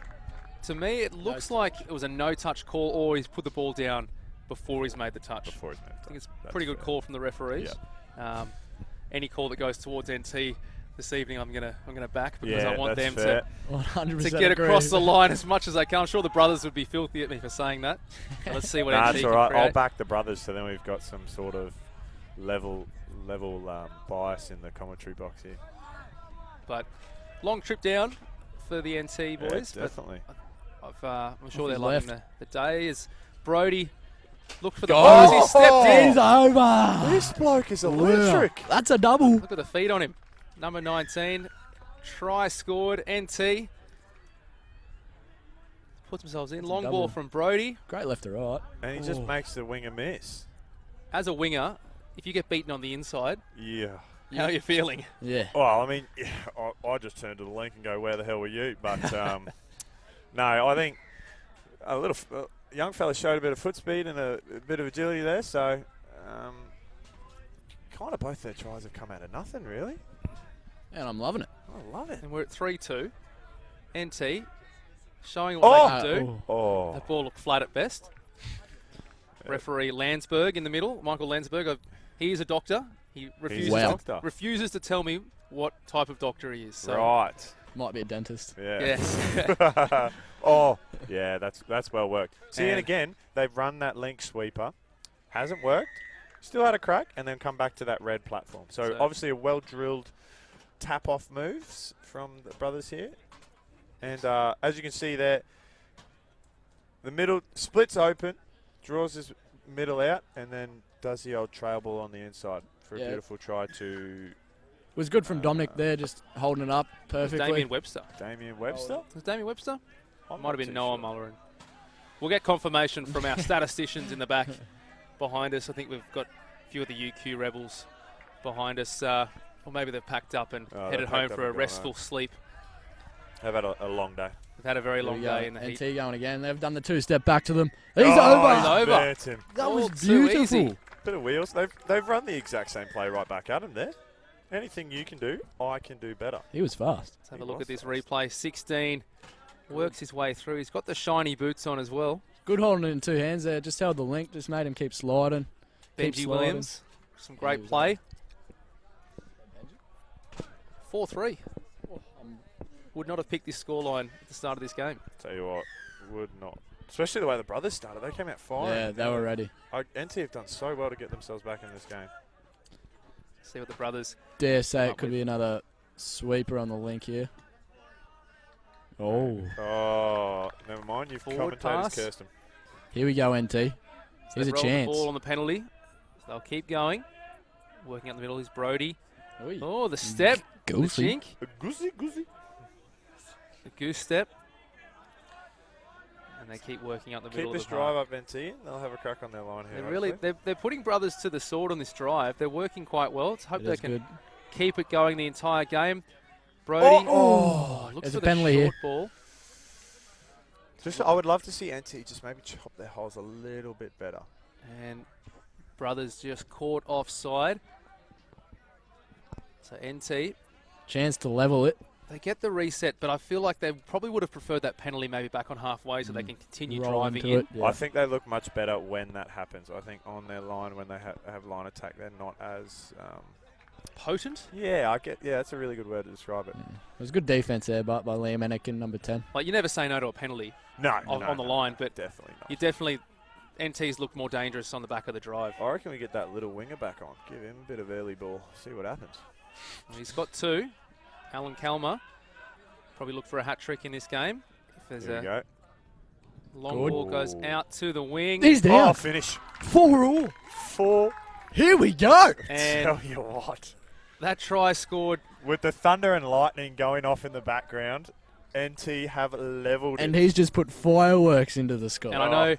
To me, it looks like it was a no-touch call, or he's put the ball down before he's made the touch.
Before he's made the touch.
I think it's a pretty good call from the referees.
Yeah.
Any call that goes towards NT this evening, I'm gonna back, because I want them
fair.
to get across the line as much as they can. I'm sure the brothers would be filthy at me for saying that. Let's see what NT
That's
can
all right.
create.
I'll back the brothers, so then we've got some sort of level bias in the commentary box here.
But long trip down for the NT boys.
Yeah, definitely.
I'm sure they're loving
left.
the day. As Brody looked for the ball as he stepped in.
He's over.
This bloke is electric.
That's a double.
Look at the feet on him. Number 19. Try scored. NT. Puts themselves in.
That's a
Long
double.
ball from Brody.
Great left to right.
And he just makes the winger miss.
As a winger, if you get beaten on the inside,
Yeah.
how are you feeling?
Yeah.
Well, I mean, I just turned to the link and go, where the hell were you? But no, I think a little young fella showed a bit of foot speed and a bit of agility there. So kind of both their tries have come out of nothing, really.
And I'm loving it.
I love it.
And we're at 3-2. NT showing what they can do.
Oh.
That ball looked flat at best. Referee Landsberg in the middle. Michael Landsberg, he is a doctor. He refuses to tell me what type of doctor he is. So.
Right.
Might be a dentist.
Yeah.
Yes.
Oh, yeah, that's well worked. See, and again, they've run that link sweeper. Hasn't worked. Still had a crack, and then come back to that red platform. So obviously a well-drilled tap-off moves from the brothers here. And as you can see there, the middle splits open, draws his middle out, and then does the old trail ball on the inside for a beautiful try to...
It was good from Dominic there, just holding it up perfectly.
Damien Webster.
Damien Webster?
Was Damien Webster?
I'm
Might have
not
been
too
Noah
sure.
Mullerin. We'll get confirmation from our statisticians in the back behind us. I think we've got a few of the UQ Rebels behind us. Or maybe they've packed up and headed home for a restful sleep.
They've had a long day.
They've had a very long day in the
NT
heat.
going again. They've done the two-step back to them. He's
He's
over.
over.
Burnt him.
That was
All too
beautiful.
easy.
Bit of wheels. They've run the exact same play right back at him there. Anything you can do, I can do better.
He was fast.
Let's have a look at this replay. 16 works his way through. He's got the shiny boots on as well.
Good holding it in two hands there. Just held the link. Just made him keep sliding.
Benji Williams. Some great play. 4-3. Would not have picked this scoreline at the start of this game.
Tell you what, would not. Especially the way the brothers started. They came out fine.
Yeah, they were ready.
NT have done so well to get themselves back in this game.
See what the brothers...
Dare say it could be another sweeper on the link here. Oh.
Oh, never mind. You've
Forward
commentators
pass.
cursed him.
Here we go, NT. Here's a
Roll the
chance.
ball on the penalty. So they'll keep going. Working out the middle is Brody.
Oi.
Oh, the step.
Goosey.
The chink.
Goosey.
The goose step. And they keep working up the middle
Keep this
of the
drive
park.
up NT and they'll have a crack on their line here.
They're putting brothers to the sword on this drive. They're working quite well. Let's hope
It
they
is
can
good.
keep it going the entire game. Brody. Looks
There's
for
a penalty
the
here.
short ball.
I would love to see NT just maybe chop their holes a little bit better.
And brothers just caught offside. So NT,
Chance to level it.
they get the reset, but I feel like they probably would have preferred that penalty maybe back on halfway so they can continue
Roll
driving
into
in.
it. Yeah.
I think they look much better when that happens. I think on their line, when they have line attack, they're not as...
Potent?
that's a really good word to describe it.
It was good defense there, but by Liam Anakin, number 10.
Like, you never say no to a penalty on the line, but
Definitely not.
you definitely... NT's looked more dangerous on the back of the drive.
I reckon we get that little winger back on. Give him a bit of early ball. See what happens.
Well, he's got two. Alan Kalmer probably look for a hat-trick in this game. If there's
There we
a
go.
long
Good.
ball goes out to the wing.
He's down.
Finish.
4 all.
4.
Here we go.
And
Tell you what.
That try scored.
With the thunder and lightning going off in the background, NT have leveled
And
it.
he's just put fireworks into the sky.
And I know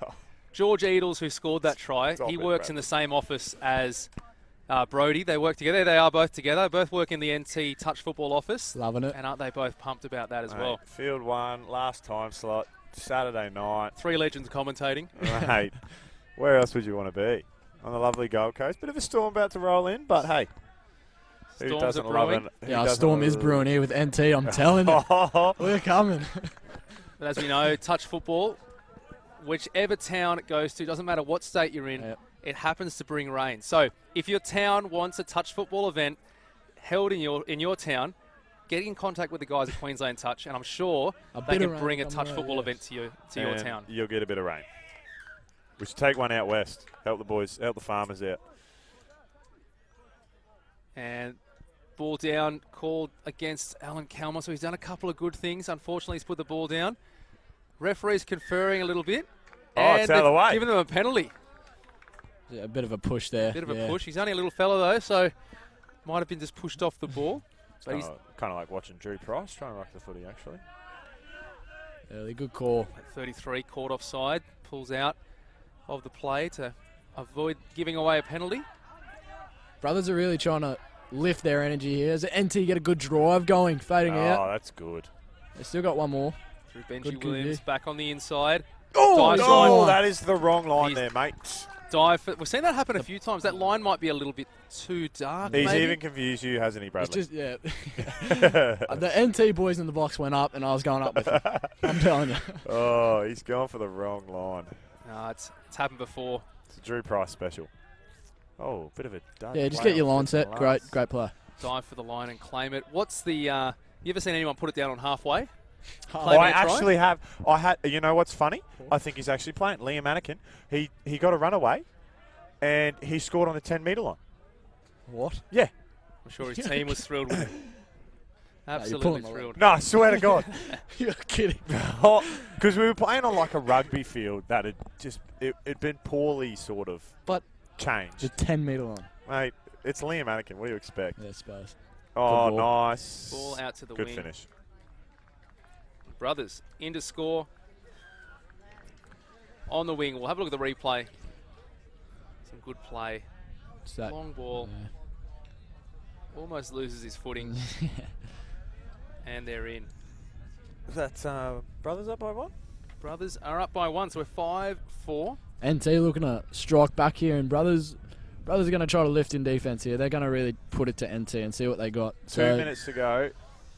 George Edels, who scored that try,
Stop
he
it,
works in the same office as Brody. They work together. They are both together. Both work in the NT touch football office.
Loving it.
And aren't they both pumped about that as
Mate,
well?
Field 1, last time slot, Saturday night.
3 legends commentating.
Mate, where else would you want to be? On the lovely Gold Coast. Bit of a storm about to roll in, but hey. Who
Storms
doesn't
are
love
brewing.
it? Who
Yeah, a
doesn't
storm
love
is
it?
brewing here with NT, I'm telling you. We're coming.
But as we know, touch football, whichever town it goes to, doesn't matter what state you're in,
Yep.
it happens to bring rain. So if your town wants a touch football event held in your town, get in contact with the guys at Queensland Touch, and I'm sure
A
they
bit of
can
rain
bring a
coming
touch
out,
football
yes.
event to your
And
town.
You'll get a bit of rain. We should take one out west. Help the boys, help the farmers out.
And ball down called against Alan Calmer, so he's done a couple of good things. Unfortunately, he's put the ball down. Referee's conferring a little bit.
Oh,
and
it's out of the
they've
way.
given them a penalty.
Yeah, a bit of a push there.
Bit of a push. He's only a little fella though, so might have been just pushed off the ball. But he's
Kind of like watching Drew Price trying to rock the footy, actually.
Early, good call.
at 33, caught offside, pulls out of the play to avoid giving away a penalty.
Brothers are really trying to lift their energy here. As NT get a good drive going, fading
Oh,
out.
that's good.
They still got one more.
Through Benji
Good
Williams,
yeah.
back on the inside.
Oh,
Dives
Oh,
line.
that is the wrong line
He's-
there, mate.
Dive. We've seen that happen a few times. That line might be a little bit too dark.
He's
maybe.
even confused you, hasn't he,
It's
Bradley?
just, yeah. The NT boys in the box went up, and I was going up with them. I'm telling you.
Oh, he's gone for the wrong line.
No, it's happened before.
It's a Drew Price special. Oh, bit of a dud
Yeah, just
play
get your
on
line
fifth and
set. Great,
last.
great play.
Dive for the line and claim it. What's the? You ever seen anyone put it down on halfway?
Oh,
Claiming
I
a try?
actually have. I had. You know what's funny? I think he's actually playing. Liam Anakin. He got a runaway, and he scored on the 10-metre line.
What?
Yeah.
I'm sure his team was thrilled with him. Absolutely
pulling my
thrilled.
No, I swear to God.
You're kidding.
Because we were playing on like a rugby field that had just it'd been poorly sort of
But
changed.
the 10-metre line.
Mate, it's Liam Anakin. What do you expect?
Yeah, I suppose.
Oh,
ball.
nice.
Ball out to the
Good
wing.
finish.
Brothers in to score. On the wing. We'll have a look at the replay. Some good play.
It's that.
Long ball. Almost loses his footing. And they're in.
Is that Brothers up by one?
Brothers are up by 1, so we're 5-4.
NT looking to strike back here, and Brothers are going to try to lift in defence here. They're going to really put it to NT and see what they got.
2 minutes to go.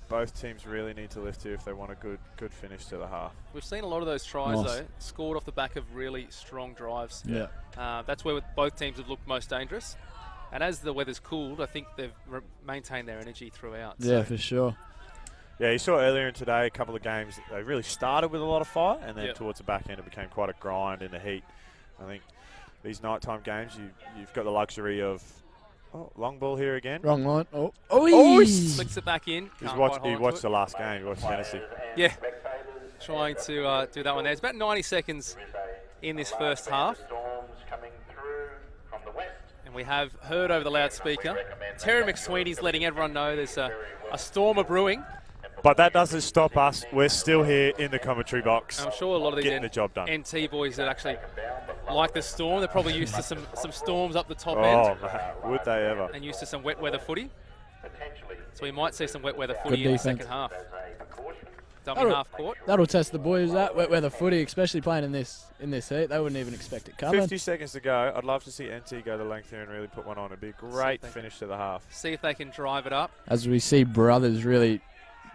Both teams really need to lift here if they want a good finish to the half.
We've seen a lot of those tries,
Nice.
though, scored off the back of really strong drives.
Yeah.
That's where both teams have looked most dangerous. And as the weather's cooled, I think they've maintained their energy throughout.
Yeah, for sure.
Yeah, you saw earlier in today a couple of games, they really started with a lot of fire, and then
Yep.
towards the back end it became quite a grind in the heat. I think these nighttime games, you've got the luxury of long ball here again.
Wrong line. Oh,
Flicks it back in.
He
Can't
watched
quite hold
the
to it.
last game. He watched Tennessee.
Yeah, trying to do that one there. It's about 90 seconds in this first half.
Storms coming through from the west.
And we have heard over the loudspeaker, Terry McSweeney's letting everyone know there's a storm of brewing.
But that doesn't stop us. We're still here in the commentary box.
I'm sure a lot of these
Getting the job done.
NT boys that actually like the storm, they're probably used to some storms up the top
Oh,
end
man, would they ever?
and used to some wet weather footy. So we might see some wet weather
Good
footy in the
defense.
second half. Dummy
That'll-
half court.
That'll test the boys. That wet weather footy, especially playing in this heat, they wouldn't even expect it coming.
50 seconds to go. I'd love to see NT go the length here and really put one on. It'd be a great
they can-
finish to the half.
See if they can drive it up.
As we see Brothers really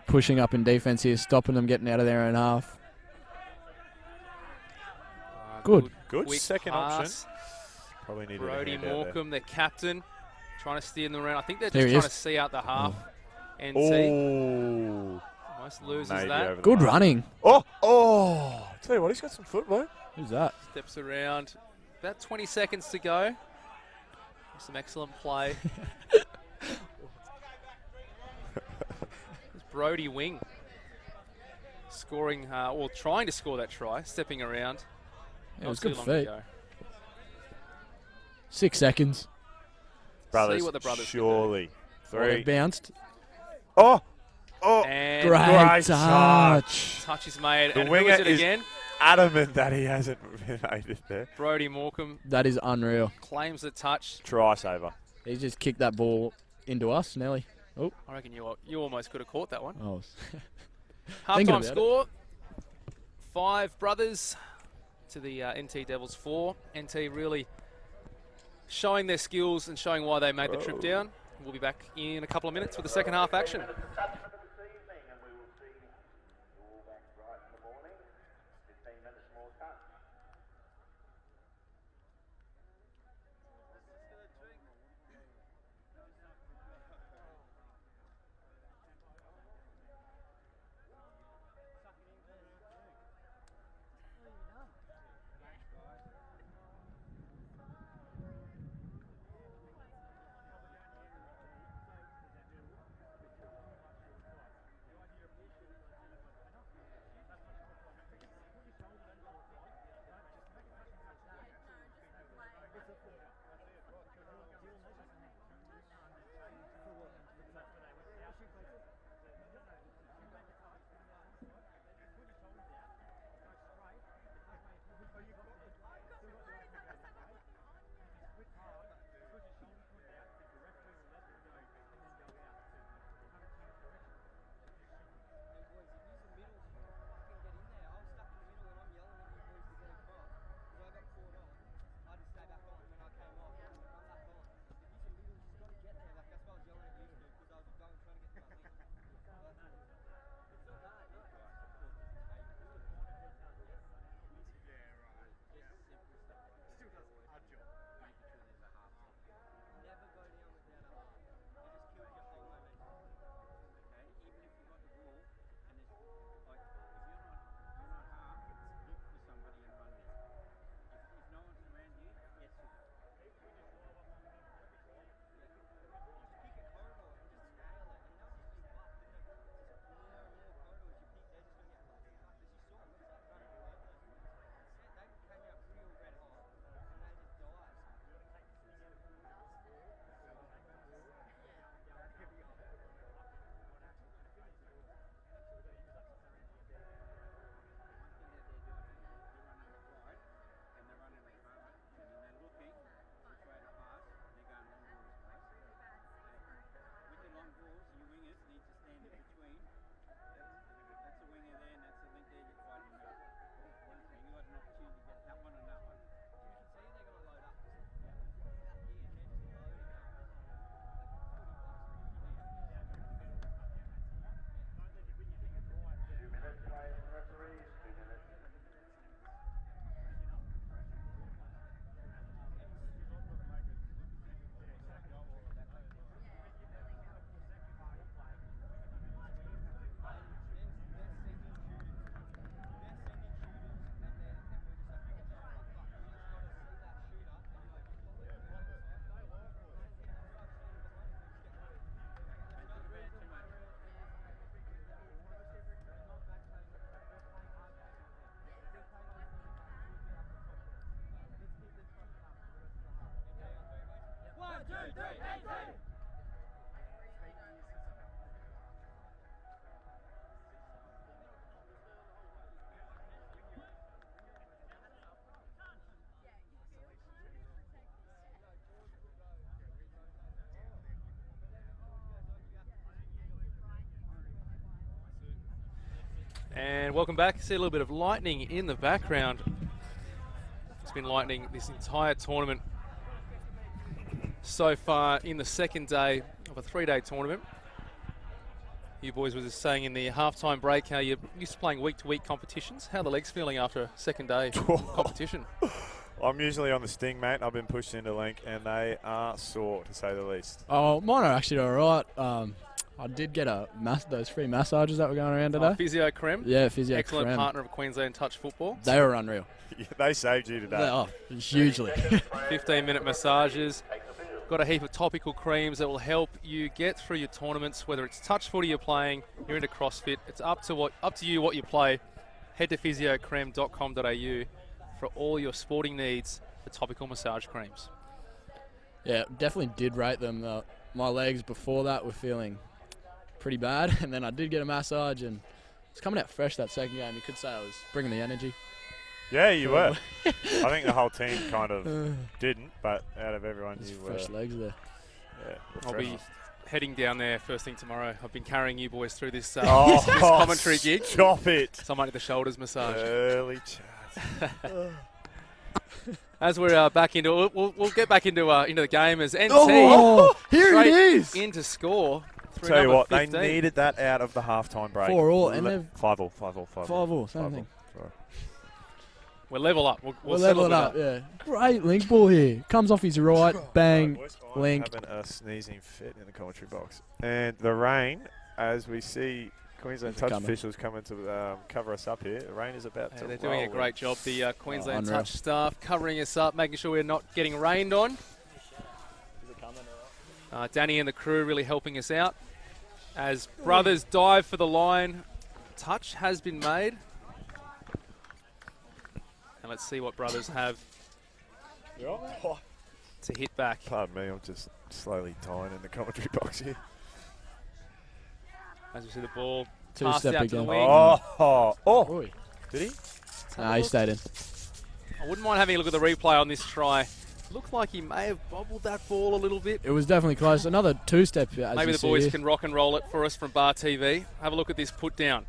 pushing up in defence here, stopping them getting out of their own half. Good.
Good
quick
second
pass.
option. Probably needed
Brody
a hand out there.
Morecambe, their captain, trying to steer them around. I think they're
There
just
he
trying
is.
to see out the half. NT
Oh,
almost loses
maybe
that.
over the
Good
mark.
running.
Oh! Tell you what, he's got some footwork.
Who's that?
Steps around. About 20 seconds to go. Some excellent play. It's Brody Wing scoring, or trying to score that try, stepping around.
It was
Not too
good
long
feet.
ago.
6 seconds.
Brothers,
what the Brothers can do.
surely 3.
They've bounced.
Oh!
And
Great
touch.
touch is made.
The
And who
winger
is it
is
again?
adamant that he hasn't made it there.
Brodie Morecambe
That is unreal.
claims the touch.
Try saver.
He just kicked that ball into us, Nelly. Oh,
I reckon you almost could have caught that one.
oh.
Halftime
Thinking about
score, 5 brothers to the NT Devils 4. NT really showing their skills and showing why they made the trip down. We'll be back in a couple of minutes with the second half action. And welcome back. See a little bit of lightning in the background. It's been lightning this entire tournament so far in the second day of a 3-day tournament. You boys were just saying in the halftime break how you're used to playing week-to-week competitions. How are the legs feeling after a second day competition?
I'm usually on the sting, mate. I've been pushed into link, and they are sore, to say the least.
Oh, mine are actually all right. I did get those free massages that were going around today.
Physio Creme.
Yeah, Physio
Excellent
Creme.
partner of Queensland Touch Football.
They were unreal.
Yeah, they saved you today.
Hugely.
15-minute massages. Got a heap of topical creams that will help you get through your tournaments, whether it's touch footy you're playing, you're into CrossFit. It's up to you what you play. Head to physiocreme.com.au for all your sporting needs for topical massage creams.
Yeah, definitely did rate them. my legs before that were feeling pretty bad, and then I did get a massage, and it's coming out fresh that second game. You could say I was bringing the energy.
Yeah, you were. I think the whole team kind of didn't, but out of everyone, you were.
Fresh legs there.
Yeah,
I'll be heading down there first thing tomorrow. I've been carrying you boys through this, this
oh,
commentary gig.
Stop it.
So I might need the shoulders massage.
Early chat.
As we're back into, we'll get back into the game as NT.
Oh, here it is.
In to score.
Tell you what,
15.
they needed that out of the halftime break.
4-4, and they've
5-5.
5-4, same thing.
We'll level up. We'll
level it up. Yeah, great link ball here. Comes off his right, bang, link.
Having a sneezing fit in the commentary box, and the rain, as we see Queensland touch officials coming to cover us up here. The rain is about to
They're doing a great job. The Queensland
unreal.
touch staff covering us up, making sure we're not getting rained on. Danny and the crew really helping us out. As Brothers dive for the line, touch has been made. And let's see what Brothers have to hit back.
Pardon me, I'm just slowly tying in the commentary box here.
As we see the ball
Two
passed
step
out to the
again.
wing.
Oy.
Did he?
He stayed in.
I wouldn't mind having a look at the replay on this try. Looked like he may have bobbled that ball a little bit.
It was definitely close. Another two-step.
Maybe the boys can rock and roll it for us from Bar TV. Have a look at this put down.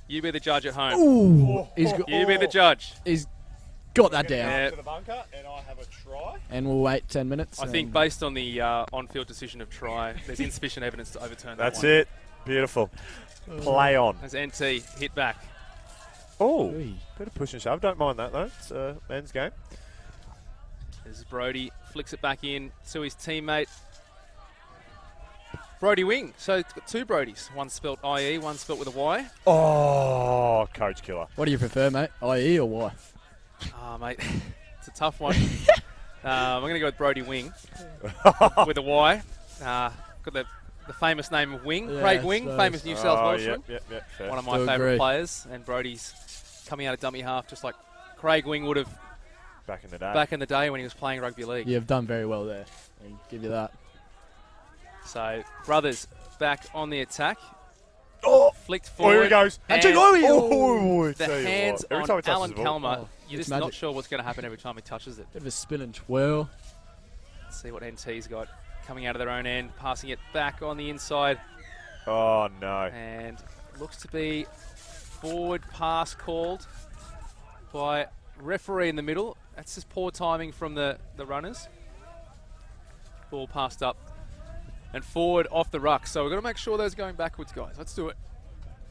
You be the judge at home.
Ooh,
You be the judge.
He's got that down.
Yeah.
To the bunker, and I have a try.
And we'll wait 10 minutes.
I think based on the on-field decision of try, there's insufficient evidence to overturn that
That's
one.
it. Beautiful. Play on.
As NT hit back.
Oh, bit of push and shove. Don't mind that, though. It's a men's game.
This is Brody. Flicks it back in to his teammate. Brody Wing. So it's got two Brodies. One spelt IE, one spelt with a Y.
Oh, coach killer.
What do you prefer, mate? IE or Y?
Mate, it's a tough one. I'm going to go with Brody Wing with a Y. Got the famous name of Wing.
Yeah,
Craig Wing, famous New South Welshman.
Yep, fair.
One of my
Still
favourite
agree.
players. And Brody's coming out of dummy half just like Craig Wing would have
Back in the day.
back in the day when he was playing rugby league.
You've done very well there. I'll give you that.
So, Brothers back on the attack.
Oh,
Flicked
oh, here
forward.
he goes.
And
Oh,
the
tell you
hands
what. Every time
on
he touches
Alan
the ball.
Kalmer.
Oh,
You're
it's
just not
magic.
sure what's going to happen every time he touches it.
Bit of a spin and twirl.
Let's see what NT's got coming out of their own end. Passing it back on the inside.
Oh, no.
And looks to be forward pass called by referee in the middle. That's just poor timing from the runners. Ball passed up and forward off the ruck. So we've got to make sure those are going backwards, guys. Let's do it.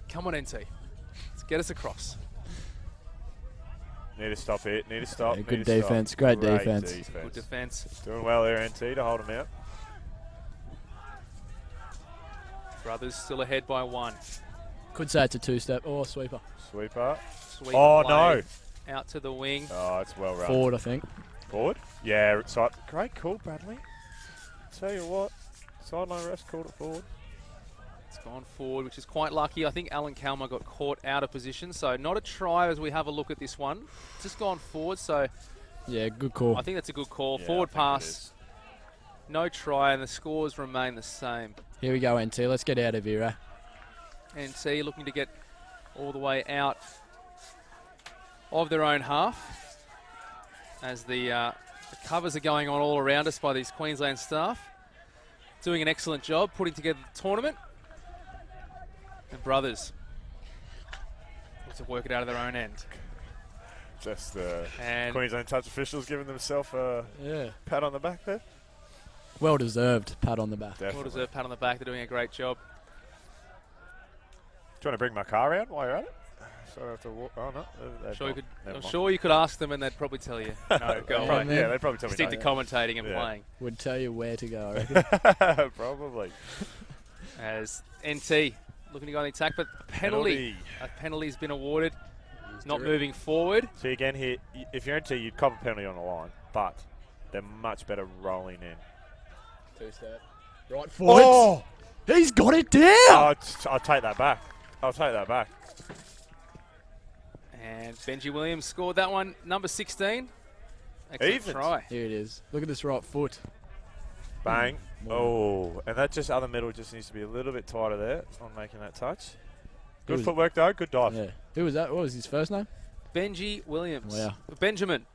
Come on, NT. Let's get us across.
Need to stop it. Need to stop.
Yeah,
need
good
to
defense.
Stop.
Great defense.
Good defence.
Doing well there, NT, to hold him out.
Brothers still ahead by one.
Could say it's a two-step or sweeper.
Sweeper.
Sweep
Oh,
play
no.
Out to the wing.
Oh, it's well run.
Forward, I think.
Forward? Yeah, so great call, Bradley. Tell you what, sideline rest called it forward.
It's gone forward, which is quite lucky. I think Alan Kalmer got caught out of position, so not a try as we have a look at this one. Just gone forward, so
Yeah, good call.
I think that's a good call.
Yeah,
Forward
I think it
pass,
is.
no try, and the scores remain the same.
Here we go, NT. Let's get out of here, eh?
NT looking to get all the way out of their own half as the covers are going on all around us by these Queensland staff. Doing an excellent job putting together the tournament. And Brothers need to work it out of their own end.
Just
And
Queensland touch officials giving themselves a
Yeah.
pat on the back there.
Well deserved. Pat on the back.
Definitely.
well deserved pat on the back. They're doing a great job.
Do you want to bring my car around while you're at it? So I have to walk. Oh, no.
I'm sure you could ask them and they'd probably tell you. No, go
Yeah,
on.
man.
Yeah, they'd probably tell me
Stick to
no.
commentating and
Yeah.
playing.
Would tell you where to go, I reckon.
Probably.
As NT looking to go on the attack, but a penalty. A penalty's been awarded. Not moving forward.
See, again here, if you're into, you'd cop a penalty on the line, but they're much better rolling in.
Two-step. Right forward.
Oh!
He's got it down.
I'll take that back. I'll take that back.
And Benji Williams scored that one, number 16. Excellent
Evens.
try.
Here it is. Look at this right foot.
Bang.
More.
Oh, and that just other middle just needs to be a little bit tighter there on making that touch. Good
was-
footwork though. Good dive.
Yeah. Who was that? What was his first name?
Benji Williams.
Wow.
Benjamin,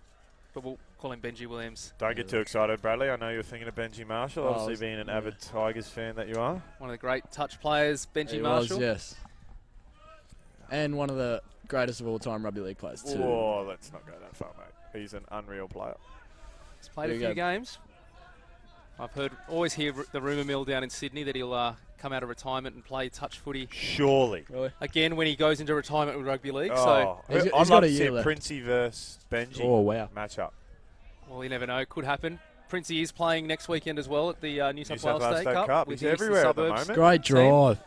but we'll call him Benji Williams.
Don't get too excited, Bradley. I know you were thinking of Benji Marshall.
Oh,
Obviously, being an avid Tigers fan that you are.
One of the great touch players, Benji
He
Marshall.
was, yes. And one of the greatest of all time rugby league players too.
Oh, let's not go that far, mate. He's an unreal player.
He's played
There
a
you
few
go.
games. I've always hear the rumour mill down in Sydney that he'll come out of retirement and play touch footy
Surely.
Really?
again when he goes into retirement with rugby league. So,
Oh,
He's
I'd
got
love
a
to see
year
a
left.
Princey versus Benji
Oh, wow.
matchup.
well, you never know. Could happen. Princey is playing next weekend as well at the New South Wales State Cup. with
He's
the Eastern
everywhere at the
Suburbs.
moment.
Great
team.
drive.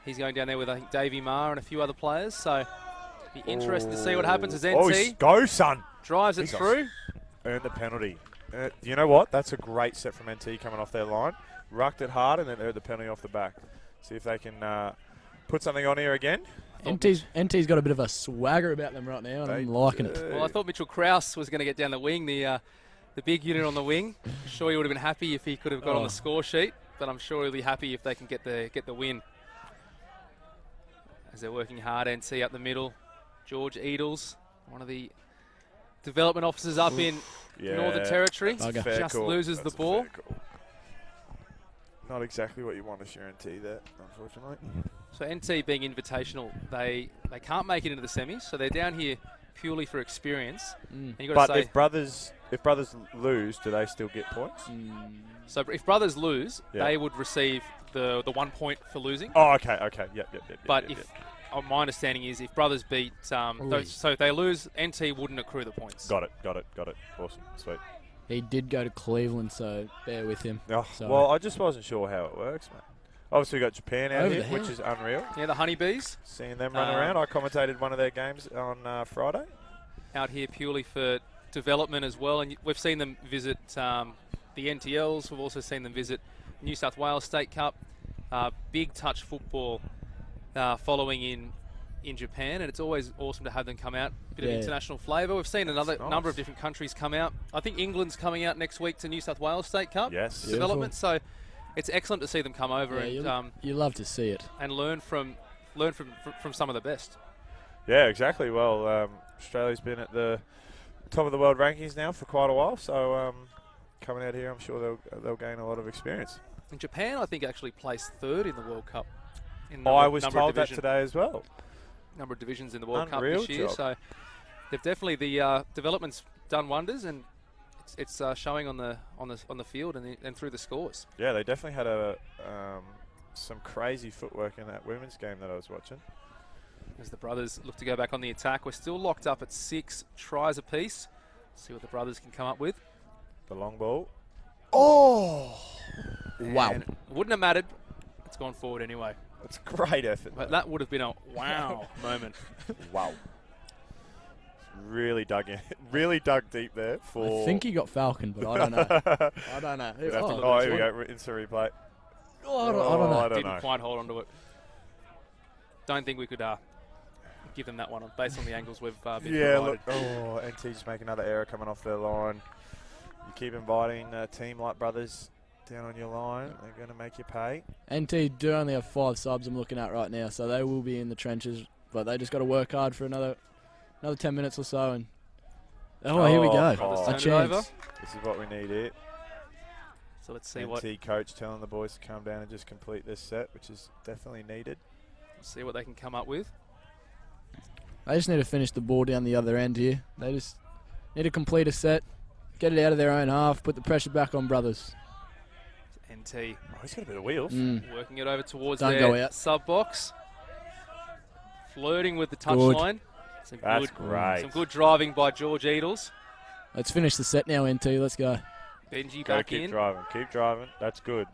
He's going down there with, I think, Davey Marr and a few other players. So, be interesting to see what happens as
Oh,
NT
go, son.
drives it
Jesus.
through.
Earn the penalty. You know what? That's a great set from NT coming off their line. Rucked it hard and then earned the penalty off the back. See if they can put something on here again.
NT's got a bit of a swagger about them right now, and I'm liking it.
Well, I thought Mitchell Krause was going to get down the wing, the big unit on the wing. I'm sure he would have been happy if he could have got on the score sheet, but I'm sure he'll be happy if they can get the win. As they're working hard, NT up the middle. George Edels, one of the development officers up in Northern Territory,
Bugger.
Fair
just
call.
loses
That's
the
a
ball.
fair call. Not exactly what you want to guarantee there, unfortunately.
So NT being invitational, they can't make it into the semis, so they're down here purely for experience. And you got
But
to say,
if brothers lose, do they still get points?
so if brothers lose,
Yeah.
they would receive the 1 point for losing.
Oh, okay. Yep.
But my understanding is if brothers beat, so if they lose, NT wouldn't accrue the points.
Got it. Awesome, sweet.
He did go to Cleveland, so bear with him.
Oh,
Sorry.
well, I just wasn't sure how it works, mate. Obviously, we got Japan out
Over
here,
the
which
hill.
is unreal.
Yeah, the Honeybees
Seeing them run around. I commentated one of their games on Friday.
out here purely for development as well, and we've seen them visit the NTLs. We've also seen them visit New South Wales State Cup. Big touch football following in Japan, and it's always awesome to have them come out. Bit of international flavour. We've seen another number of different countries come out. I think England's coming out next week to New South Wales State Cup
Yes.
development. So it's excellent to see them come over
You love to see it.
and learn from some of the best.
Yeah, exactly. Well, Australia's been at the top of the world rankings now for quite a while, so coming out here, I'm sure they'll gain a lot of experience.
And Japan, I think, actually placed third in the World Cup.
I was told that today as well.
Number of divisions in the World
Unreal
Cup this year,
job.
so they've definitely the development's done wonders, and it's showing on the field and through the scores.
Yeah, they definitely had some crazy footwork in that women's game that I was watching.
As the brothers look to go back on the attack, we're still locked up at 6 tries apiece. See what the brothers can come up with.
The long ball.
Wow.
And it wouldn't have mattered. It's gone forward anyway.
It's a great effort.
But that would have been a wow moment.
Wow. Really dug in. Really dug deep there for.
I think he got Falcon, but I don't know. I don't know.
We'd have to look
Oh,
here we go. Instant replay.
I don't know.
I don't
Didn't
know.
quite hold on to it. Don't think we could give them that one based on the angles we've been
Yeah,
provided.
look. NT just make another error coming off their line. You keep inviting a team like brothers down on your line. They're going to make you pay.
NT do only have 5 subs I'm looking at right now, so they will be in the trenches, but they just got to work hard for another 10 minutes or so. And here we go.
Oh.
A
Turn it
chance.
over.
This is what we need here.
So let's see
NT coach telling the boys to come down and just complete this set, which is definitely needed.
what they can come up with.
They just need to finish the ball down the other end here. They just need to complete a set, get it out of their own half, put the pressure back on brothers.
NT
Oh, he's got a bit of wheels.
working it over towards
Don't
their
go out.
sub box. Flirting with the touch
Good.
line.
That's great.
Some good driving by George Edels.
Let's finish the set now, NT. Let's go.
Benji
Go,
back
keep
in.
driving. Keep driving. That's good.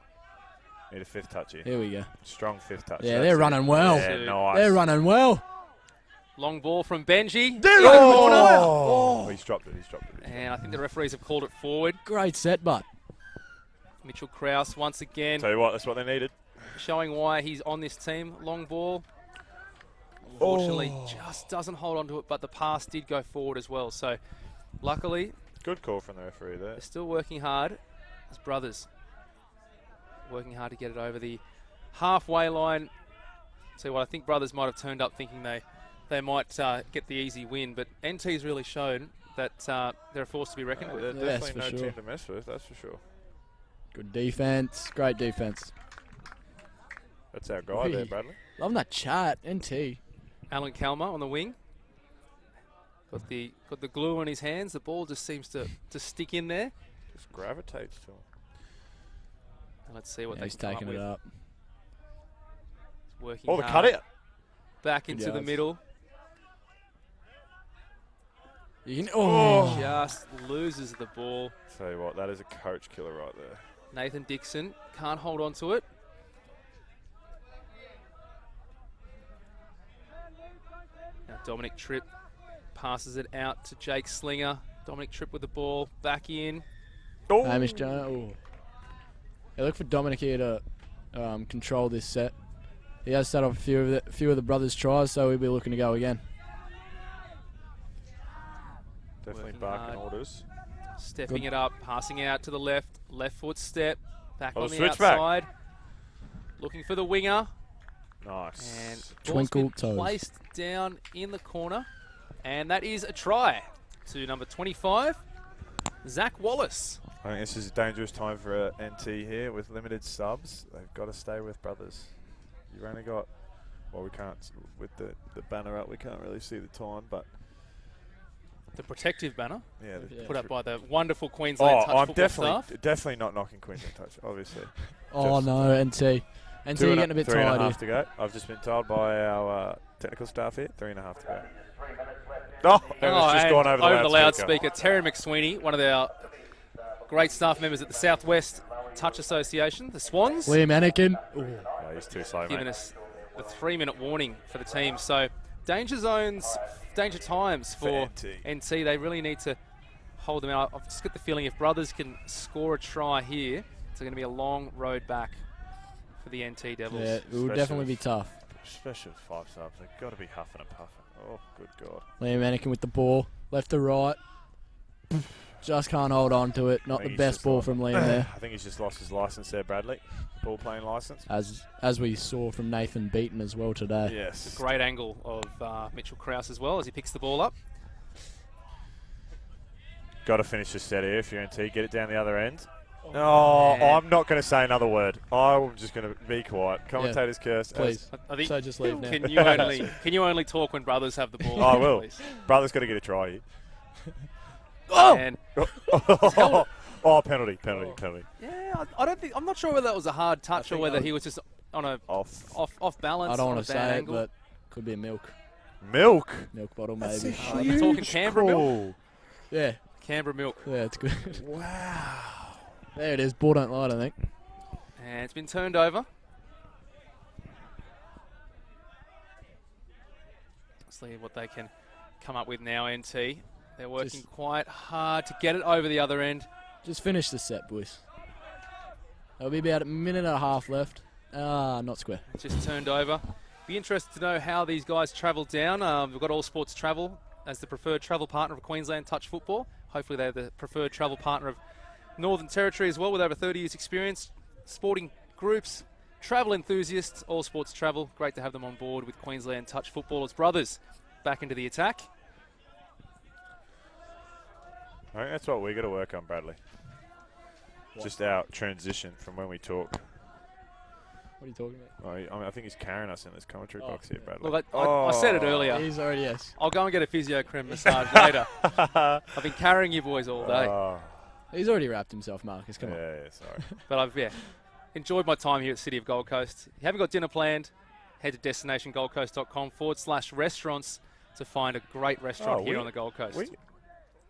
Need a 5th touch here.
Here we go.
Strong 5th touch.
Yeah,
That's
they're
it.
running well.
Yeah, nice.
They're running well.
Long ball from Benji.
Oh, he's dropped it.
And I think the referees have called it forward.
Great set, but
Mitchell Krause once again
Tell you what, that's what they needed.
showing why he's on this team. Long ball. Unfortunately, just doesn't hold on to it, but the pass did go forward as well. So, luckily,
Good call from the referee there.
they're still working hard as brothers. working hard to get it over the halfway line. See what I think brothers might have turned up thinking they might get the easy win, but NT's really shown that they're a force to be reckoned with.
They're
Yes,
definitely
for
no
sure.
team to mess with, that's for sure.
Good defense. Great defense.
That's our guy there, Bradley.
Loving that chat. NT.
Alan Kalmer on the wing. Got the glue on his hands. The ball just seems to stick in there.
Just gravitates to him.
And let's see what
Yeah,
they
he's
can come
taking
up
it
with.
up.
Working
Oh, the
hard.
cutout.
Back
Good
into the
yards.
middle.
You can, oh.
Just loses the ball.
Tell you what, that is a coach killer right there.
Nathan Dixon can't hold on to it. Now Dominic Tripp passes it out to Jake Slinger. Dominic Tripp with the ball. Back in.
Oh,
Hamish Jones. Oh. Yeah, look for Dominic here to control this set. He has set off a few of the brothers' tries, so we'll be looking to go again.
definitely
working
barking
hard.
orders.
Stepping
Good.
it up, passing out to the left. Left foot step. Back
Oh,
on
the
the
switchback.
outside. Looking for the winger.
Nice.
And ball's
Twinkle
been
toes.
placed down in the corner. And that is a try to number 25, Zach Wallace.
I think this is a dangerous time for NT here with limited subs. They've got to stay with brothers. You've only got, well, we can't, with the banner up, we can't really see the time, but
The protective banner
yeah.
put up by the wonderful Queensland touch
I'm
football staff.
definitely not knocking Queensland touch, obviously.
Oh, no, NT. NT, you're getting a bit
three and a
tired
half
here.
to go. I've just been told by our technical staff here, 3.5 to go. Oh, and it's just
and
gone over the
loudspeaker. Terry McSweeney, one of our great staff members at the Southwest Touch Association, the Swans,
Liam Anakin.
Oh, he's too slow,
giving
mate.
us the 3-minute warning for the team. So danger zones, danger times for NT. They really need to hold them out. I've just got the feeling if brothers can score a try here, it's going to be a long road back for the NT Devils.
Yeah, it will
Especially
definitely be
with-
tough.
Especially with 5 subs, they've got to be huffing and puffing. Oh, good God.
Liam Anakin with the ball, left to right. Just can't hold on to it. Not
I
the
think he's
best
just
ball
lost-
from Liam there.
I think he's just lost his license there, Bradley. Ball playing license.
As we saw from Nathan Beaton as well today.
Yes.
Great angle of Mitchell Krause as well as he picks the ball up.
Got to finish the set here if you're NT. Get it down the other end. Oh,
man.
I'm not going to say another word. I'm just going to be quiet. Commentators curse.
Please.
I think
So just leave now.
can you only talk when brothers have the ball?
I will.
Please?
Brother's got to get a try here.
And
Oh, penalty.
yeah, I don't think. I'm not sure whether that was a hard touch or
think
whether
that
he was just on a
Off.
off balance.
I don't
on
want
a
to
bad
say it,
angle.
but could be a milk
Milk.
bottle
That's
maybe.
a
You're talking
huge
Canberra milk?
call.
Yeah,
Canberra milk,
yeah, it's good.
Wow.
There it is. Ball don't lie, I think.
and it's been turned over. See what they can come up with now. NT, they're working
Just-
quite hard to get it over the other end.
Just finish the set, boys. There'll be about a minute and a half left. Not square.
It's just turned over. Be interested to know how these guys travel down. We've got All Sports Travel as the preferred travel partner of Queensland Touch Football. Hopefully they're the preferred travel partner of Northern Territory as well, with over 30 years experience. Sporting groups, travel enthusiasts, All Sports Travel. Great to have them on board with Queensland Touch Footballers. Brothers back into the attack.
I think that's what we got to work on, Bradley. Just our transition from when we talk.
What are you talking about?
I think he's carrying us in this commentary
Oh,
box here,
yeah.
Bradley.
Look, I said it earlier.
He's already, yes.
I'll go and get a physio cream massage later. I've been carrying you boys all day.
Oh,
He's already wrapped himself, Marcus. Come on.
yeah, sorry.
But I've enjoyed my time here at City of Gold Coast. If you haven't got dinner planned, head to destinationgoldcoast.com/restaurants to find a great restaurant here on the Gold Coast.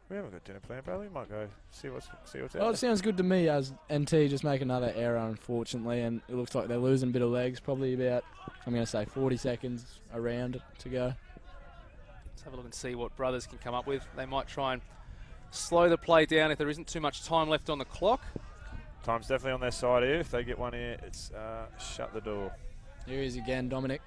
We haven't got dinner planned, Bradley. We might go see what's out
Well,
there.
it sounds good to me as NT just make another error, unfortunately, and it looks like they're losing a bit of legs. Probably about, I'm going to say, 40 seconds around to go.
Let's have a look and see what brothers can come up with. They might try and slow the play down if there isn't too much time left on the clock.
Time's definitely on their side here. If they get one here, it's shut the door
Here he is again, Dominic.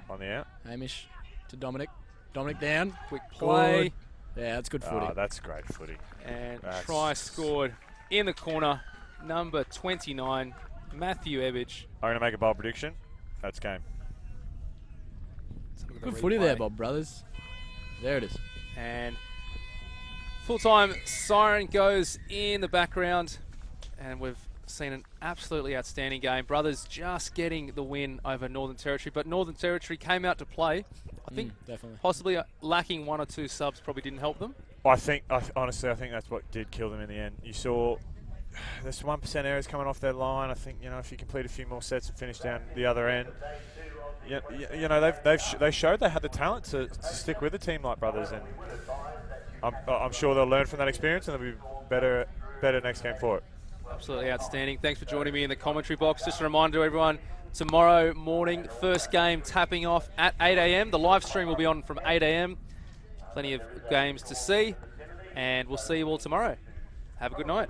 on the out.
Hamish to Dominic. Dominic down.
Quick play.
Yeah, that's good footy.
That's great footy.
And
That's-
try scored in the corner number 29, Matthew Ebbage.
I'm going to make a bold prediction. That's game.
Let's look at
Good
the
footy
replay.
there, Bob Brothers. There it is.
And full-time siren goes in the background, and we've seen an absolutely outstanding game. Brothers just getting the win over Northern Territory, but Northern Territory came out to play. I think
Definitely.
possibly lacking 1 or 2 subs probably didn't help them.
Honestly, I think that's what did kill them in the end. You saw there's 1% errors coming off their line. I think, if you complete a few more sets and finish down the other end, they showed they had the talent to stick with a team like Brothers, and I'm sure they'll learn from that experience and they'll be better next game for it.
Absolutely outstanding. Thanks for joining me in the commentary box. Just a reminder to everyone, tomorrow morning, first game tapping off at 8 a.m. The live stream will be on from 8 a.m. Plenty of games to see, and we'll see you all tomorrow. Have a good night.